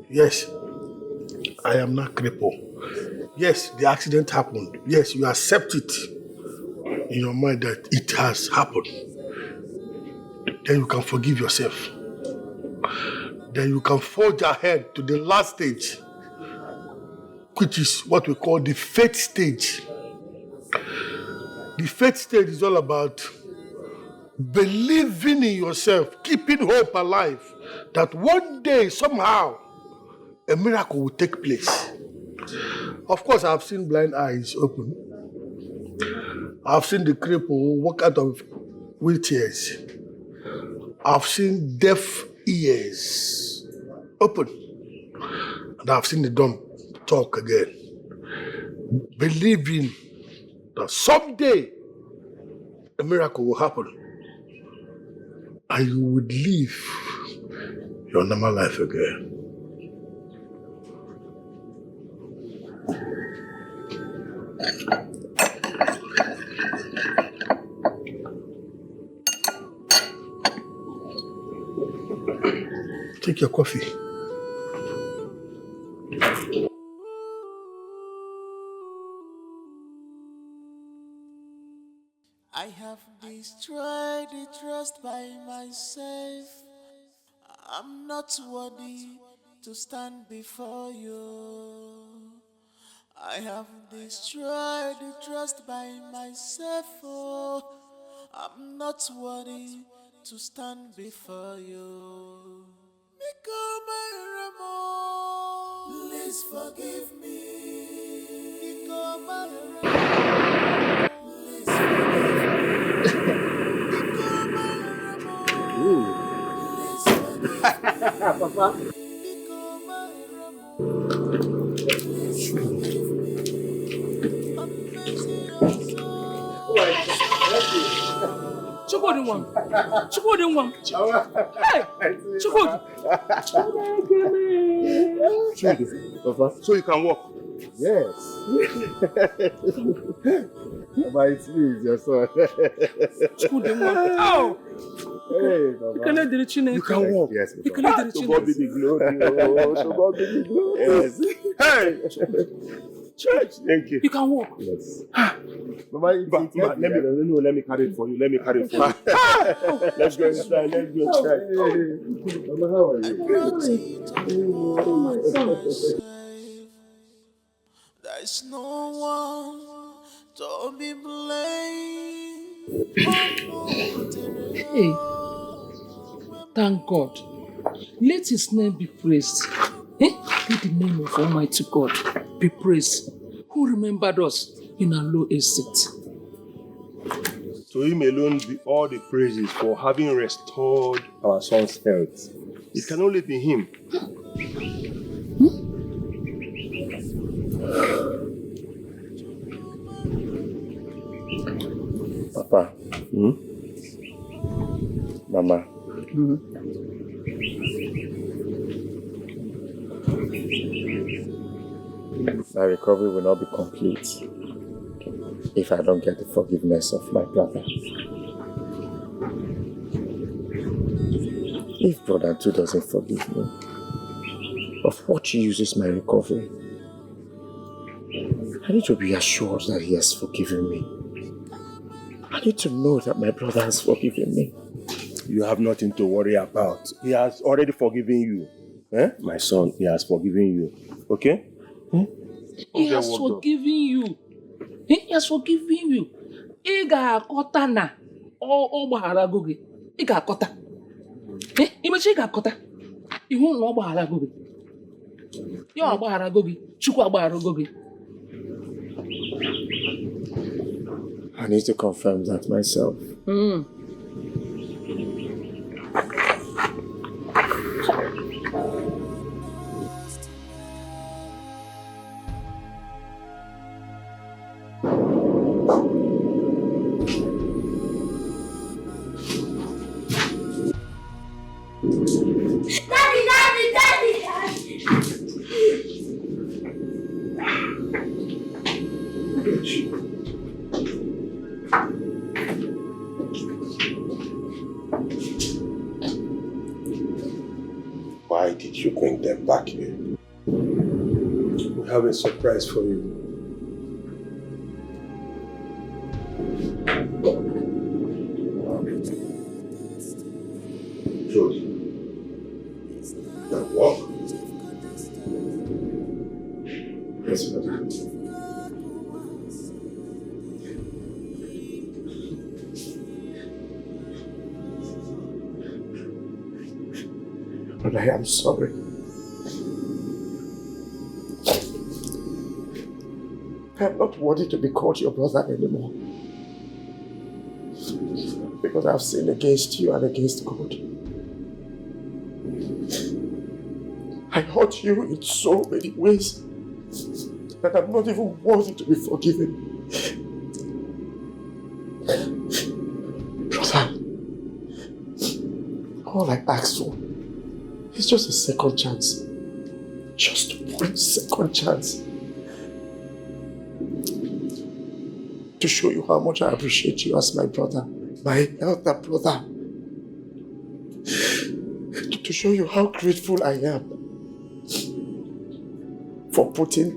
Yes, I am not crippled. Yes, the accident happened. Yes, you accept it in your mind that it has happened. Then you can forgive yourself. Then you can forge ahead to the last stage, which is what we call the faith stage. The faith stage is all about believing in yourself, keeping hope alive, that one day, somehow, a miracle will take place. Of course, I've seen blind eyes open. I've seen the cripple walk out of wheelchairs. I've seen deaf ears open. And I've seen the dumb talk again. Believing that someday a miracle will happen and you would live your normal life again. Take your coffee. I have destroyed the trust by myself. I'm not worthy to stand before you. I have destroyed the trust by myself. Oh, I'm not worthy to stand before you. Please forgive me. Papa. Chukwudi. Hey, Chukwudi. Papa, so you can walk? Yes. Papa, it's me, it's your son. Oh! Hey, Papa. You can walk. Yes, To God be the glory. To God be the glory. Yes. Hey! Church, thank you. You can walk. Yes. Mama, let me carry it for you. Let's go inside. Mama, how are you? There's no one to be blamed. Hey, thank God. Let his name be praised. Let the name of Almighty God be praised, who remembered us in our low estate. To him alone be all the praises for having restored our son's health. It can only be him. Papa. Mama. My recovery will not be complete if I don't get the forgiveness of my brother. If brother too doesn't forgive me, of what uses my recovery? I need to be assured that he has forgiven me. I need to know that my brother has forgiven me. You have nothing to worry about. He has already forgiven you. My son, he has forgiven you. Okay? He has forgiven you. He has forgiven you. Ị ga-akọta na ọ gbagharago gị. Ị ga-akọta. Imechi ị ga-akọta. Ihu na ọ gbagharago gị. Ya agbagharago gị. Chukwu agbagharago gị. I need to confirm that myself. Why did you bring them back here? We have a surprise for you. George, now walk. Yes, brother. But I am sorry. I am not worthy to be called your brother anymore. Because I have sinned against you and against God. I hurt you in so many ways that I'm not even worthy to be forgiven. Brother, all I ask for is just a second chance. Just 1 second chance. To show you how much I appreciate you as my brother, my elder brother. To show you how grateful I am for putting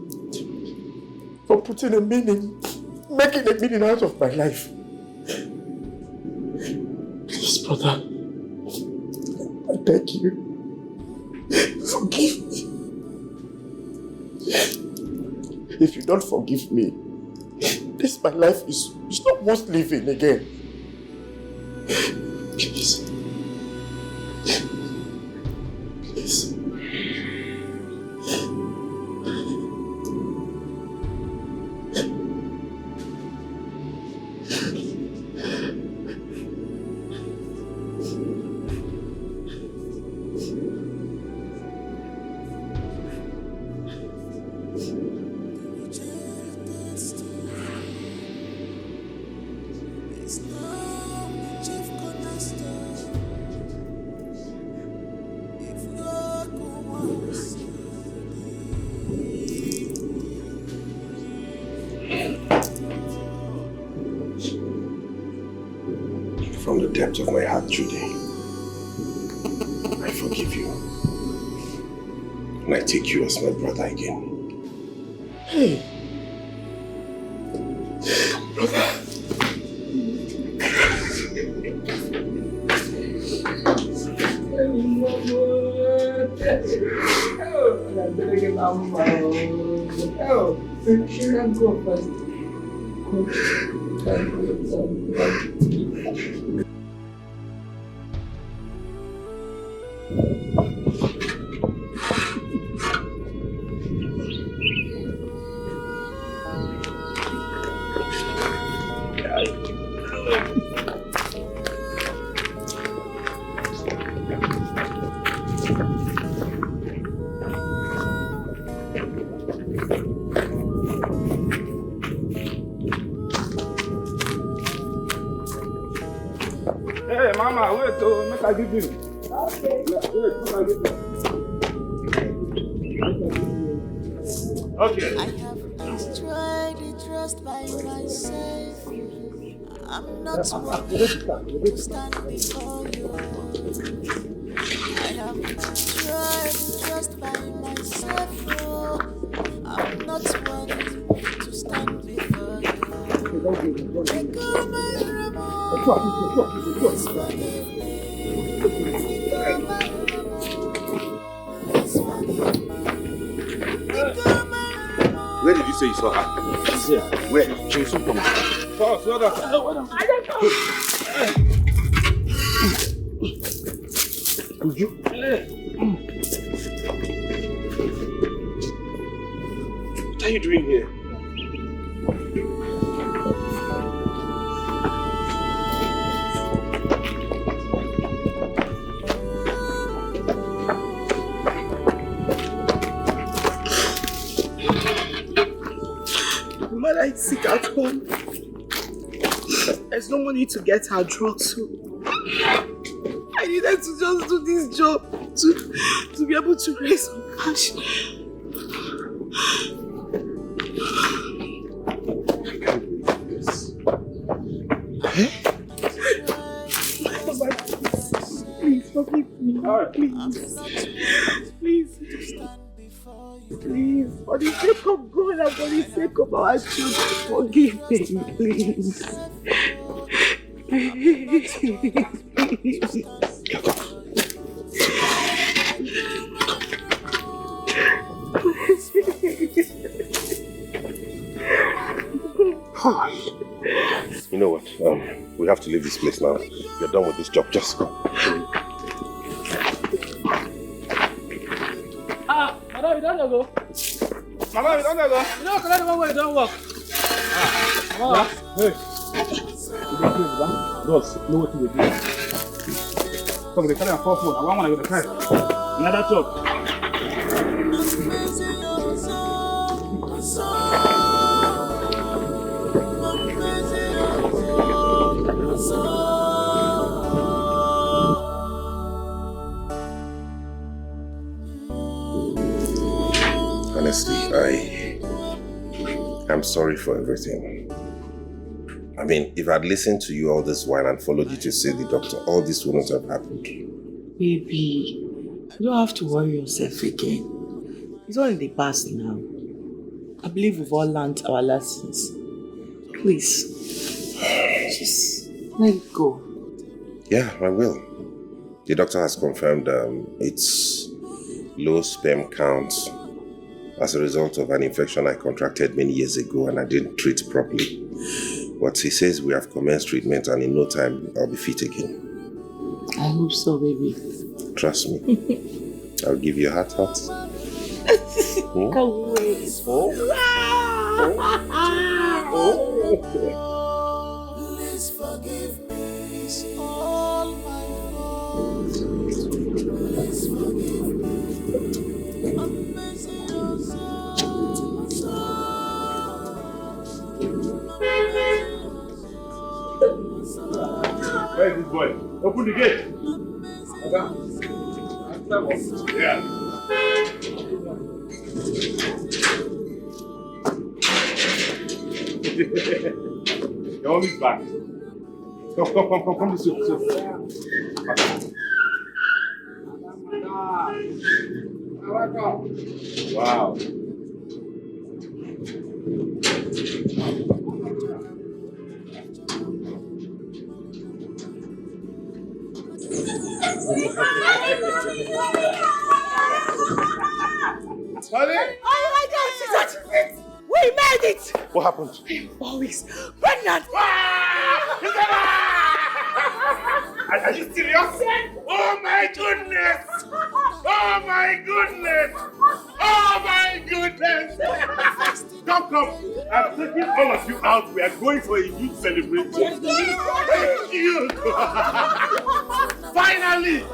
a meaning, making a meaning out of my life. Please, brother, I beg you, forgive me. If you don't forgive me, this my life is not worth living again. Please. Please. From the depth of my heart, Judy, I forgive you. And I take you as my brother again. Hey! Brother! Hey, Mama, wait, oh, make I give you. Okay. Wait, make I give you. Okay. I have destroyed the trust by myself. I'm not worthy to stand before you. I have destroyed the trust by myself. Oh, I'm not worthy to stand before you. Take all my remorse. Where did you say you saw her? She's here. Where? She was so coming. Oh, slow down. I don't know. Could you? What are you doing here? Mother is sick at home. There's no money to get her drugs, so I needed to just do this job to be able to raise some cash. I can't believe this. Please forgive me. Please. Please, for the sake of God and for the sake of our children, forgive me, please. You know what? We have to leave this place now. You're done with this job. Just go. you don't go. Mama, you don't go. You don't collect the one where you don't work. Mama. Hey. Boss, know what you do. Talk the carry and phone. I want to go to the another talk. Honestly, I'm sorry for everything. I mean, if I'd listened to you all this while and followed you to see the doctor, all this wouldn't have happened. Baby, you don't have to worry yourself again. It's all in the past now. I believe we've all learned our lessons. Please, just let it go. Yeah, I will. The doctor has confirmed it's low sperm count as a result of an infection I contracted many years ago and I didn't treat properly. But he says we have commenced treatment and in no time I'll be fit again. I hope so, baby. Trust me. I'll give you a heart. Can't wait. Please forgive me. It's all my fault. Please forgive me. I'm missing your Where is this boy? Open the gate. Yeah. Your mom is back. Come this way. Wow. Honey? Oh my God, she's we made it! What happened? Always pregnant! Are you serious? Oh my goodness! Oh my goodness! Oh my goodness! Come. I'm taking all of you out. We are going for a huge celebration. Thank you! Finally!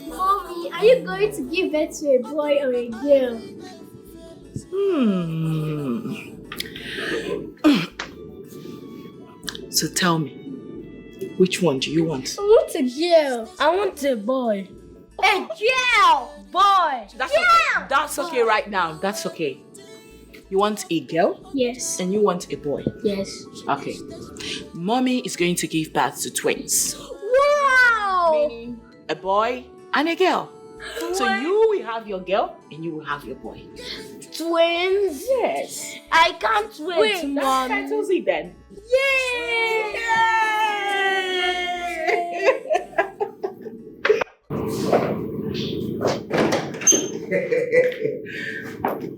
Mommy, are you going to give birth to a boy or a girl? So tell me, which one do you want? I want a girl. I want a boy. A girl! Boy! That's okay right now. That's okay. You want a girl? Yes. And you want a boy? Yes. Okay. Mommy is going to give birth to twins. Wow! Meaning a boy and a girl. So you will have your girl and you will have your boy. Twins? Yes. I can't wait, That's Mom. fantasy then. Yay!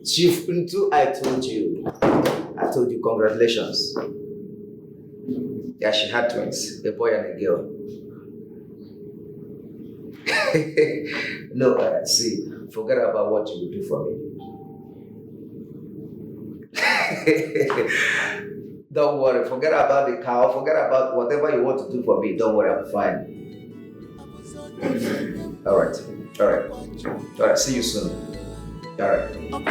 Chief Untu, I told you congratulations. Yeah, she had twins, a boy and a girl. No, see, forget about what you will do for me. Don't worry, forget about the cow, forget about whatever you want to do for me. Don't worry, I'm fine. All right, see you soon. All right. Come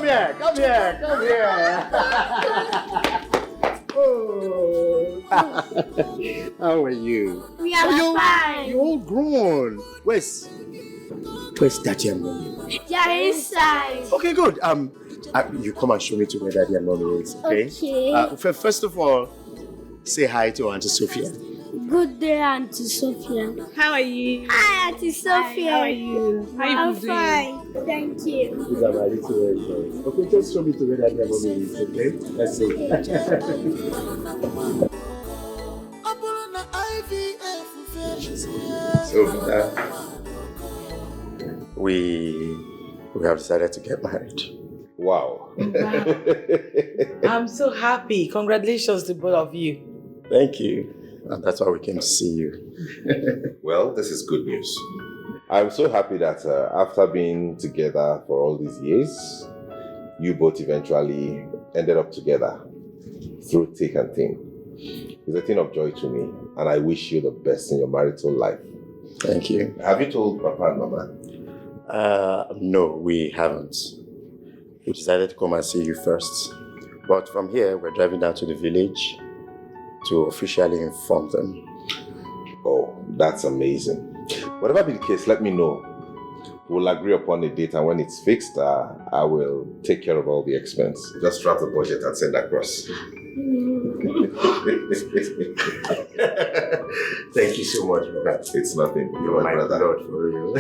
here. Oh. How are you? We are fine. You're all grown. Where's Daddy and Mommy? They are inside. Okay, good. You come and show me to where Daddy and Mommy is, okay? Okay. First of all, say hi to Auntie Sophia. Good day, Auntie Sophia. How are you? Hi, Auntie Sophia. How are you? How you I'm doing? fine. Thank you. These are my little boys. Okay, just show me to where Daddy and Mommy is, okay? Let's see. So, we have decided to get married. Wow. Wow. I'm so happy. Congratulations to both of you. Thank you. And that's why we came to see you. Well, this is good news. I'm so happy that after being together for all these years, you both eventually ended up together through thick and thin. It's a thing of joy to me, and I wish you the best in your marital life. Thank you. Have you told Papa and Mama? No, we haven't. We decided to come and see you first. But from here, we're driving down to the village to officially inform them. Oh, that's amazing. Whatever be the case, let me know. We'll agree upon a date, and when it's fixed, I will take care of all the expense. Just draft the budget and send across. Thank you so much, brother. It's nothing. You're my brother. blood for real.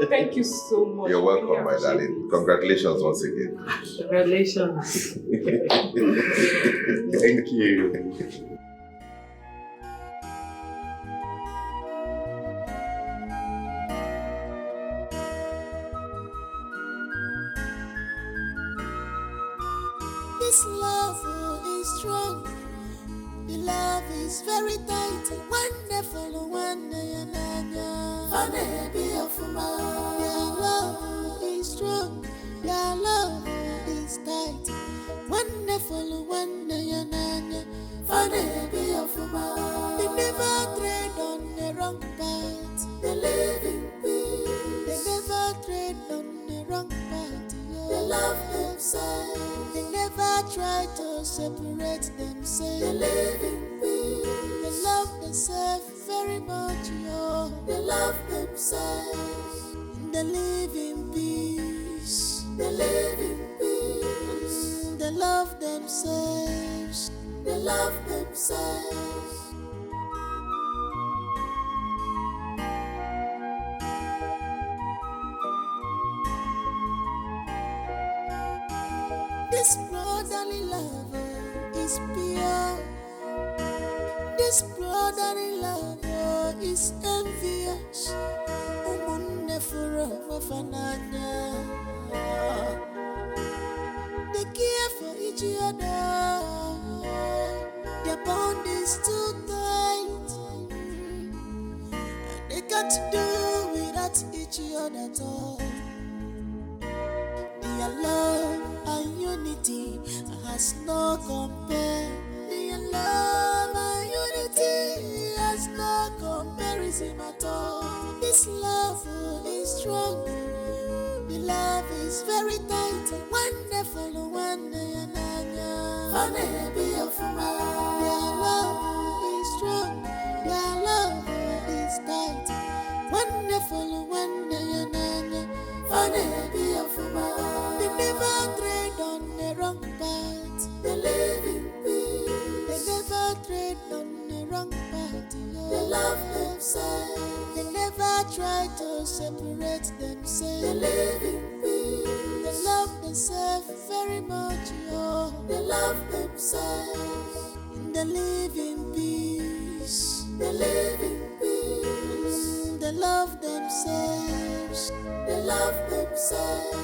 Thank you so much. You're welcome, my darling. Congratulations once again. Congratulations. Thank you. This love is strong. The love is very tight. Wonderful, wonderful. Your love is strong. Your love is tight. Wonderful, wonderful. They never tread on the wrong path. They live in peace. They never tread on the wrong path. They love themselves. They never try to separate themselves. They live in peace. They love themselves very much. They love themselves. They live in peace. They live in peace. They love themselves. They love themselves. This brotherly love is pure. This brotherly love is envious. They care for each other. Their bond is too tight. They can't do without each other at all. Their love and unity has no compare. Their love and unity has no comparison at all. This love is strong. The love is very tight. Wonderful, wonderful. Their love is strong. Their love is tight. Wonderful, wonderful. They never tread on the wrong path. They live in peace. They never tread on the wrong path. They love themselves. They never try to separate themselves. They live in peace. They love themselves very much. They love themselves. They live in peace. They live in peace. They love themselves. They love themselves.